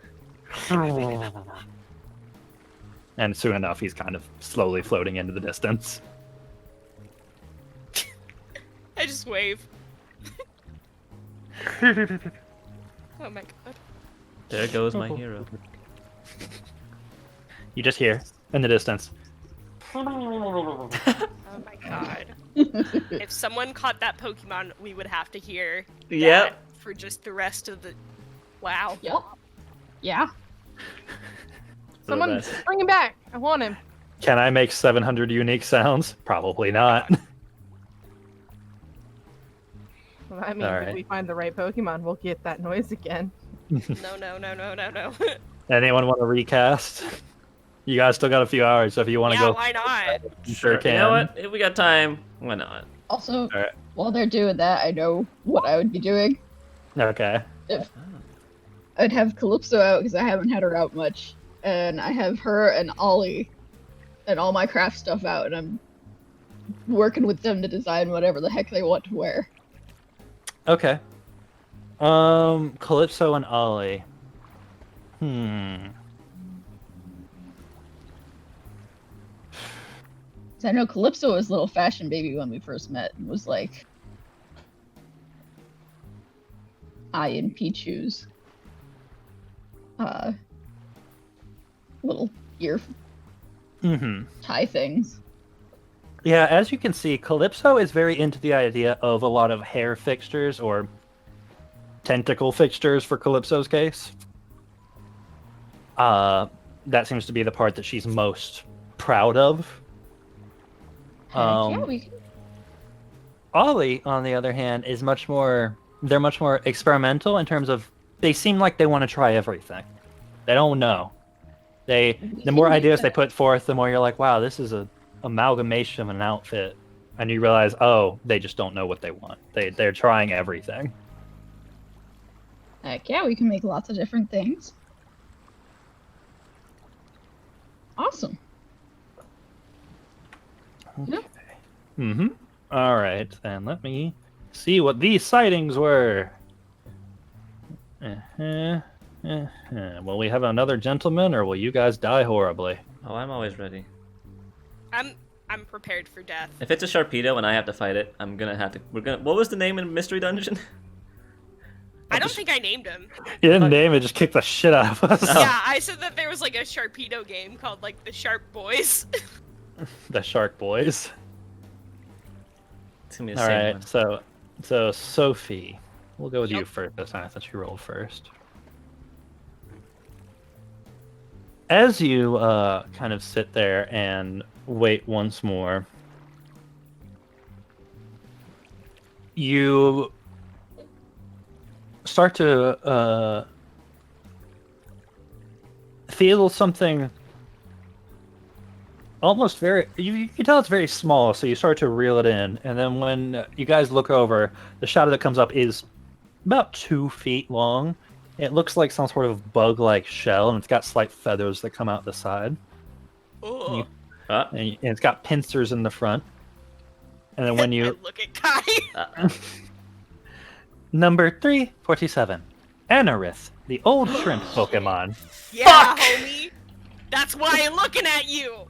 And soon enough, he's kind of slowly floating into the distance. I just wave. Oh my god. There goes my hero. You just hear in the distance. Oh my god. If someone caught that Pokemon, we would have to hear Yep. that for just the rest of the... Wow. Yep. Yeah. Someone bring him back. I want him. Can I make 700 unique sounds? Probably not. Well, I mean, All if right. we find the right Pokemon, we'll get that noise again. No. Anyone want to recast? You guys still got a few hours, so if you want to Yeah, go, why not? you sure can. You know what? If we got time, why not? Also, Alright. while they're doing that, I know what I would be doing. Okay. I'd have Calypso out because I haven't had her out much, and I have her and Ollie and all my craft stuff out, and I'm working with them to design whatever the heck they want to wear. Okay. Calypso and Ollie. So I know Calypso was a little fashion baby when we first met, and was like, I in Pichu's little ear tie things. Yeah, as you can see, Calypso is very into the idea of a lot of hair fixtures or tentacle fixtures for Calypso's case. That seems to be the part that she's most proud of. Yeah, we can. Ollie, on the other hand, is much more experimental in terms of they seem like they want to try everything. They don't know. The more ideas they put forth, the more you're like, wow, this is a amalgamation of an outfit, and you realize, oh, they just don't know what they want. They're trying everything. Heck yeah, we can make lots of different things. Awesome. Okay. All right, then let me see what these sightings were. Will we have another gentleman, or will you guys die horribly? Oh, I'm always ready. I'm prepared for death. If it's a Sharpedo and I have to fight it, I'm gonna have to. What was the name in Mystery Dungeon? I don't think I named him. You didn't name it, just kick the shit out of us. Yeah, I said that there was like a Sharpedo game called like the Sharp Boys. The Shark Boys. It's gonna be the All same right, one. so Sophie, we'll go with you Yep. first this time since you rolled first. As you kind of sit there and wait once more, you start to feel something almost very... You can tell it's very small, so you start to reel it in, and then when you guys look over, the shadow that comes up is about 2 feet long. It looks like some sort of bug-like shell, and it's got slight feathers that come out the side. Oh, And it's got pincers in the front. And then when you... look at Kai. Number 347. Anorith, the old shrimp Pokemon. Yeah, homie. That's why I'm looking at you.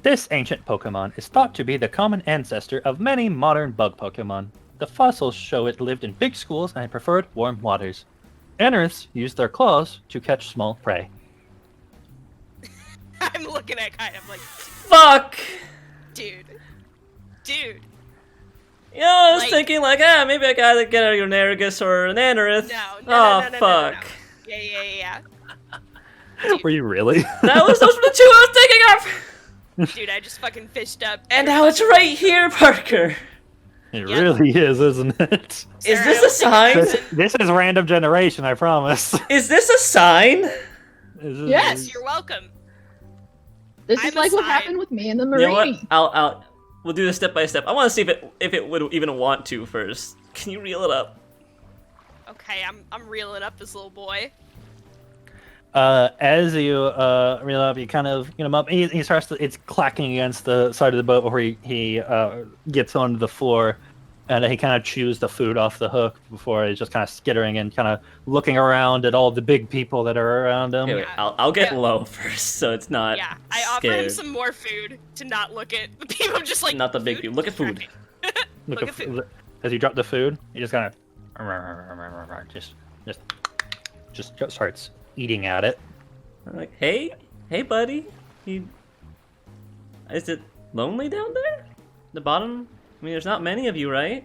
This ancient Pokemon is thought to be the common ancestor of many modern bug Pokemon. The fossils show it lived in big schools and preferred warm waters. Anoriths used their claws to catch small prey. I'm looking at Kai. I'm like, Fuck! dude. You know, I was Like- thinking like, maybe I gotta get a Unarigus or an Anorith. No, Fuck. Yeah. Were you really? Those were the two I was thinking of! Dude, I just fucking fished up. And now it's right here, Parker! It Yep. really is, isn't it? Is Sarah, this I a don't sign? think This is random generation, I promise. Is this a sign? Yes. You're welcome. This I'm is like what aside. happened with me and the You know what? Marini. We'll do this step by step. I want to see if it would even want to first. Can you reel it up? Okay. Okay, I'm reeling up this little boy. As you reel up, you kind of get him up. He starts to. It's clacking against the side of the boat before he gets onto the floor, and he kind of chews the food off the hook before he's just kind of skittering and kind of looking around at all the big people that are around him. Wait, I'll get low first, so it's not. Yeah, I offer him some more food to not look at the people. Just like not the big people. Look at food. Look at food. As you drop the food, he just kind of just starts eating at it. I'm like, hey, buddy. Is it lonely down there? The bottom? I mean, there's not many of you, right?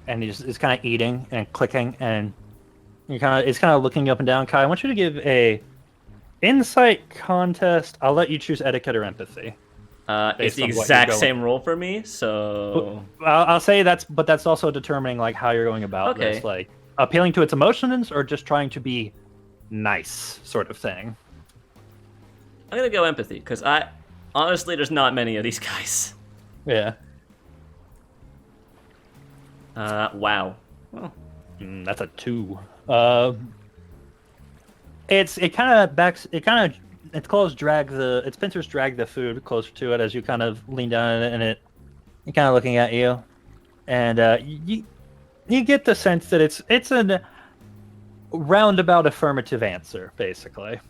And he's kind of eating and clicking, and it's kind of looking up and down. Kai, I want you to give a insight contest. I'll let you choose etiquette or empathy. It's the exact same roll for me, so I'll say that's also determining like how you're going about this, like appealing to its emotions or just trying to be nice, sort of thing. I'm gonna go empathy because honestly, there's not many of these guys. Yeah. Wow. Well, that's a 2. Its claws its pincers drag the food closer to it as you kind of lean down and it kind of looking at you, and you get the sense that it's a roundabout affirmative answer, basically.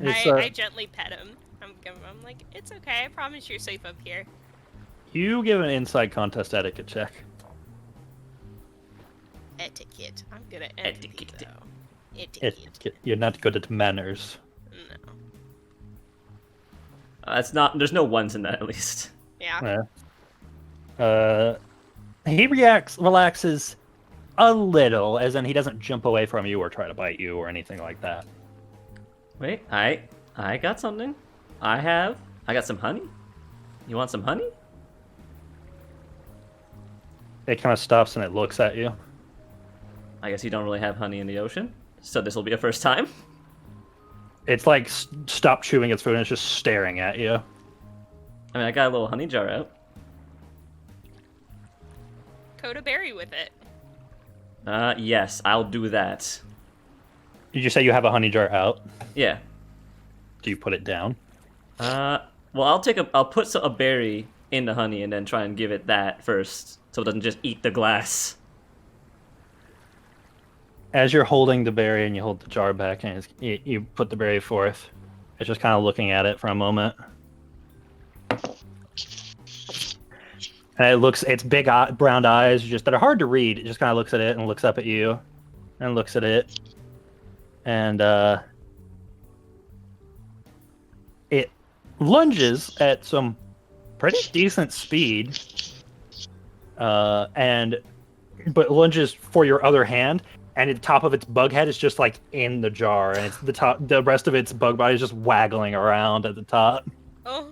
I gently pet him. I'm like, it's okay. I promise you're safe up here. You give an inside contest etiquette check. Etiquette. I'm good at etiquette, though. Etiquette. You're not good at manners. No. There's no ones in that, at least. Yeah. He relaxes a little, as in he doesn't jump away from you or try to bite you or anything like that. Wait, I got something. I got some honey. You want some honey? It kind of stops and it looks at you. I guess you don't really have honey in the ocean, so this will be a first time. It's like stopped chewing its food and it's just staring at you. I mean, I got a little honey jar out. Coat a berry with it. Yes, I'll do that. Did you say you have a honey jar out? Yeah. Do you put it down? Well, I'll put a berry in the honey and then try and give it that first, so it doesn't just eat the glass. As you're holding the berry and you hold the jar back and you put the berry forth, it's just kind of looking at it for a moment. And its big brown eyes that are hard to read. It just kind of looks at it and looks up at you and looks at it. And it lunges at some pretty decent speed. But lunges for your other hand, and the top of its bug head is just like in the jar, and the rest of its bug body is just waggling around at the top. Oh.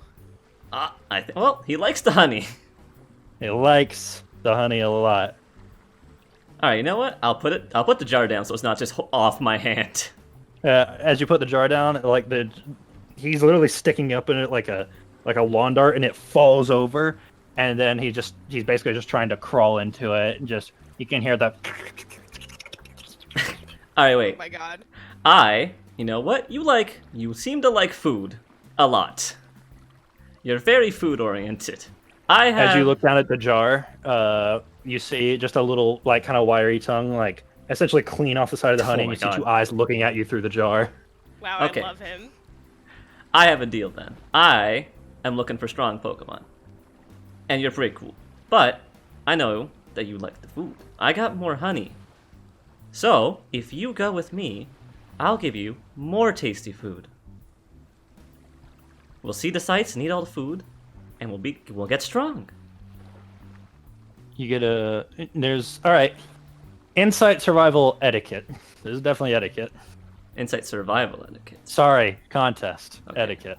Well, he likes the honey. It likes the honey a lot. All right, you know what? I'll put the jar down so it's not just off my hand. As you put the jar down, he's literally sticking up in it like a lawn dart, and it falls over, and then he's basically just trying to crawl into it, and just you can hear the. All right, wait. Oh my god. You know what? You seem to like food a lot. You're very food oriented. As you look down at the jar, you see just a little, like, kind of wiry tongue, like, essentially clean off the side of the honey, and you see 2 eyes looking at you through the jar. Wow, okay. I love him. I have a deal, then. I am looking for strong Pokemon. And you're pretty cool. But I know that you like the food. I got more honey. So, if you go with me, I'll give you more tasty food. We'll see the sights and eat all the food, and we'll get strong. You get all right. Insight, survival, etiquette. This is definitely etiquette. Insight, survival, etiquette. Sorry, contest, okay. Etiquette.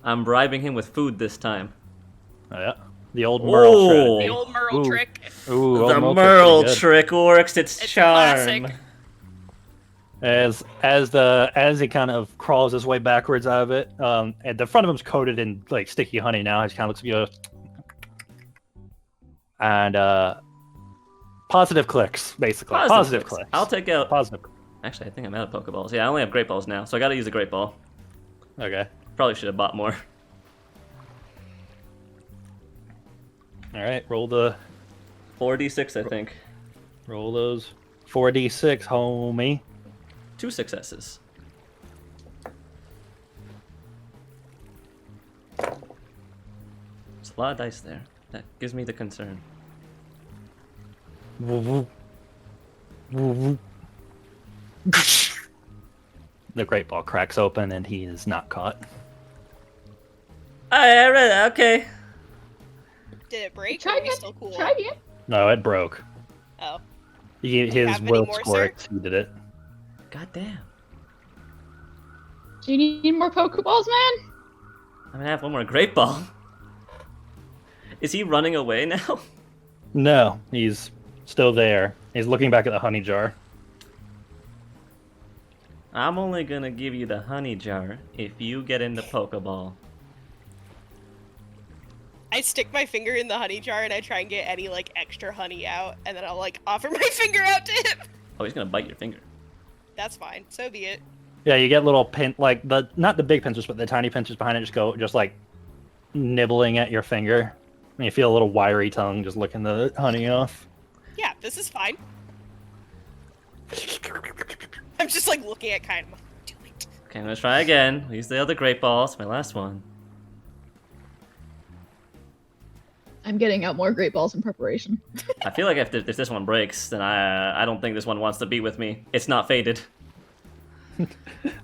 I'm bribing him with food this time. Oh, yeah. The old Merle trick. The old Merle trick. Ooh, the Merle trick works its charm. As he kind of crawls his way backwards out of it, and the front of him's coated in like sticky honey now. He kind of looks at you. And positive clicks, basically. Positive clicks. I'll take out. Positive. Actually, I think I'm out of Pokeballs. Yeah, I only have Great Balls now, so I gotta use a Great Ball. Okay. Probably should have bought more. All right. Roll the. 4d6, I think. Roll those 4d6, homie. 2 successes. There's a lot of dice there. That gives me the concern. Woo woo. Woo woo. The Great Ball cracks open and he is not caught. I read it. Okay. Did it break? Try Or are we again. still cool? Try again. No, it broke. Oh. His have any will more, score sir? exceeded it. God damn. Do you need more Pokeballs, man? I'm gonna have one more Great Ball. Is he running away now? No, he's still there. He's looking back at the honey jar. I'm only gonna give you the honey jar if you get in the Pokeball. I stick my finger in the honey jar and I try and get any like extra honey out, and then I'll like offer my finger out to him. Oh, he's gonna bite your finger. That's fine. So be it. Yeah, you get little like not the big pincers, but the tiny pincers behind it just like nibbling at your finger. And you feel a little wiry tongue just licking the honey off. Yeah, this is fine. I'm just like looking at kind of. Do it. Okay, I'm gonna try again. Use the other Great Balls. My last one. I'm getting out more Great Balls in preparation. I feel like if this one breaks, then I don't think this one wants to be with me. It's not fated.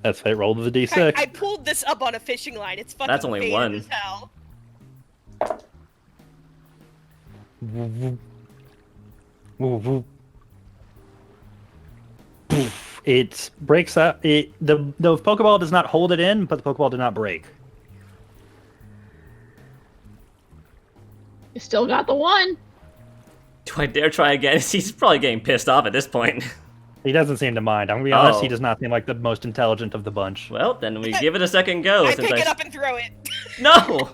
That's right. Roll to the d6. I pulled this up on a fishing line. It's fucking That's only faded one. as hell. Woo woo. Woo woo. Poof. It breaks up. The Pokeball does not hold it in, but the Pokeball did not break. You still got the one. Do I dare try again? He's probably getting pissed off at this point. He doesn't seem to mind. I'm gonna be honest. Oh. He does not seem like the most intelligent of the bunch. Well, then we give it a second go. I since pick it up and throw it. No!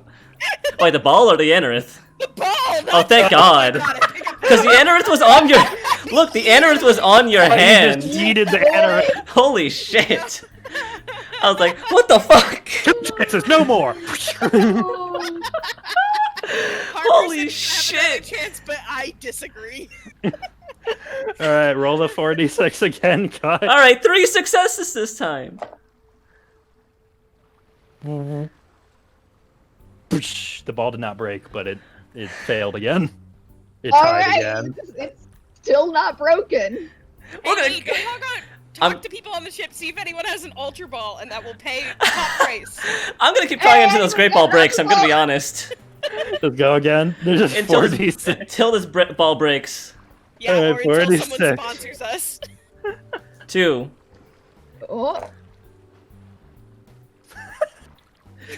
Wait, the ball or the Anorith? The ball! Oh, thank God. Because the Anorith was on your... Look, the Anorith was on your hand. He just yeeted the Anorith. Holy shit. I was like, what the fuck? 2 chances, no more. Holy Have shit. another chance, but I disagree. All right, roll the 4d6 again, cut. All right, 3 successes this time. The ball did not break, but it failed again. It All tried right, again. it's still not broken. We're gonna- Hey, go talk I'm- to people on the ship, see if anyone has an Ultra Ball, and that will pay top price. I'm gonna keep trying until those Great Ball breaks, I'm gonna be honest. Just go again. There's just Until 4d6. until this ball breaks. Yeah, Alright, or until 46. someone sponsors us. 2. Oh,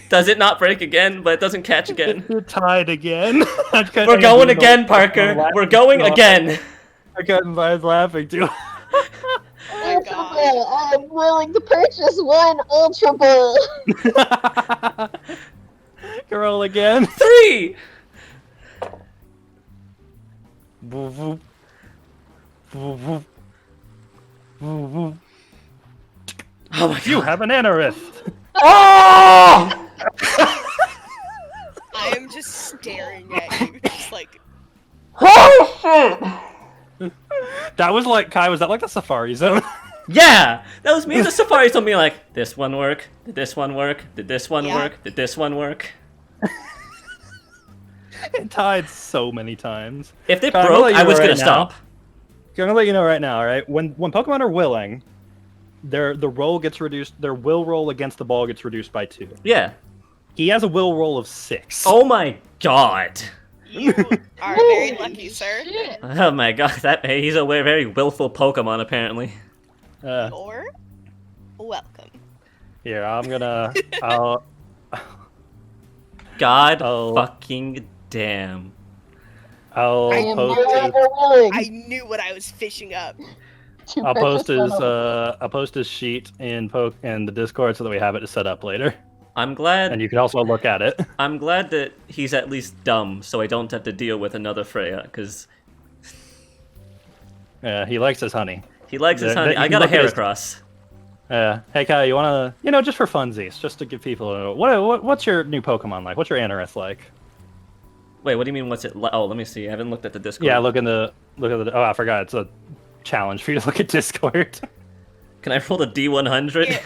Does it not break again, but it doesn't catch again? You're tied again. We're going again, Parker. We're going again. I couldn't find laughing too. Oh my Ultra God. Ball. I'm willing to purchase one Ultra Ball. Roll again. 3. Woo woo. Woo woo. Woo woo. Oh my God. You have an Anorith. Oh! I am just staring at you, just like, Oh shit! That was like Kai. Was that like the Safari Zone? Yeah, that was me in the Safari Zone being like, this one work? Did this one work? Did this one Yeah. work? Did this one work? It tied so many times. If they I'm gonna broke, let you I know was gonna right now. stop. I'm gonna let you know right now. All right, when Pokemon are willing, the roll gets reduced. Their will roll against the ball gets reduced by 2. Yeah. He has a will roll of 6. Oh my God. you are very lucky, sir. Shit. Oh my God, he's a very willful Pokemon apparently. You're welcome. Here, I'm gonna. I'll. God Oh. fucking damn. I'll I am post. no longer willing I knew what I was fishing up. to I'll post purchase his. one of them. I'll post his sheet in the Discord so that we have it to set up later. I'm glad. And you can also look at it. I'm glad that he's at least dumb, so I don't have to deal with another Freya, because Yeah, he likes his honey. he likes his honey. You I can got a look at hair his- across. Hey Kai, you wanna, just for funsies, just to give people what's your new Pokemon like? What's your Anorith like? Wait, what do you mean? What's it? Oh, let me see. I haven't looked at the Discord. Yeah, look at the. Oh, I forgot. It's a challenge for you to look at Discord. Can I roll the D100? Yeah.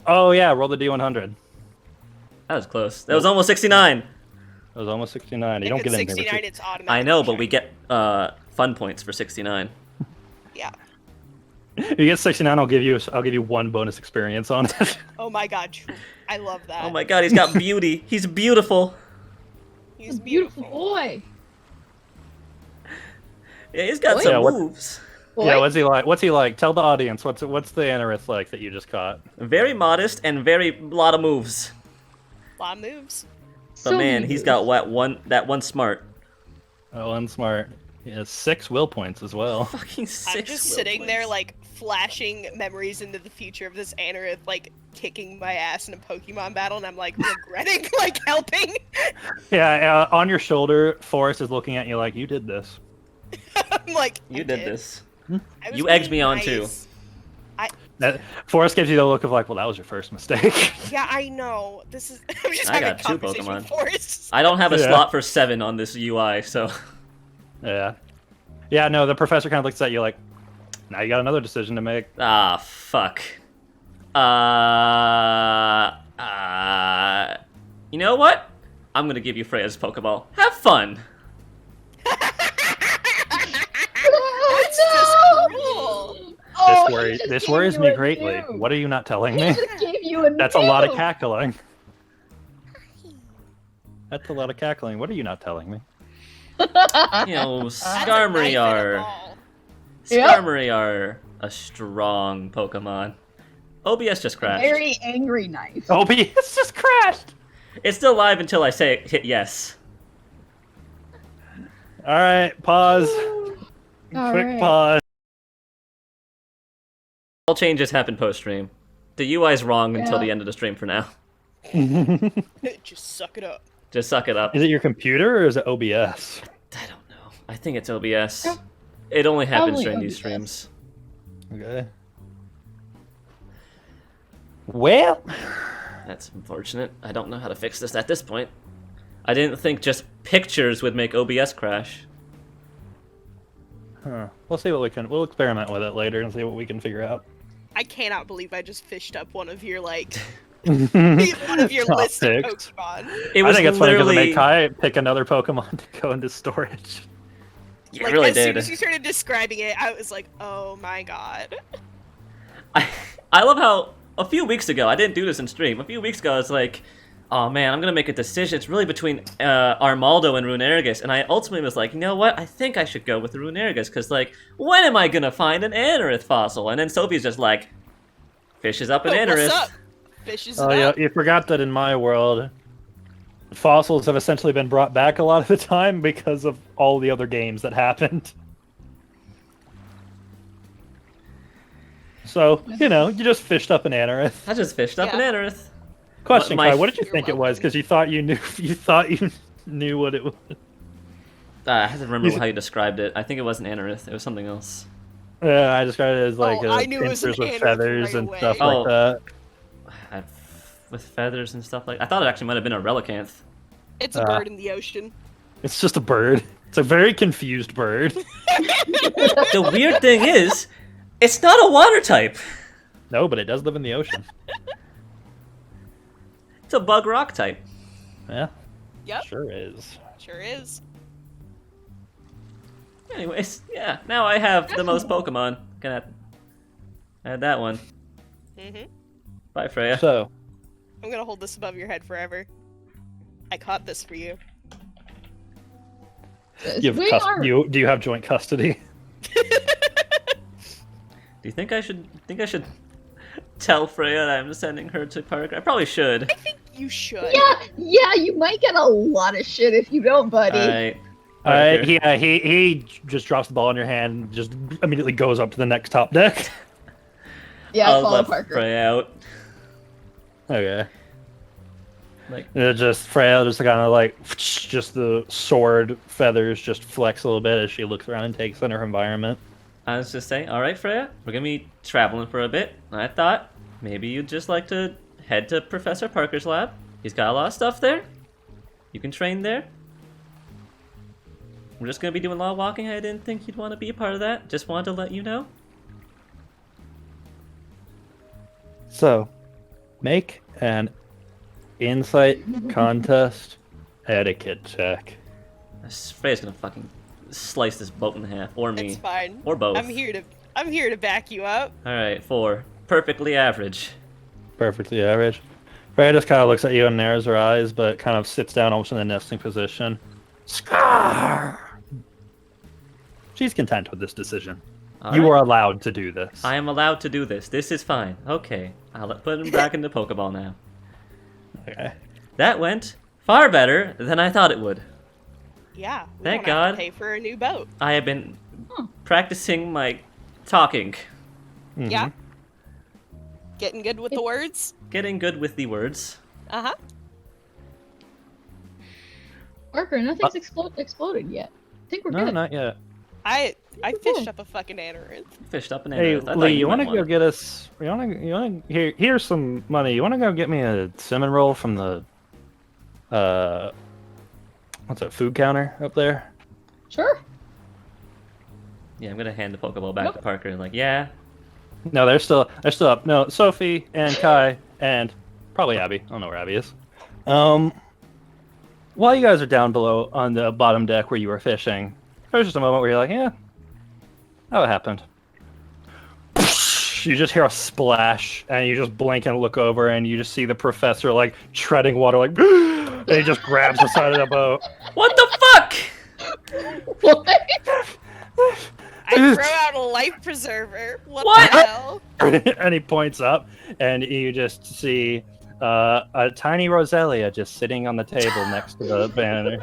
Oh yeah, roll the D100. That was close. That was almost 69. It was almost 69. You If don't it's get anything. 69, with it's automatic. I know, but we get fun points for 69. Yeah. If you get 69, I'll give you 1 bonus experience on it. Oh my god, true. I love that. Oh my god, he's got beauty. He's beautiful. He's He's a beautiful boy. Yeah, he's got Boy? some Yeah, what- moves. Boy. Yeah, what's he like? What's he like? Tell the audience what's the Anorith like that you just caught. Very modest and very lot of moves. A lot of moves. But So man, many he's moves. got that one smart. Oh, and smart. He has 6 will points as well. Fucking 6. I'm just will sitting there, points. like, flashing memories into the future of this Anorith, like, kicking my ass in a Pokemon battle, and I'm, like, regretting, like, helping. Yeah, on your shoulder, Forrest is looking at you like, you did this. I'm like, You I did this. I was You egged being me on, too. nice. Forrest gives you the look of like, well, that was your first mistake. Yeah, I know. This is. I'm just I having got a 2 conversation with Pokemon. Forrest. I don't have a Yeah. slot for 7 on this UI, so Yeah. Yeah, no, the professor kind of looks at you like, now you got another decision to make. ah fuck. You know what? I'm gonna give you Freya's Pokeball. Have fun. That's Oh, just no! cruel. Oh, This worries me greatly. What are you not telling me? He just gave you a That's a lot of noob. cackling. That's a lot of cackling. What are you not telling me? You know, That's a knife Skarmory and a are ball. Yep. Skarmory are a strong Pokemon. OBS just crashed. Very angry knife. OBS just crashed. It's still live until I say hit yes. All right, pause. All Quick right. pause. All changes happen post stream. The UI's wrong until Yeah. the end of the stream for now. Just suck it up. Just suck it up. Is it your computer or is it OBS? I don't know. I think it's OBS. It only happens Probably during these OBS. streams. Okay. Well, That's unfortunate. I don't know how to fix this at this point. I didn't think just pictures would make OBS crash. we'll see what we can. We'll experiment with it later and see what we can figure out. I cannot believe I just fished up one of your like one of your Top list of picks. Pokemon. It I was think it's funny because it literally. made Kai pick another Pokemon to go into storage. You Like really as soon did. as you started describing it, I was like, oh my god. I love how a few weeks ago, I didn't do this in stream. A few weeks ago, I was like, oh man, I'm gonna make a decision. It's really between Armaldo and Runerigus. And I ultimately was like, you know what? I think I should go with Runerigus because, like, when am I gonna find an Anorith fossil? And then Sophie's just like, fishes up an Oh, Anorith. what's up? Fishes Oh it yeah, up. you forgot that in my world, fossils have essentially been brought back a lot of the time because of all the other games that happened. So, you just fished up an Anorith. I just fished up Yeah. an Anorith. Question, My- Kai, what did you You're think it was? welcome. Because you thought you knew what it was. I have to remember how you described it. I think it wasn't Anorith. It was something else. Yeah, I described it as like Oh, I knew it was an pincers with Anorith feathers right and away. stuff Oh. like that. With feathers and stuff like. I thought it actually might have been a Relicanth. It's a bird in the ocean. It's just a bird. It's a very confused bird. The weird thing is, it's not a water type. No, but it does live in the ocean. It's a bug rock type. Yeah, Yep, sure is. sure is. Anyways, yeah. Now I have the most Pokemon. Gonna add that one. Mhm. Bye, Freya. So, I'm gonna hold this above your head forever. I caught this for you. you have We are- do you have joint custody? Do you think I should tell Freya that I'm sending her to Park? I probably should. I think you should. Yeah, you might get a lot of shit if you don't, buddy. Alright. Alright, he just drops the ball in your hand and just immediately goes up to the next top deck. Yeah, I'll follow let Parker. Freya out. Okay. Like, Just Freya just kind of like, just the sword feathers just flex a little bit as she looks around and takes in her environment. I was just saying, all right, Freya, we're gonna be traveling for a bit. I thought maybe you'd just like to head to Professor Parker's lab. He's got a lot of stuff there. You can train there. We're just gonna be doing a lot of walking. I didn't think you'd want to be a part of that. Just wanted to let you know. So, make an insight contest etiquette check. Freya's gonna fucking slice this boat in half, or me, It's fine. or both. I'm here to back you up. All right, 4. Perfectly average. Perfectly average. Freya just kind of looks at you and narrows her eyes, but kind of sits down almost in the nesting position. Scar! She's content with this decision. All You right. are allowed to do this. I am allowed to do this. This is fine. Okay, I'll put him back in the Pokeball now. Okay. That went far better than I thought it would. Yeah. We Thank don't have to God. pay for a new boat. I have been practicing my talking, Mhm. Yeah. Getting good with the words. getting good with the words. Uh huh. Parker, nothing's exploded yet. I think we're No, good. not yet. I We're fished good. up a fucking amaranth. Fished up an Hey, amaranth. I thought Lee, you might want to go get us? You want to? Here's some money. You want to go get me a cinnamon roll from the, what's that food counter up there? Sure. Yeah, I'm gonna hand the Pokeball back Nope. to Parker and like, yeah. No, they're still up. No, Sophie and Kai and probably Abbie. I don't know where Abbie is. While you guys are down below on the bottom deck where you were fishing, there's just a moment where you're like, yeah, that what happened. You just hear a splash, and you just blink and look over, and you just see the professor like treading water, like, and he just grabs the side of the boat. What the fuck? What? I throw out a life preserver. What? What? the hell? And he points up, and you just see a tiny Roselia just sitting on the table next to the banner.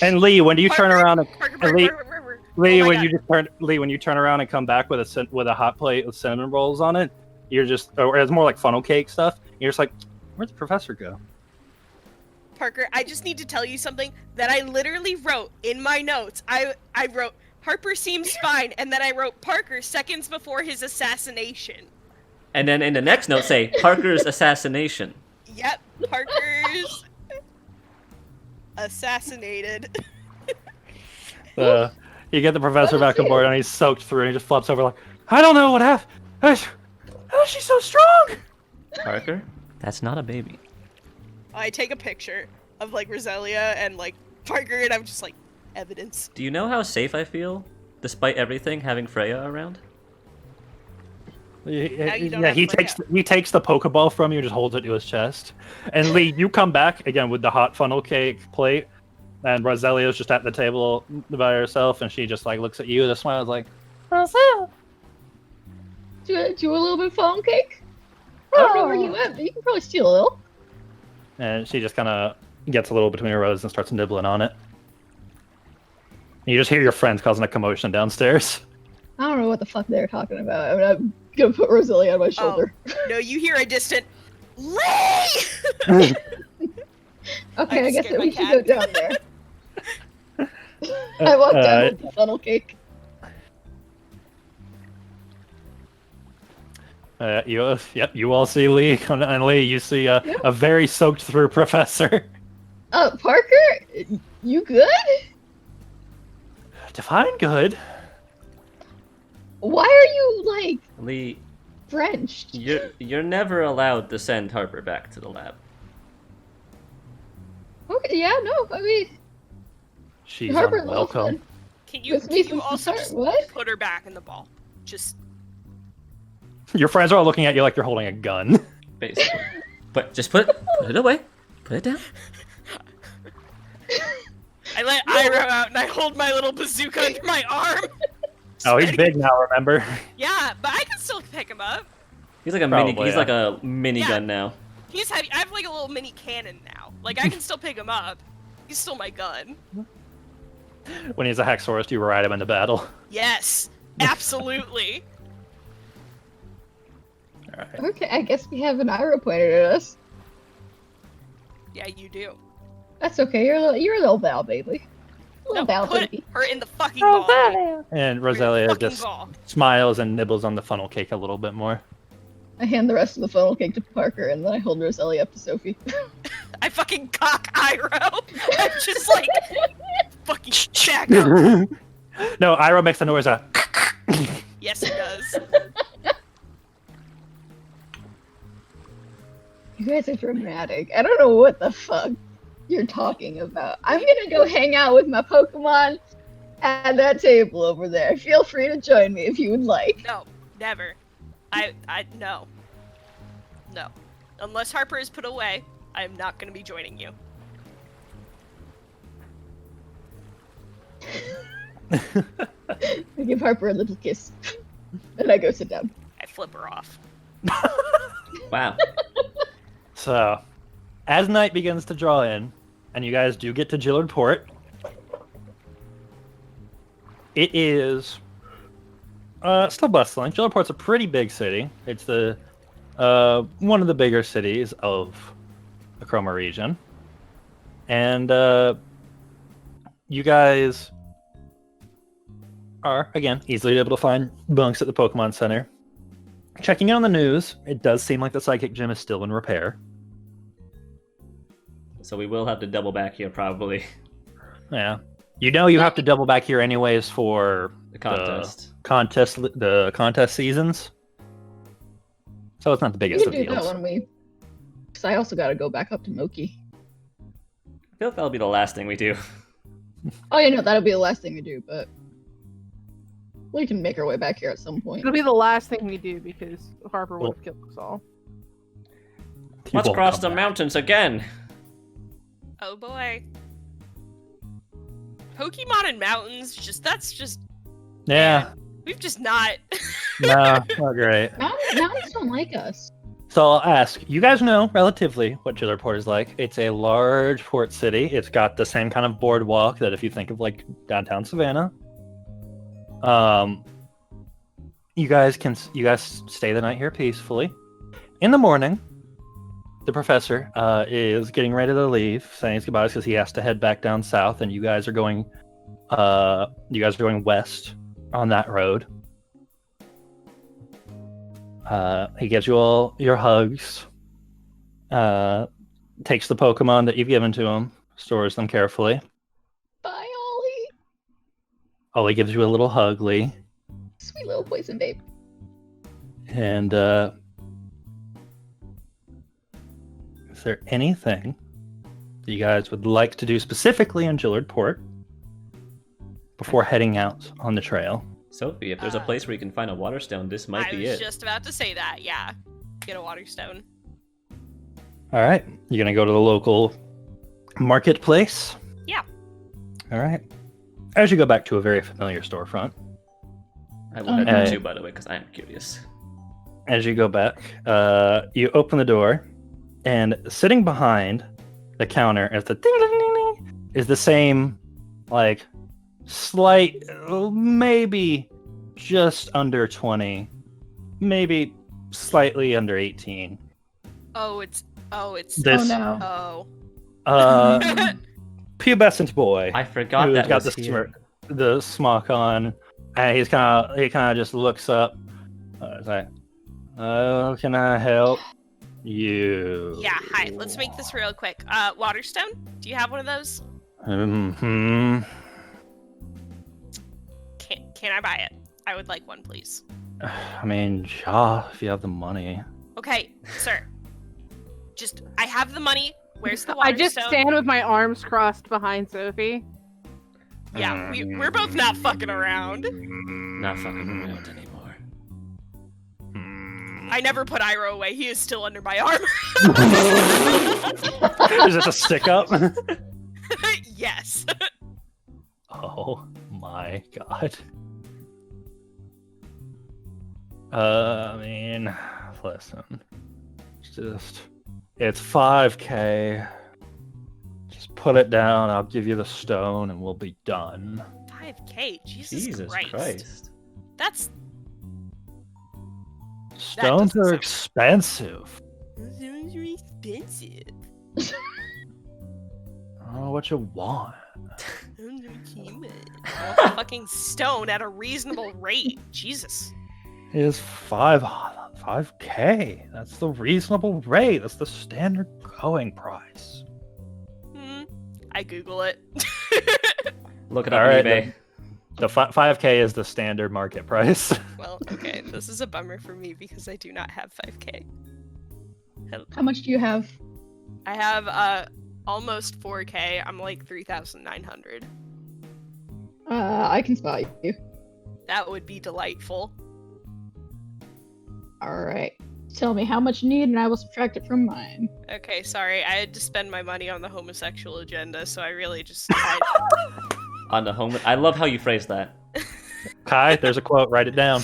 And Lee, when you turn Parker, around, Parker, and Lee, Parker. Lee, Oh my when God. you just when you turn around and come back with a hot plate with cinnamon rolls on it, you're just, or it's more like funnel cake stuff. You're just like, where'd the professor go? Parker, I just need to tell you something that I literally wrote in my notes. I wrote, Harper seems fine, and then I wrote Parker seconds before his assassination. And then in the next note say Parker's assassination. Yep, Parker's assassinated. You get the professor back on board, and he's soaked through, and he just flops over like, I don't know what happened. How is she so strong? Parker, that's not a baby. I take a picture of like Roselia and like Parker, and I'm just like, evidence. Do you know how safe I feel, despite everything, having Freya around? Now you don't Yeah, have he Freya. takes the Pokeball from you and just holds it to his chest. And Lee, you come back again with the hot funnel cake plate, and Roselia's just at the table by herself, and she just like looks at you with a smile, like, Roselle, do you want a little bit of phone cake? I don't know where you at, but you can probably steal a little. and she just kind of gets a little between her rows and starts nibbling on it. And you just hear your friends causing a commotion downstairs. I don't know what the fuck they're talking about. I mean, I'm gonna put Roselia on my shoulder. No, you hear a distant Lee! Okay, I I guess scared that my we should go cat. down there. I walked down with the funnel cake. You all see Lee, and Lee, you see a very soaked through professor. Parker, you good? Define good. Why are you like Lee, drenched? you're never allowed to send Harper back to the lab. Okay, yeah, no, I mean, She's Harper unwelcome. Wilson. Can you, With me can you since the also start, just what? put her back in the ball? Just Your friends are all looking at you like you're holding a gun. Basically. But just put it away. Put it down. I let Iroh out and I hold my little bazooka under my arm. Oh, he's big now, remember? Yeah, but I can still pick him up. He's like a Probably, he's yeah. like a minigun Yeah. now. He's heavy. I have like a little mini cannon now. Like I can still pick him up. He's still my gun. When he's a Haxorus, you ride him into battle. Yes, absolutely. Alright. Okay, I guess we have an arrow pointed at us. Yeah, you do. That's okay. You're a little Val baby. Little Val Put baby. her in the fucking ball. And Her in the Roselia fucking just ball. smiles and nibbles on the funnel cake a little bit more. I hand the rest of the funnel cake to Parker, and then I hold Roselia up to Sophie. I fucking cock Iroh. I'm just like, fucking check up. No, Iroh makes the noise of. Yes, it does. You guys are dramatic. I don't know what the fuck you're talking about. I'm gonna go hang out with my Pokemon at that table over there. Feel free to join me if you would like. No, never. No. No. Unless Harper is put away, I am not gonna be joining you. I give Harper a little kiss. And I go sit down. I flip her off. Wow. So, as night begins to draw in, and you guys do get to Gillard Port, it is still bustling. Gillard Port's a pretty big city. It's the one of the bigger cities of the Chroma region. And you guys are, again, easily able to find bunks at the Pokemon Center. Checking in on the news, it does seem like the Psychic Gym is still in repair. So we will have to double back here probably. Yeah. You know you have to double back here anyways for The contest. the contest seasons. So it's not the We biggest can of do that deals. when we... Because I also gotta go back up to Moki. I feel like that'll be the last thing we do. Oh, yeah, no, that'll be the last thing we do, but... We can make our way back here at some point. It'll be the last thing we do because Harper would Well- have killed us all. You Let's won't cross come the back. mountains again. Oh boy. Pokemon and mountains, that's just, Yeah. we've just not. No, not great. Mountains don't like us. So I'll ask, you guys know relatively what Gillard Port is like. It's a large port city. It's got the same kind of boardwalk that if you think of like downtown Savannah. You guys stay the night here peacefully. In the morning, the professor is getting ready to leave, saying his goodbyes because he has to head back down south, and you guys are going west on that road. He gives you all your hugs, takes the Pokemon that you've given to him, stores them carefully. Bye, Ollie. Ollie gives you a little hug, Lee. Sweet little poison babe. And is there anything that you guys would like to do specifically in Gillard Port before heading out on the trail? Sophie, if there's a place where you can find a water stone, this might I be was it. just about to say that, yeah. Get a water stone. All right, you're gonna go to the local marketplace. Yeah. All right. As you go back to a very familiar storefront, I will head Okay. there too, by the way, because I am curious. as you go back, you open the door, and sitting behind the counter at the ding ding ding ding is the same, like, slight, maybe just under 20, maybe slightly under 18. Oh, it's This no. oh. pubescent boy I forgot who's that got was here. the smock on, and he kind of just looks up. It's like, oh, can I help you? Yeah, hi. Let's make this real quick. Waterstone? Do you have one of those? Hmm. Can I buy it? I would like one, please. I mean, yeah, if you have the money. Okay, sir. I have the money. Where's the I just Waterstone? stand with my arms crossed behind Sophie. Yeah, we're both not fucking around. Not fucking around anymore. I never put Iroh away. He is still under my arm. Is this a stick up? Yes. Oh my god. I mean, listen. It's 5K. Just put it down, I'll give you the stone, and we'll be done. 5K? Jesus Jesus Christ. That's Stones doesn't are sound- expensive. expensive. Oh, what you want? I want a fucking stone at a reasonable rate. Jesus. It is 5K. That's the reasonable rate. That's the standard going price. I Google it. Look it up All on right, eBay. The 5K is the standard market price. Well, okay, this is a bummer for me because I do not have 5K. How much do you have? I have almost 4K. I'm like 3,900. I can spot you. That would be delightful. Alright. Tell me how much you need and I will subtract it from mine. Okay, sorry. I had to spend my money on the homosexual agenda, so I really just... On the home. I love how you phrase that. Kai, there's a quote. Write it down.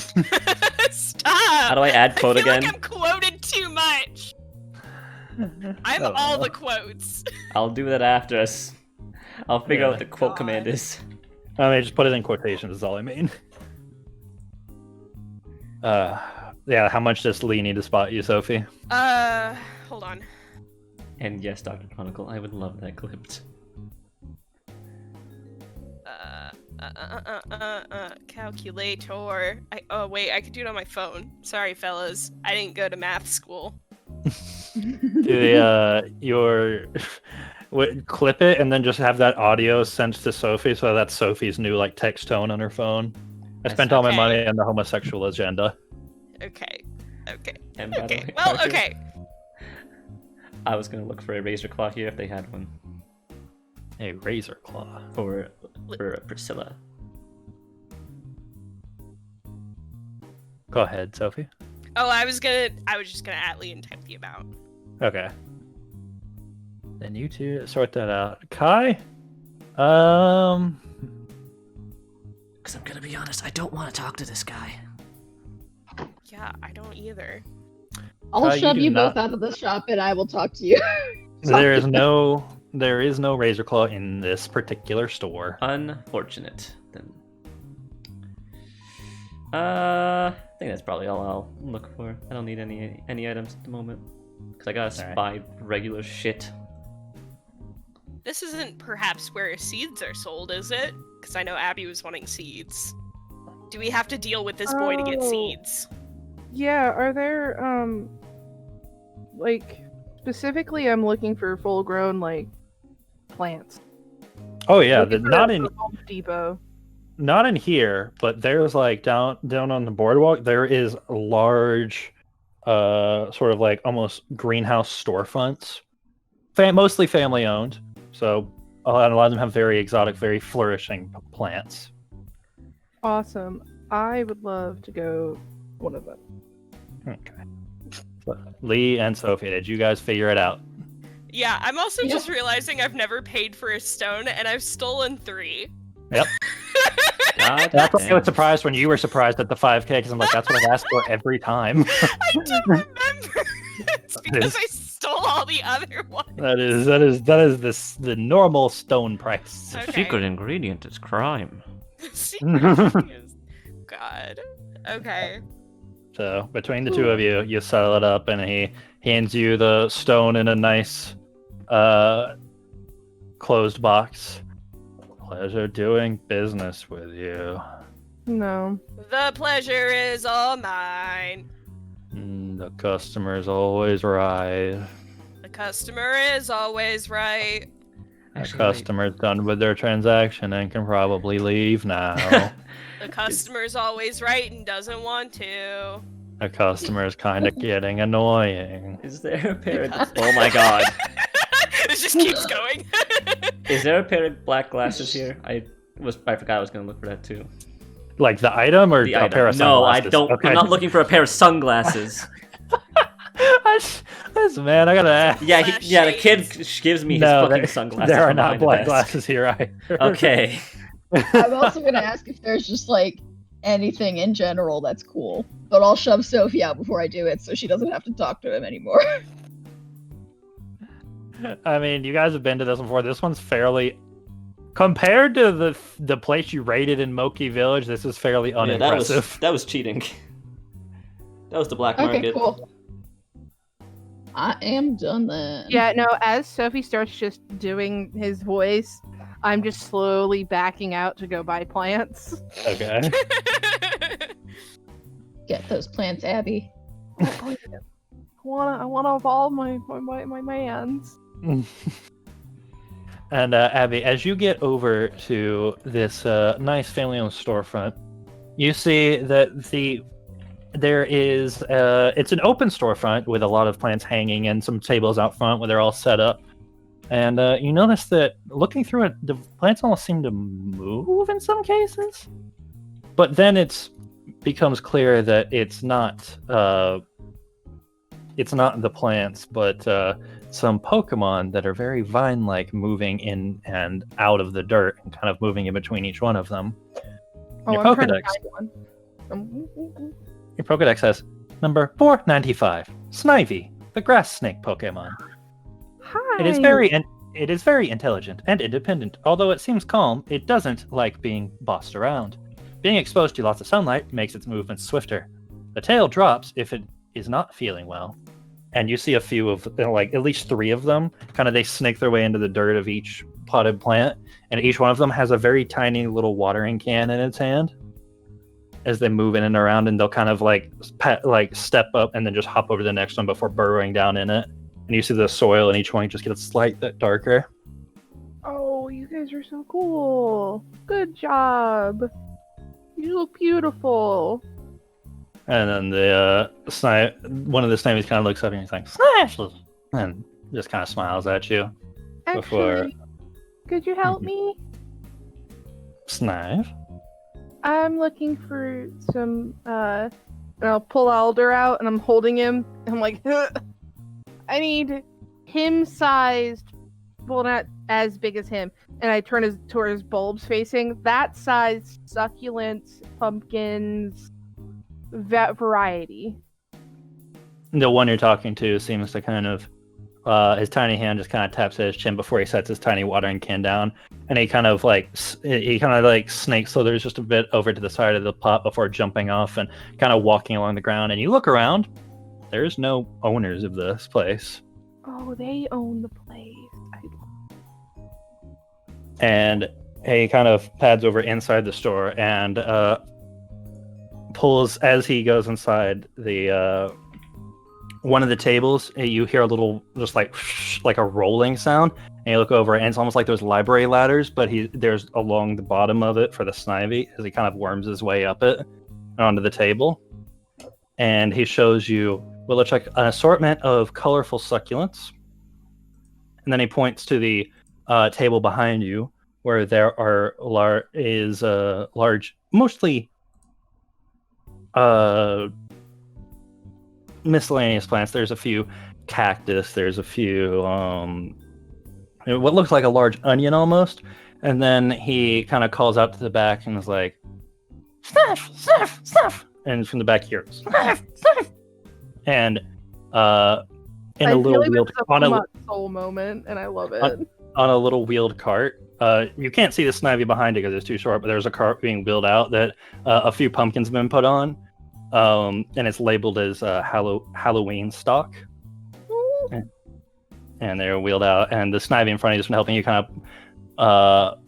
Stop! How do I add quote I feel again? like I'm quoted too much. I'm Oh. all the quotes. I'll do that after us. I'll figure out what the quote God. command is. I mean, just put it in quotations is all I mean. Yeah, how much does Lee need to spot you, Sophie? Hold on. And yes, Dr. Chronicle, I would love that clipped. Calculator. Oh wait, I could do it on my phone. Sorry, fellas. I didn't go to math school. Clip it and then just have that audio sent to Sophie, so that's Sophie's new like text tone on her phone. I spent all my Okay. money on the homosexual agenda. Okay. Okay. And by the Okay. way, Well, Parker, okay. I was gonna look for a razor claw here if they had one A razor claw. for Priscilla. Go ahead, Sophie. Oh, I was just gonna at-lee and type the amount. Okay. Then you two sort that out. Kai? Um, Because I'm gonna be honest, I don't want to talk to this guy. Yeah, I don't either. I'll you shove do you not- both out of the shop and I will talk to you. there is no razor claw in this particular store. Unfortunate. Then. I think that's probably all I'll look for. I don't need any items at the moment. Because I gotta Alright. buy regular shit. This isn't perhaps where seeds are sold, is it? Because I know Abbie was wanting seeds. Do we have to deal with this boy to get Oh. seeds? Yeah, are there like specifically I'm looking for full grown like plants. Oh yeah, Looking for not that in from Home Depot. not in here, but there's like down on the boardwalk. There is large, sort of like almost greenhouse storefronts, mostly family owned. So a lot of them have very exotic, very flourishing plants. Awesome. I would love to go one of them. Okay. So, Lee and Sophie, did you guys figure it out? Yeah, I'm also Yeah. just realizing I've never paid for a stone, and I've stolen 3. Yep. God That's why I damn. was surprised when you were surprised at the 5K, because I'm like, that's what I've asked for every time. I don't remember. It's because I stole all the other ones. that is the normal stone price. Okay. ingredient is crime. God. Okay. So between the two of you, you settle it up, and he hands you the stone in a nice, closed box. Pleasure doing business with you. No. The pleasure is all mine. The customer's always right. The customer is always right. The Actually, customer's done with their transaction and can probably leave now. The customer's always right and doesn't want to. The customer's kind of getting annoying. Is there a pair of... Oh my god. This just keeps going. Is there a pair of black glasses here? I forgot I was gonna look for that too. Like the item or The a item. pair of No, I sunglasses? don't. Okay. I'm not looking for a pair of sunglasses. Listen, man, I gotta ask. Yeah, the kid Shades. gives me his No, fucking sunglasses. there are from not behind the black desk. glasses here either. Okay. I'm also gonna ask if there's just like anything in general that's cool. But I'll shove Sophie out before I do it so she doesn't have to talk to him anymore. I mean, you guys have been to this before. This one's fairly, compared to the place you raided in Moki Village, this is fairly Yeah, unimpressive. that was cheating. That was the black Okay, market. cool. I am done then. Yeah, no, as Sophie starts just doing his voice, I'm just slowly backing out to go buy plants. Okay. Get those plants, Abbie. I wanna evolve my mans. And Abbie, as you get over to this nice family-owned storefront, you see that there is it's an open storefront with a lot of plants hanging and some tables out front where they're all set up. And you notice that looking through it, the plants almost seem to move in some cases. But then it becomes clear that it's not the plants, but some Pokemon that are very vine-like, moving in and out of the dirt and kind of moving in between each one of them. Your Pokedex. Your Pokedex says number 495, Snivy, the grass snake Pokemon. Hi. It is very intelligent and independent. Although it seems calm, it doesn't like being bossed around. Being exposed to lots of sunlight makes its movements swifter. The tail drops if it is not feeling well. And you see a few of, like, at least 3 of them, kind of they snake their way into the dirt of each potted plant, and each one of them has a very tiny little watering can in its hand. As they move in and around, and they'll kind of step up and then just hop over to the next one before burrowing down in it. And you see the soil in each one just get a slight bit darker. Oh, you guys are so cool. Good job. You look beautiful. And then one of the Snivys kind of looks up and he's like, "Sniff!" and just kind of smiles at you. Actually, could you help me? Snive? I'm looking for some, and I'll pull Alder out, and I'm holding him, and I'm like, I need him-sized, well, not as big as him, and I turn toward his bulbs facing, that size succulents, pumpkins, variety. The one you're talking to seems to kind of, his tiny hand just kind of taps at his chin before he sets his tiny watering can down, and he kind of snakes slithers just a bit over to the side of the pot before jumping off and kind of walking along the ground. And you look around, there's no owners of this place. Oh, they own the place. And he kind of pads over inside the store and pulls, as he goes inside the one of the tables, you hear a little, just like a rolling sound, and you look over, and it's almost like there's library ladders, but there's along the bottom of it for the Snivy, as he kind of worms his way up it and onto the table. And he shows you what looks like an assortment of colorful succulents. And then he points to the table behind you, where there are large, mostly miscellaneous plants. There's a few cactus, there's a few what looks like a large onion almost, and then he kind of calls out to the back and is like, "Sniff, sniff, sniff," and from the back here, "Sniff, sniff," and in a little wheeled on a soul moment, and I love it. On a little wheeled cart. You can't see the Snivy behind it because it's too short, but there's a cart being wheeled out that a few pumpkins have been put on. And it's labeled as Halloween stock. And they're wheeled out, and the Snivy in front of you has been helping you kind of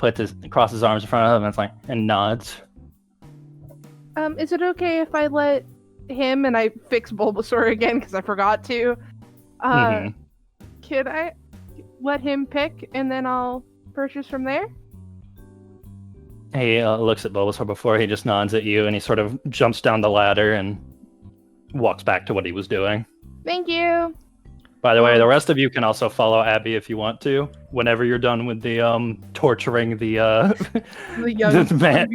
cross his arms in front of him, and it's like, and nods. Is it okay if I let him, and I fix Bulbasaur again because I forgot to, Can I let him pick, and then I'll purchase from there? He looks at Bulbasaur before he just nods at you, and he sort of jumps down the ladder and walks back to what he was doing. Thank you. By the way, the rest of you can also follow Abbie if you want to, whenever you're done with the torturing the young man.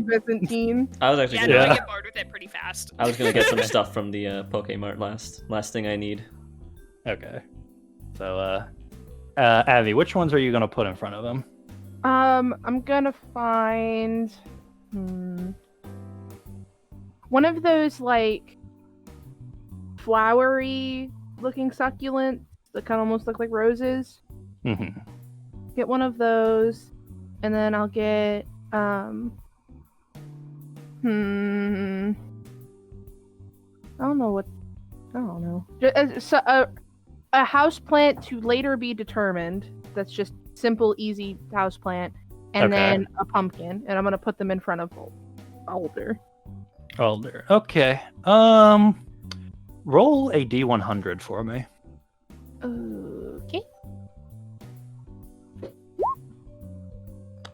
Teen. I was actually I get bored with it pretty fast. I was gonna get some stuff from the Pokemart last thing I need. Okay. So Abbie, which ones are you gonna put in front of him? I'm gonna find one of those like flowery looking succulents that kind of almost look like roses. Mm-hmm. Get one of those, and then I'll get I don't know. a houseplant to later be determined. That's just simple, easy houseplant. And Okay. then a pumpkin. And I'm going to put them in front of Alder. Alder. Okay. Roll a D100 for me. Okay.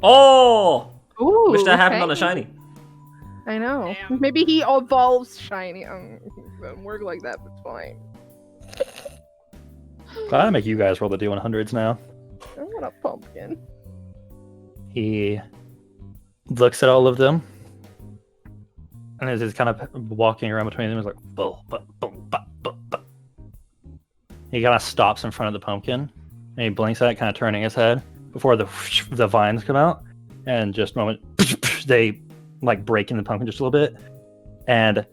Oh! Ooh, Wish that happened on a okay. shiny. I know. Damn. Maybe he evolves shiny. It doesn't work like that, but it's fine. I'll make you guys roll the D100s now. I want a pumpkin. He looks at all of them, and as he's kind of walking around between them, he's like, "Bull, bull, bull, bull, bull, bull." He kind of stops in front of the pumpkin, and he blinks at it, kind of turning his head before the vines come out, and just a moment they like break in the pumpkin just a little bit, and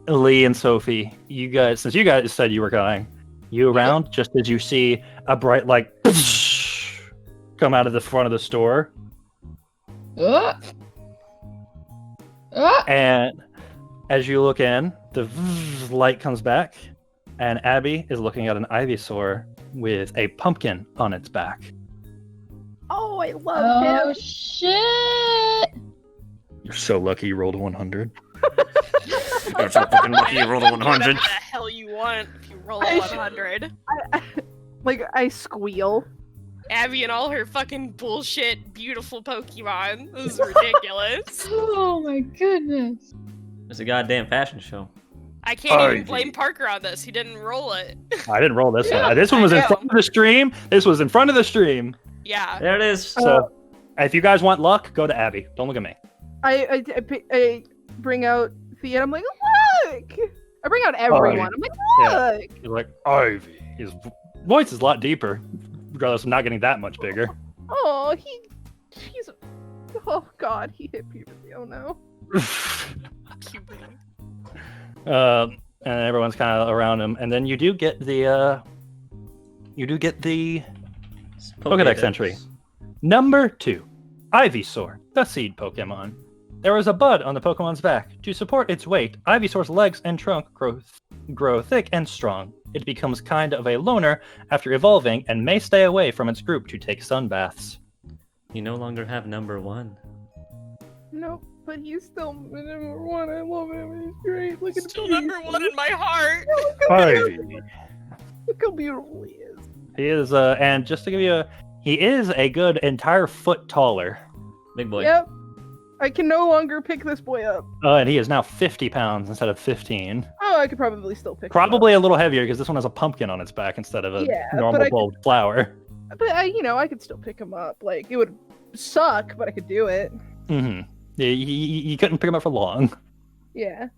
Lee and Sophie, you guys, since you guys said you were going, you around just as you see a bright like come out of the front of the store. And as you look in, the light comes back, and Abbie is looking at an Ivysaur with a pumpkin on its back. Oh, I love Oh him. shit! You're so lucky you rolled a 100. You're so fucking lucky you rolled a Do whatever 100. the hell you want if you roll a I should- 100. I squeal. Abbie and all her fucking bullshit, beautiful Pokemon. This is ridiculous. Oh my goodness. It's a goddamn fashion show. I can't even Ivy. blame Parker on this. He didn't roll it. I didn't roll this Yeah, one. This one was I in know. front of the stream. This was in front of the stream. Yeah. There it is. So if you guys want luck, go to Abbie. Don't look at me. I bring out Thea and I'm like, look! I bring out everyone. I'm like, Yeah. look! You're like, Ivy. His voice is a lot deeper, regardless of not getting that much bigger. Oh, he's... Oh god, he hit puberty. Oh no. Puberty. And everyone's kind of around him, and then you do get the Pokedex entry. Number 2, Ivysaur, the seed Pokemon. There is a bud on the Pokemon's back. To support its weight, Ivysaur's legs and trunk grow thick and strong. It becomes kind of a loner after evolving and may stay away from its group to take sun baths. You no longer have number 1. Nope, but he's still number 1. I love him. He's great. Look at Still him. number 1 in my heart. Ivy. Look how beautiful he is. He is, and just to give you he is a good entire foot taller. Big boy. Yep. I can no longer pick this boy up. And he is now 50 pounds instead of 15. Oh, I could probably still pick him Probably a little heavier because this one has a pumpkin on its back instead of a Yeah, but normal I bulb flower. up. But, I could still pick him up. Like, it would suck, but I could do it. Mm-hmm. You couldn't pick him up for long. Yeah.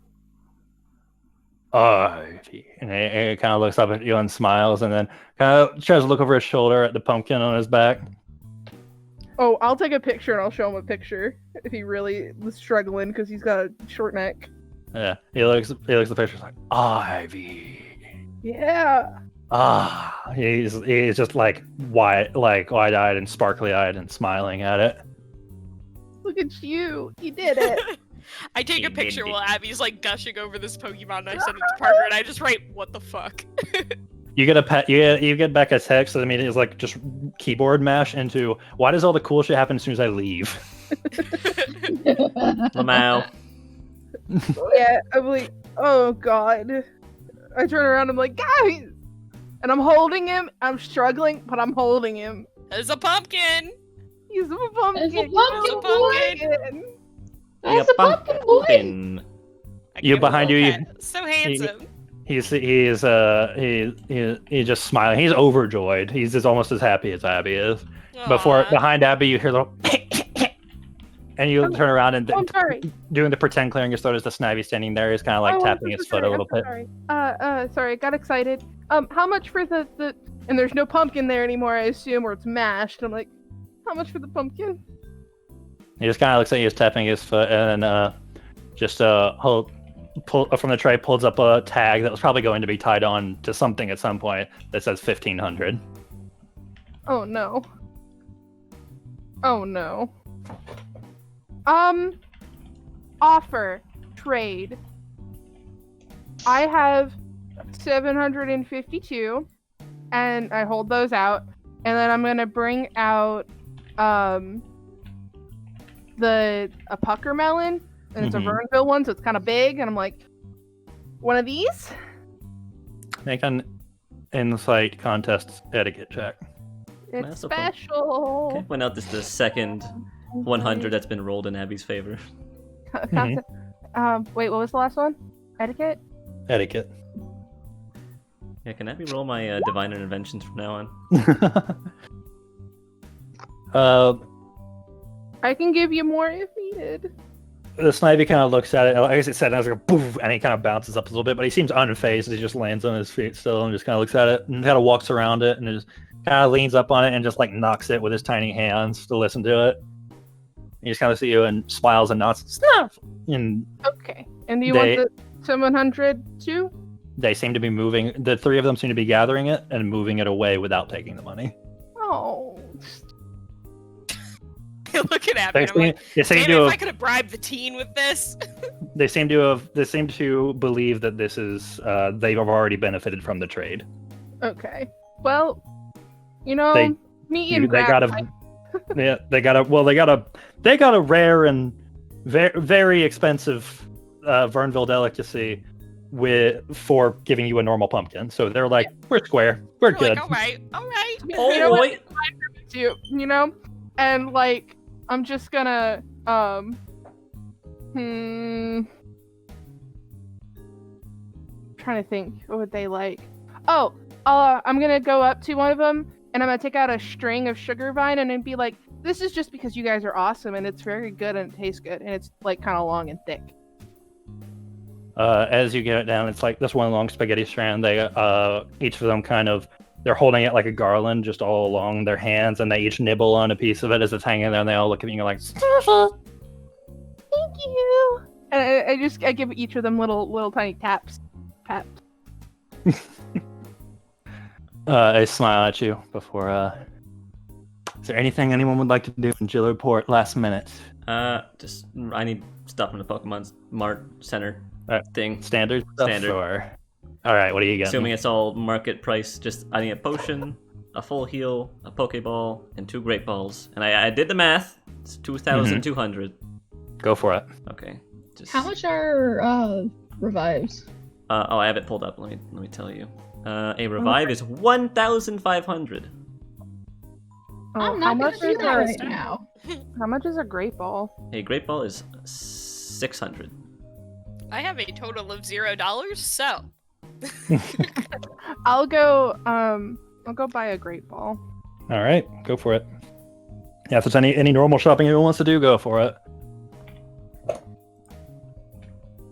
Ivy. And he kind of looks up at you and smiles, and then kind of tries to look over his shoulder at the pumpkin on his back. Oh, I'll take a picture and I'll show him a picture if he really was struggling because he's got a short neck. Yeah, he looks at the picture, he's like, Ivy. Yeah. He's just like wide-eyed and sparkly-eyed and smiling at it. Look at you. You did it. I take He a picture did it. while Abby's like gushing over this Pokemon and I send it to Parker and I just write, what the fuck? You get you get back a text that immediately is like just keyboard mash into why does all the cool shit happen as soon as I leave? Lamau. Yeah, I'm like, oh god. I turn around, I'm like, guys! And I'm holding him. I'm struggling, but I'm holding him. There's a pumpkin! He's a pumpkin. There's a He's pumpkin boy. That's a pumpkin boy. pumpkin. I You can't behind believe you, that. So handsome. He's just smiling. He's overjoyed. He's just almost as happy as Abbie is. Aw. Behind Abbie, you hear a little, and you turn around and I'm sorry. doing the pretend clearing your throat as the Snivy standing there. He's kind of like Oh, I'm tapping so his foot sorry. a little I'm bit. so sorry. Sorry, I got excited. How much for the and there's no pumpkin there anymore, I assume, or it's mashed. I'm like, how much for the pumpkin? He just kind of looks at you, he's tapping his foot, and then pull from the tray, pulls up a tag that was probably going to be tied on to something at some point that says 1,500. Oh no. Oh no. Offer. Trade. I have 752, and I hold those out, and then I'm gonna bring out a pucker melon, and it's a Vernville one, so it's kind of big, and I'm like, one of these. Make an insight contest etiquette check. It's That's so fun. special. Okay, point out this is the second 100 that's been rolled in Abbie's favor. Wait, what was the last one? Etiquette? Etiquette. Yeah, can Abbie roll my divine interventions from now on? I can give you more if needed. The Snivy kind of looks at it. I guess it said, and I was like, poof, and he kind of bounces up a little bit, but he seems unfazed. He just lands on his feet still and just kind of looks at it and kind of walks around it and just kind of leans up on it and just like knocks it with his tiny hands to listen to it. He just kind of see you and smiles and nods. Stuff. And okay. And do you want the 700 too? They seem to be moving. The three of them seem to be gathering it and moving it away without taking the money. Oh. Look at Abbie. I'm like, they seem damn to it, if have, I could have bribed the teen with this. They seem to believe that this is they have already benefited from the trade. Okay. Well, you know, me and they got a rare and very expensive Vernville delicacy for giving you a normal pumpkin. So they're like, we're square, we're good. Like, all right. Oh, you know wait. You know, and like I'm just gonna trying to think, what would they like? Oh, I'm gonna go up to one of them and I'm gonna take out a string of sugar vine and then be like, this is just because you guys are awesome and it's very good and it tastes good and it's like kind of long and thick. As you get it down, it's like this one long spaghetti strand. They each of them they're holding it like a garland just all along their hands, and they each nibble on a piece of it as it's hanging there, and they all look at me and go like, thank you. And I give each of them little tiny taps. I smile at you before. Is there anything anyone would like to do in Jillerport last minute? I need stuff in the Pokemon Mart Center thing. Standard stuff? Standard. All right, what are you getting? Assuming it's all market price, I need a potion, a full heal, a Pokeball, and 2 Great Balls. And I did the math. It's 2,200. Go for it. Okay. How much are revives? I have it pulled up. Let me tell you. A revive is 1,500. I'm not gonna do that right now. How much is a Great Ball? A Great Ball is 600. I have a total of $0, so. I'll go buy a Great Ball. All right, go for it. Yeah, if there's any normal shopping anyone wants to do, go for it.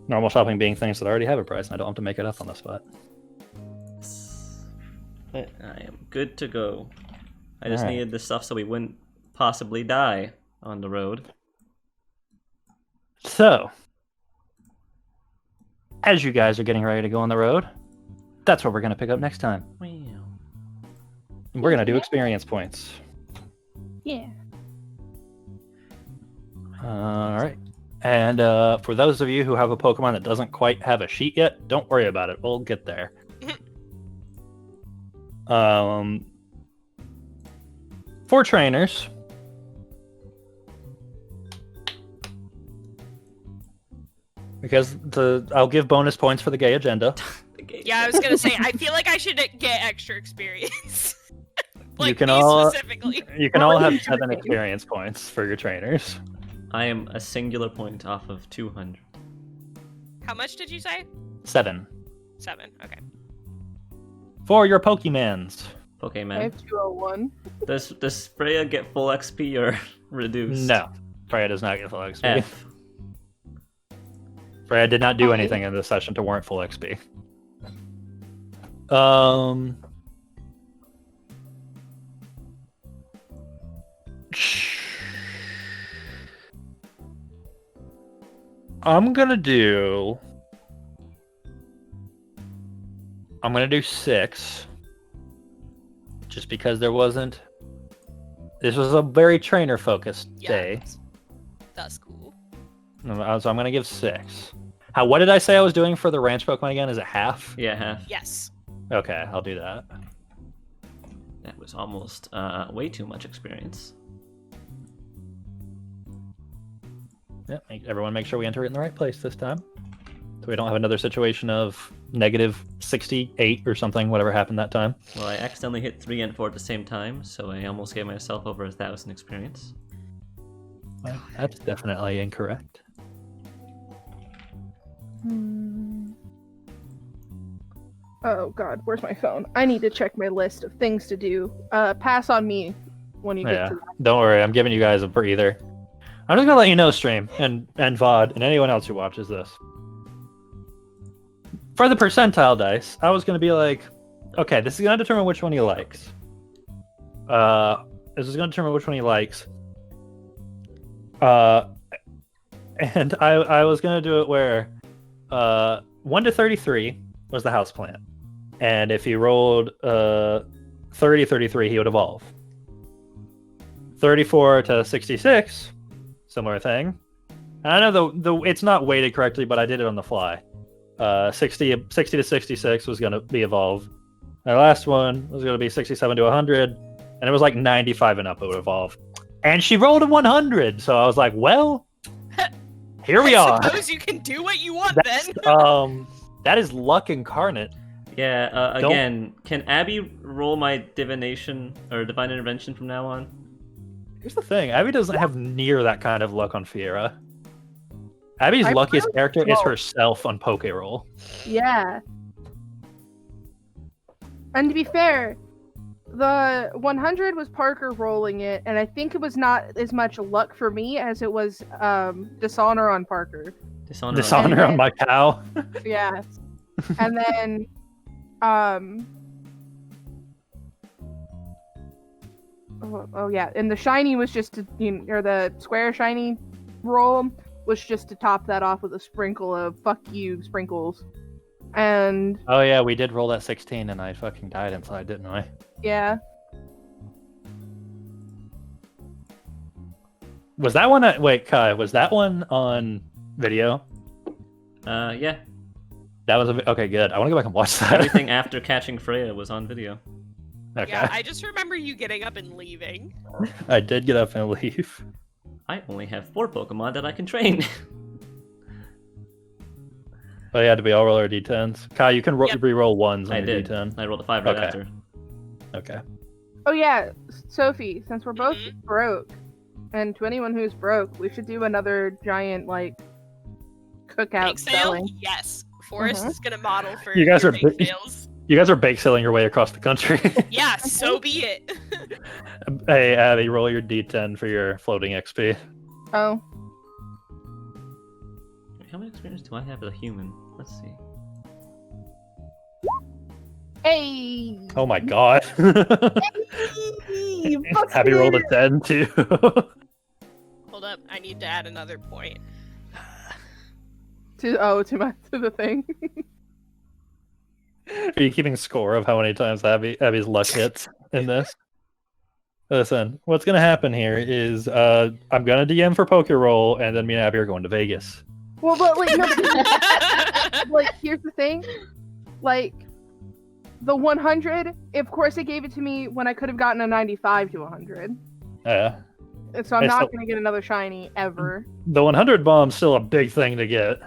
Normal shopping being things that already have a price, and I don't have to make it up on the spot. I am good to go. I just needed the stuff so we wouldn't possibly die on the road. So, as you guys are getting ready to go on the road, that's what we're going to pick up next time. Wow. And we're going to do experience points. Yeah. All right. And for those of you who have a Pokemon that doesn't quite have a sheet yet, don't worry about it. We'll get there. For trainers, because I'll give bonus points for the gay agenda. Yeah, I was gonna say, I feel like I should get extra experience. Like you can me all specifically. You can all have 7 experience points for your trainers. I am a singular point off of 200. How much did you say? 7. 7, okay. For your Pokemans. I Pokemon. have 201. Does Freya get full XP or reduced? No. Freya does not get full XP. F. Freya did not do anything in this session to warrant full XP. I'm gonna do 6. Just because this was a very trainer-focused day. That's cool. So I'm going to give 6. What did I say I was doing for the ranch Pokemon again? Is it half? Yeah, half. Yes. Okay, I'll do that. That was almost way too much experience. Yeah, everyone make sure we enter it in the right place this time. So we don't have another situation of negative 68 or something, whatever happened that time. Well, I accidentally hit 3 and 4 at the same time, so I almost gave myself over 1,000 experience. Well, that's definitely incorrect. Oh god, where's my phone? I need to check my list of things to do. Pass on me when you get to that. Don't worry, I'm giving you guys a breather. I'm just gonna let you know, stream and VOD and anyone else who watches this. For the percentile dice, I was gonna be like, okay, this is gonna determine which one he likes. This is gonna determine which one he likes. And I was gonna do it where 1 to 33 was the houseplant. And if he rolled 30-33, he would evolve. 34 to 66, similar thing. I know the it's not weighted correctly, but I did it on the fly. 60 to 66 was going to be evolve. My last one was going to be 67 to 100, and it was like 95 and up it would evolve. And she rolled a 100, so I was like, well, here we are. I suppose you can do what you want then. That is luck incarnate. Yeah, again, can Abbie roll my divination or divine intervention from now on? Here's the thing, Abbie doesn't have near that kind of luck on Fiera. Abbie's luckiest character is herself on PokeRole. Yeah. And to be fair, the 100 was Parker rolling it, and I think it was not as much luck for me as it was dishonor on Parker. Dishonor on my cow. Yeah. And then oh yeah, and the shiny was just or the square shiny roll was just to top that off with a sprinkle of fuck you sprinkles. And oh yeah, we did roll that 16 and I fucking died inside, didn't I? Yeah. Was that one wait, Kai, was that one on video? Yeah. That was okay, good. I want to go back and watch that. Everything after catching Freya was on video. Okay. Yeah, I just remember you getting up and leaving. I did get up and leave. I only have 4 Pokemon that I can train. Oh yeah, did we all roll our d10s? Kai, you can re-roll ones on I your did. d10. I rolled a 5 right Okay. after. Okay. Oh yeah, Sophie, since we're both broke, and to anyone who's broke, we should do another giant like cookout Bake sale? selling. Yes. Forrest is gonna model for You guys your are bake big- sales. You guys are bake selling your way across the country. Yeah, so be it. Hey, Abbie, roll your d10 for your floating XP. Oh. How much experience do I have as a human? Let's see. Hey! Oh my god. Hey, fuck Abbie rolled a you. 10 too. Hold up, I need to add another point. to the thing. Are you keeping score of how many times Abbie's luck hits in this? Listen, what's gonna happen here is I'm gonna DM for PokeRole, and then me and Abbie are going to Vegas. Well, but like, no, like here's the thing, like the 100. Of course, it gave it to me when I could have gotten a 95 to 100. Yeah. And so I'm It's not still- gonna get another shiny ever. The 100 bomb's still a big thing to get.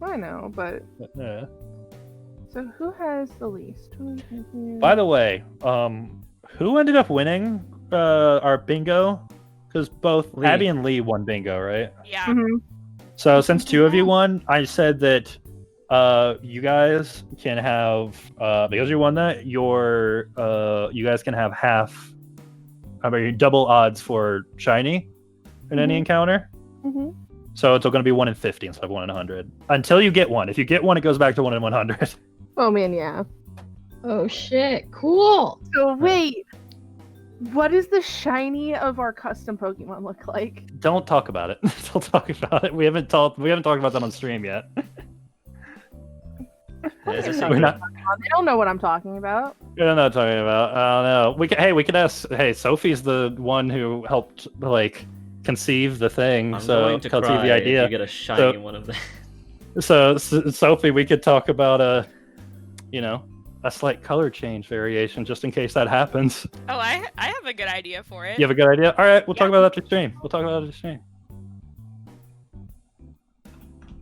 I know, but Yeah. so who has the least? By the way, who ended up winning our bingo? Because both Lee. Abbie and Lee won bingo, right? Yeah. Mhm. So since 2 of you won, I said that you guys can have because you won that, you guys can have half, double odds for shiny in any encounter. Mhm. So it's going to be 1 in 50 instead of 1 in 100 until you get one. If you get one, it goes back to 1 in 100. Oh man, yeah. Oh shit, cool. So wait, what does the shiny of our custom Pokemon look like? Don't talk about it. Don't talk about it. We haven't talked about that on stream yet. There's a We're secret. not- They don't know what I'm talking about. We're not talking about. I don't know. We could ask. Hey, Sophie's the one who helped conceive the thing, I'm so going to conceive cry the idea. if you get a shiny one of them. So, Sophie, we could talk about a slight color change variation, just in case that happens. Oh, I have a good idea for it. You have a good idea? All right, we'll talk about that after stream.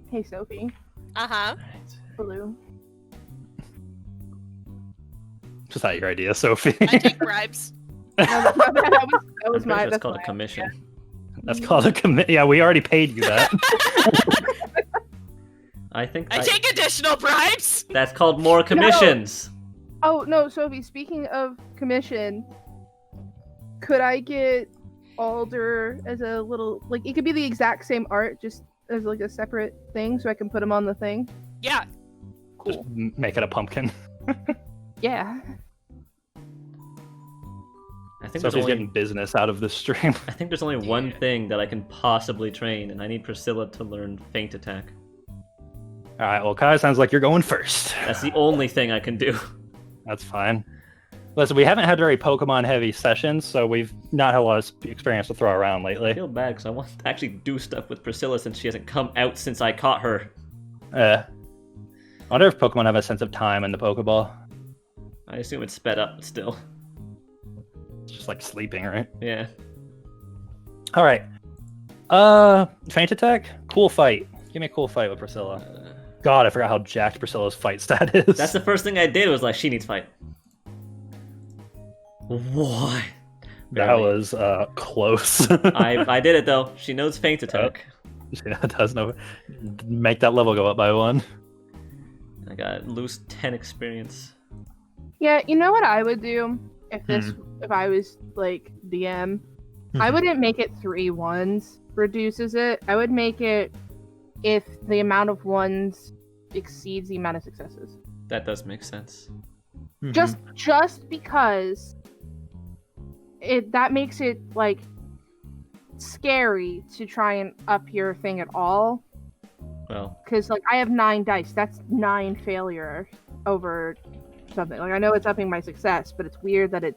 Hey, Sophie. Uh-huh. Blue. Just not your idea, Sophie. I take bribes. That was I'm pretty my. sure it's That's called a my commission. That's called a commit. Yeah, we already paid you that. I think I take additional bribes. that's called more commissions. Oh no, Sophie. Speaking of commission, could I get Alder as a little like it could be the exact same art, just as like a separate thing, so I can put him on the thing. Yeah. Just make it a pumpkin. Yeah. I think Sophie's getting business out of this stream. I think there's only one thing that I can possibly train, and I need Priscilla to learn Feint Attack. All right, well, Kai, sounds like you're going first. That's the only thing I can do. That's fine. Listen, we haven't had very Pokemon-heavy sessions, so we've not had a lot of experience to throw around I lately. feel bad because I want to actually do stuff with Priscilla since she hasn't come out since I caught her. I wonder if Pokemon have a sense of time in the Pokeball. I assume it's sped up, but still. It's just like sleeping, right? Yeah. All right. Feint Attack? Cool fight. Give me a cool fight with Priscilla. God, I forgot how jacked Priscilla's fight stat is. That's the first thing I did was like, she needs fight. What? That was close. I did it though. She knows Feint Attack. Yeah, it does know. Make that level go up by 1. I got lose 10 experience. Yeah, you know what I would do if I was like DM? I wouldn't make it 3 1s reduces it. I would make it if the amount of 1s exceeds the amount of successes. That does make sense. Just because that makes it like scary to try and up your thing at all. Well, because like I have 9 dice. That's 9 failure over something. Like I know it's upping my success, but it's weird that it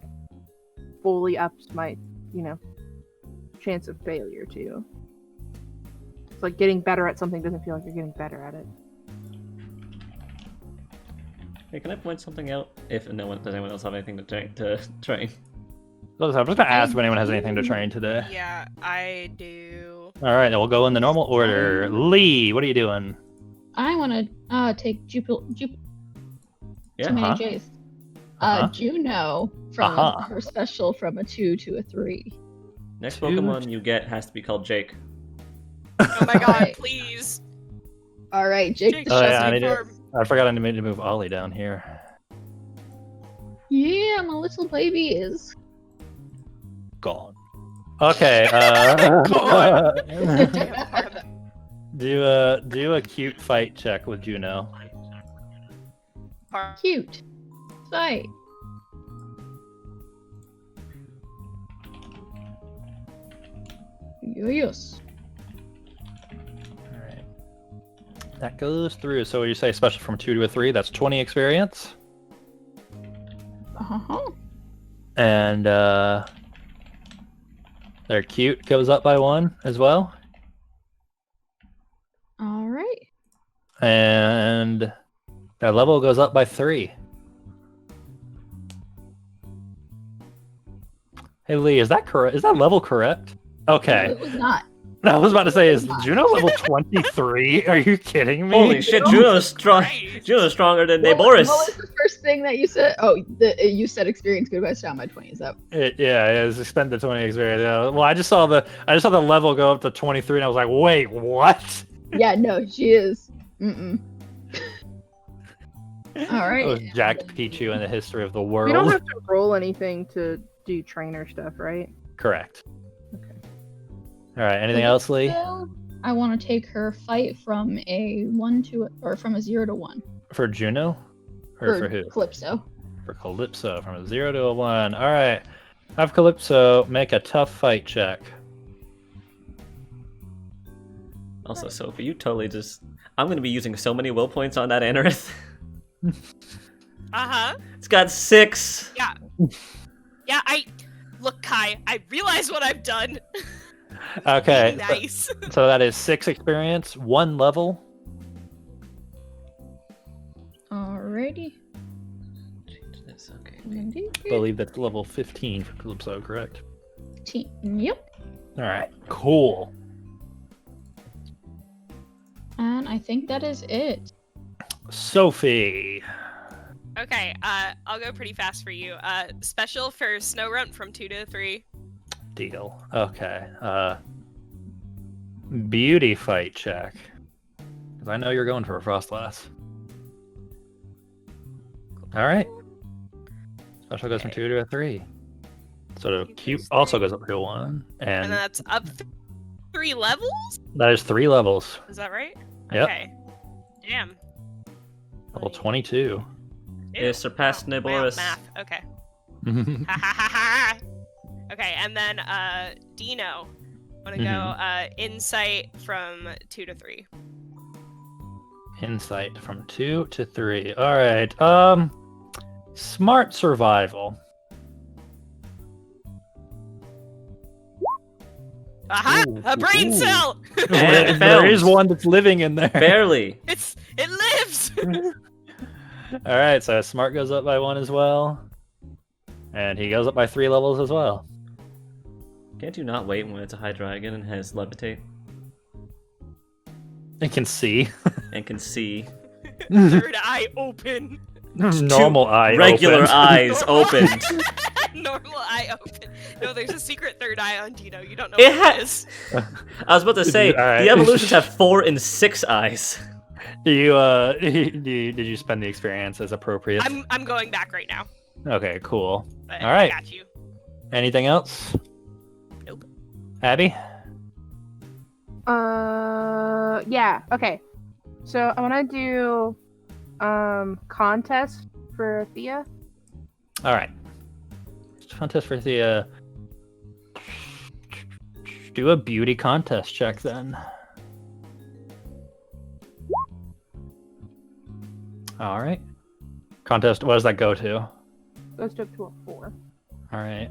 fully ups my, chance of failure too. It's like getting better at something doesn't feel like you're getting better at it. hey, can I point something out? If does anyone else have anything to train? I'm just gonna ask if anyone has anything to train today. Yeah, I do. All right, then we'll go in the normal order. Lee, what are you doing? I want to take Too Yeah. many J's. Juno from her special from a 2 to a 3. Next Pokemon you get has to be called Jake. Oh my god, Alright. please. All right, Jake. Jake, the Oh, yeah, Chestnut I Farm. I forgot I need to move Ollie down here. Yeah, my little baby is. Gone. Okay. Do a cute fight check with Juno. Cute. Fight. Yes. All right. That goes through. So you say special from 2 to a 3. That's 20 experience. Uh-huh. And their cute goes up by 1 as well. All right. And their level goes up by 3. Hey Lee, is that correct? Is that level correct? Okay. No, it was not. I was about to say, is Juno level 23? Are you kidding me? Holy shit, Juno's strong. Juno's stronger than Boris. What was the first thing that you said? Oh, you said experience goodbye down by 20. Is that? Yeah, it's expended 20 experience. Yeah. Well, I just saw the level go up to 23, and I was like, wait, what? Yeah, no, she is. Mm-mm. All right. Most jacked Pichu in the history of the world. We don't have to roll anything to do trainer stuff, right? Correct. Okay. All right. Anything else, Lee? So, I want to take her fight from a 1 to or from a 0 to 1. For Juno, or for who? Calypso. For Calypso, from a 0 to a 1. All right. Have Calypso make a tough fight check. Also, Sophie, you totally just... I'm going to be using so many will points on that Anorith. Uh-huh. It's got 6. Yeah. Yeah, Look, Kai, I realize what I've done. Okay. Nice. So that is 6 experience, 1 level, Alrighty. Okay. I believe that's level 15 for Calypso, correct? Yep. All right, cool. And I think that is it. Sophie. Okay, I'll go pretty fast for you. Special for Snorunt from 2 to 3. Deal. Okay. Beauty fight check. Because I know you're going for a Frostlass. All right. Special goes from 2 to a 3. So cute also goes up to a 1. And And that's up 3 levels? that is 3 levels. Is that right? Yep. Okay. Damn. Level 22. It surpassed Wow, Nibelurus. math. Okay. Okay, and then Dino. Wanna go Insight from 2 to 3. Insight from 2 to 3. All right. Smart survival. Aha! Ooh, A brain ooh. cell! And There is films. one that's living in there. Barely. It lives! All right, so Smart goes up by 1 as well. And he goes up by 3 levels as well. Can't you not wait when it's a high dragon and has levitate It can see. and can see? Third eye open. Normal eye Regular open. eyes opened. Normal eye open. No, there's a secret third eye on Dino. You don't know It what ha- it is. I was about to say, All right. the evolutions have 4 and 6 eyes. Did you spend the experience as appropriate? I'm going back right now. Okay, cool. But All right. I got you. Anything else? Nope. Abby? Yeah, okay. So I want to do contest for Thea. All right. Contest for Thea. Do a beauty contest check then. All right. Contest, what does that go to? Goes up to a 4. All right.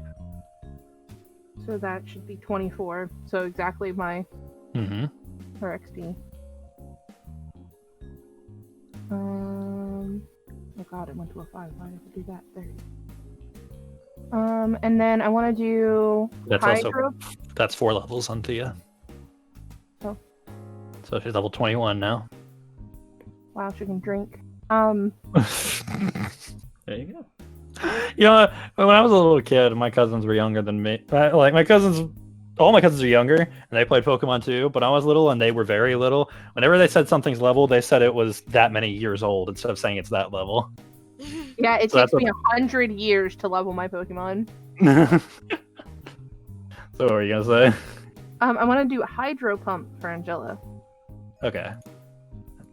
So that should be 24. So exactly my Mm-hmm. her XP. Oh god, it went to a 5. Why did I do that? There. And then I want to do That's Hydro. also that's 4 levels on Thea. Oh. So she's level 21 now. Wow, she can drink. There you go. You know, when I was a little kid, my cousins were younger than me. Like my cousins, all my cousins are younger, and they played Pokemon too. But I was little, and they were very little. Whenever they said something's level, they said it was that many years old instead of saying it's that level. Yeah, it So takes that's me 100 years to level my Pokemon. So what are you gonna say? I want to do Hydro Pump for Angela. Okay,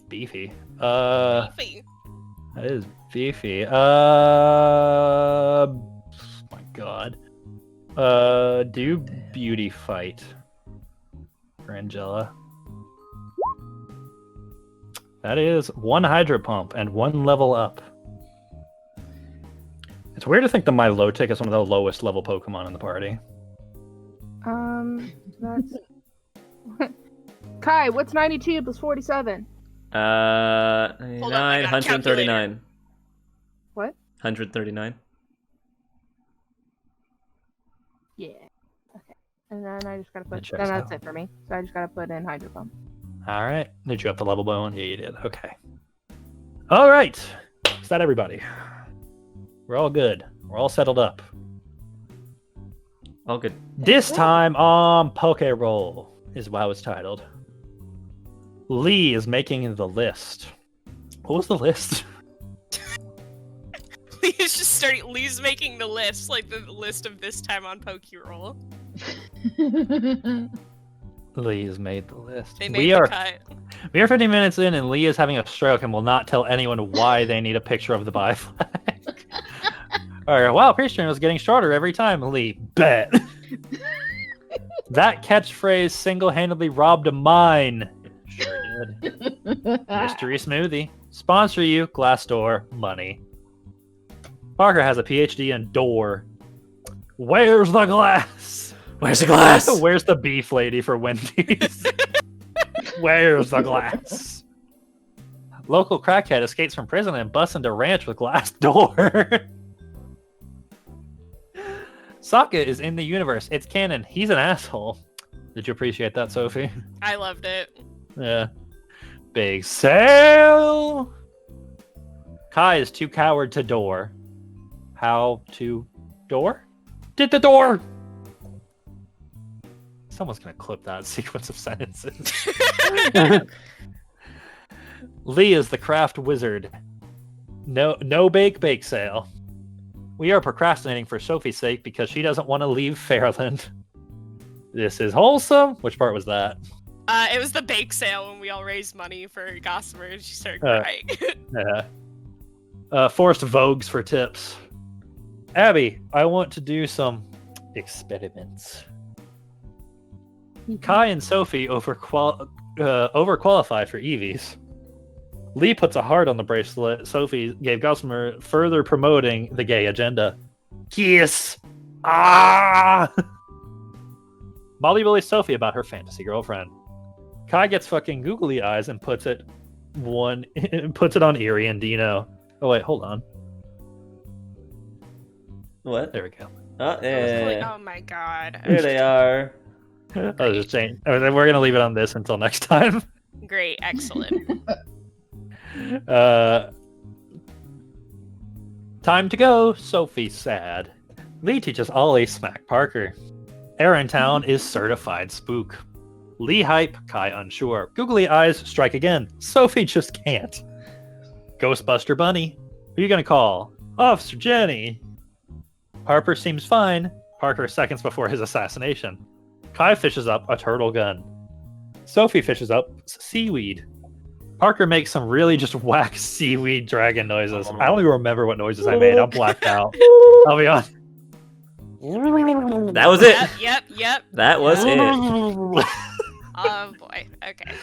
beefy. Beefy. That is beefy. My god. Do beauty fight for Angela. That is 1 Hydro Pump and 1 level up. It's weird to think that Milotic is one of the lowest level Pokemon in the party. That's Kai. What's 92 plus 47? 99, Hold on, I got a 139. What? 139. Yeah. Okay. And then I just gotta That put. checks Then that's out. it for me. So I just gotta put in Hydro Pump. All right. Did you up the level by 1? Yeah, you did. Okay. All right. Is that everybody? We're all good. We're all settled up. All good. This time on PokeRole is how it's titled. Lee is making the list. What was the list? Lee's making the list, like the list of this time on PokeRole. Lee has made the list. They made We the are cut. 50 minutes in, and Lee is having a stroke and will not tell anyone why they need a picture of the bi flag. All right. Wow, pre-stream is getting shorter every time. Lee, bet. That catchphrase single-handedly robbed a mine. Sure did. Mystery Smoothie. Sponsor you, Glassdoor, money. Parker has a PhD in door. Where's the glass? Where's the glass? Where's the beef lady for Wendy's? Where's the glass? Local crackhead escapes from prison and busts into ranch with glass door. Sokka is in the universe. It's canon. He's an asshole. Did you appreciate that, Sophie? I loved it. Yeah. Big sale. Kai is too coward to door. How to door? Did the door? Someone's gonna clip that sequence of sentences. Lee is the craft wizard. No bake sale. We are procrastinating for Sophie's sake because she doesn't want to leave Fairland. This is wholesome. Which part was that? It was the bake sale when we all raised money for Gossamer and she started crying. Yeah. Forced vogues for tips. Abbie, I want to do some experiments. Kai and Sophie overqualify for Eevees. Lee puts a heart on the bracelet. Sophie gave Gossamer, further promoting the gay agenda. Kiss! Ah! Molly bullies Sophie about her fantasy girlfriend. Kai gets fucking googly eyes and puts it on Eerie and Dino. Oh wait, hold on. What? There we go. Oh, yeah. Oh my god. Here they are. I was just saying. We're gonna leave it on this until next time. Great, excellent. Time to go. Sophie's sad. Lee teaches Ollie smack Parker. Aarontown is certified spook. Lee hype, Kai unsure. Googly eyes strike again. Sophie just can't. Ghostbuster Bunny. Who are you gonna call? Officer Jenny. Harper seems fine. Parker seconds before his assassination. Kai fishes up a turtle gun. Sophie fishes up seaweed. Parker makes some really just whack seaweed dragon noises. I don't even remember what noises I made. I'm blacked out. I'll be honest. That was it. Yep. That was it. Oh boy. Okay.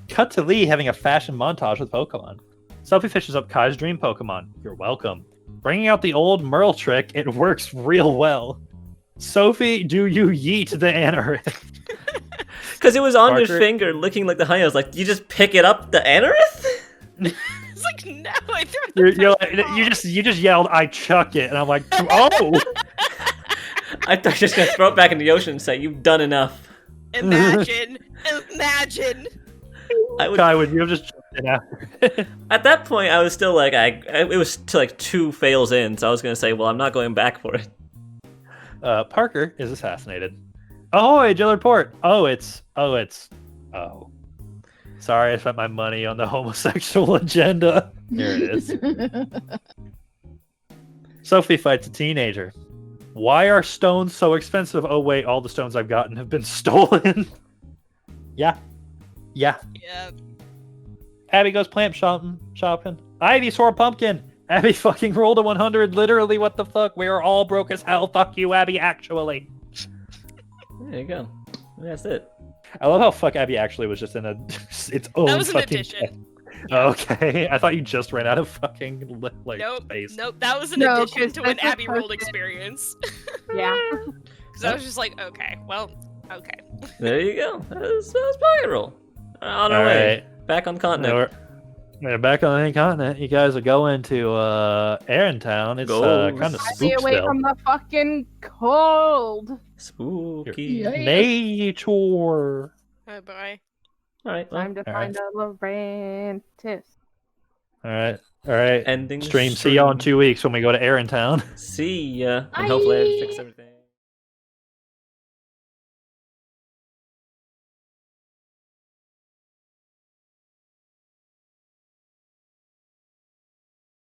Cut to Lee having a fashion montage with Pokemon. Sophie fishes up Kai's dream Pokemon. You're welcome. Bringing out the old Merle trick, it works real well. Sophie, do you yeet the anorith? Because it was on Parker. your finger, looking like the honey. I was like, you just pick it up, the anorith? It's like, no, I threw it. You just yelled, I chuck it, and I'm like, oh. I thought you were just gonna throw it back in the ocean and say, you've done enough. Imagine. Kai, would you have just chucked it after? At that point, I was still like, it was to like 2 fails in, so I was gonna say, well, I'm not going back for it. Parker is assassinated. Ahoy, Gillard Port! Oh. Sorry, I spent my money on the homosexual agenda. Here it is. Sophie fights a teenager. Why are stones so expensive? Oh wait, all the stones I've gotten have been stolen. Yeah. Abbie goes plant shopping. Ivy saw a pumpkin. Abbie fucking rolled a 100. Literally, what the fuck? We are all broke as hell. Fuck you, Abbie, actually. There you go. That's it. I love how fuck Abbie actually was just in its own That was an fucking... addition. Okay, I thought you just ran out of fucking space. Nope. That was an No, addition 'cause to an that's a Abbie rolled person. experience. Yeah. Because I was just like, okay. There you go. That's PokeRole. On our way. Back on the continent. We're back on the continent. You guys are going to Aarontown. It's kind of Stay away spook from the fucking cold. Spooky. Yeah. nature. Oh boy. Alright, Time to find a Laurentis. All right. ending Stream. See y'all in 2 weeks when we go to Aarontown. See ya. And hopefully I fix everything.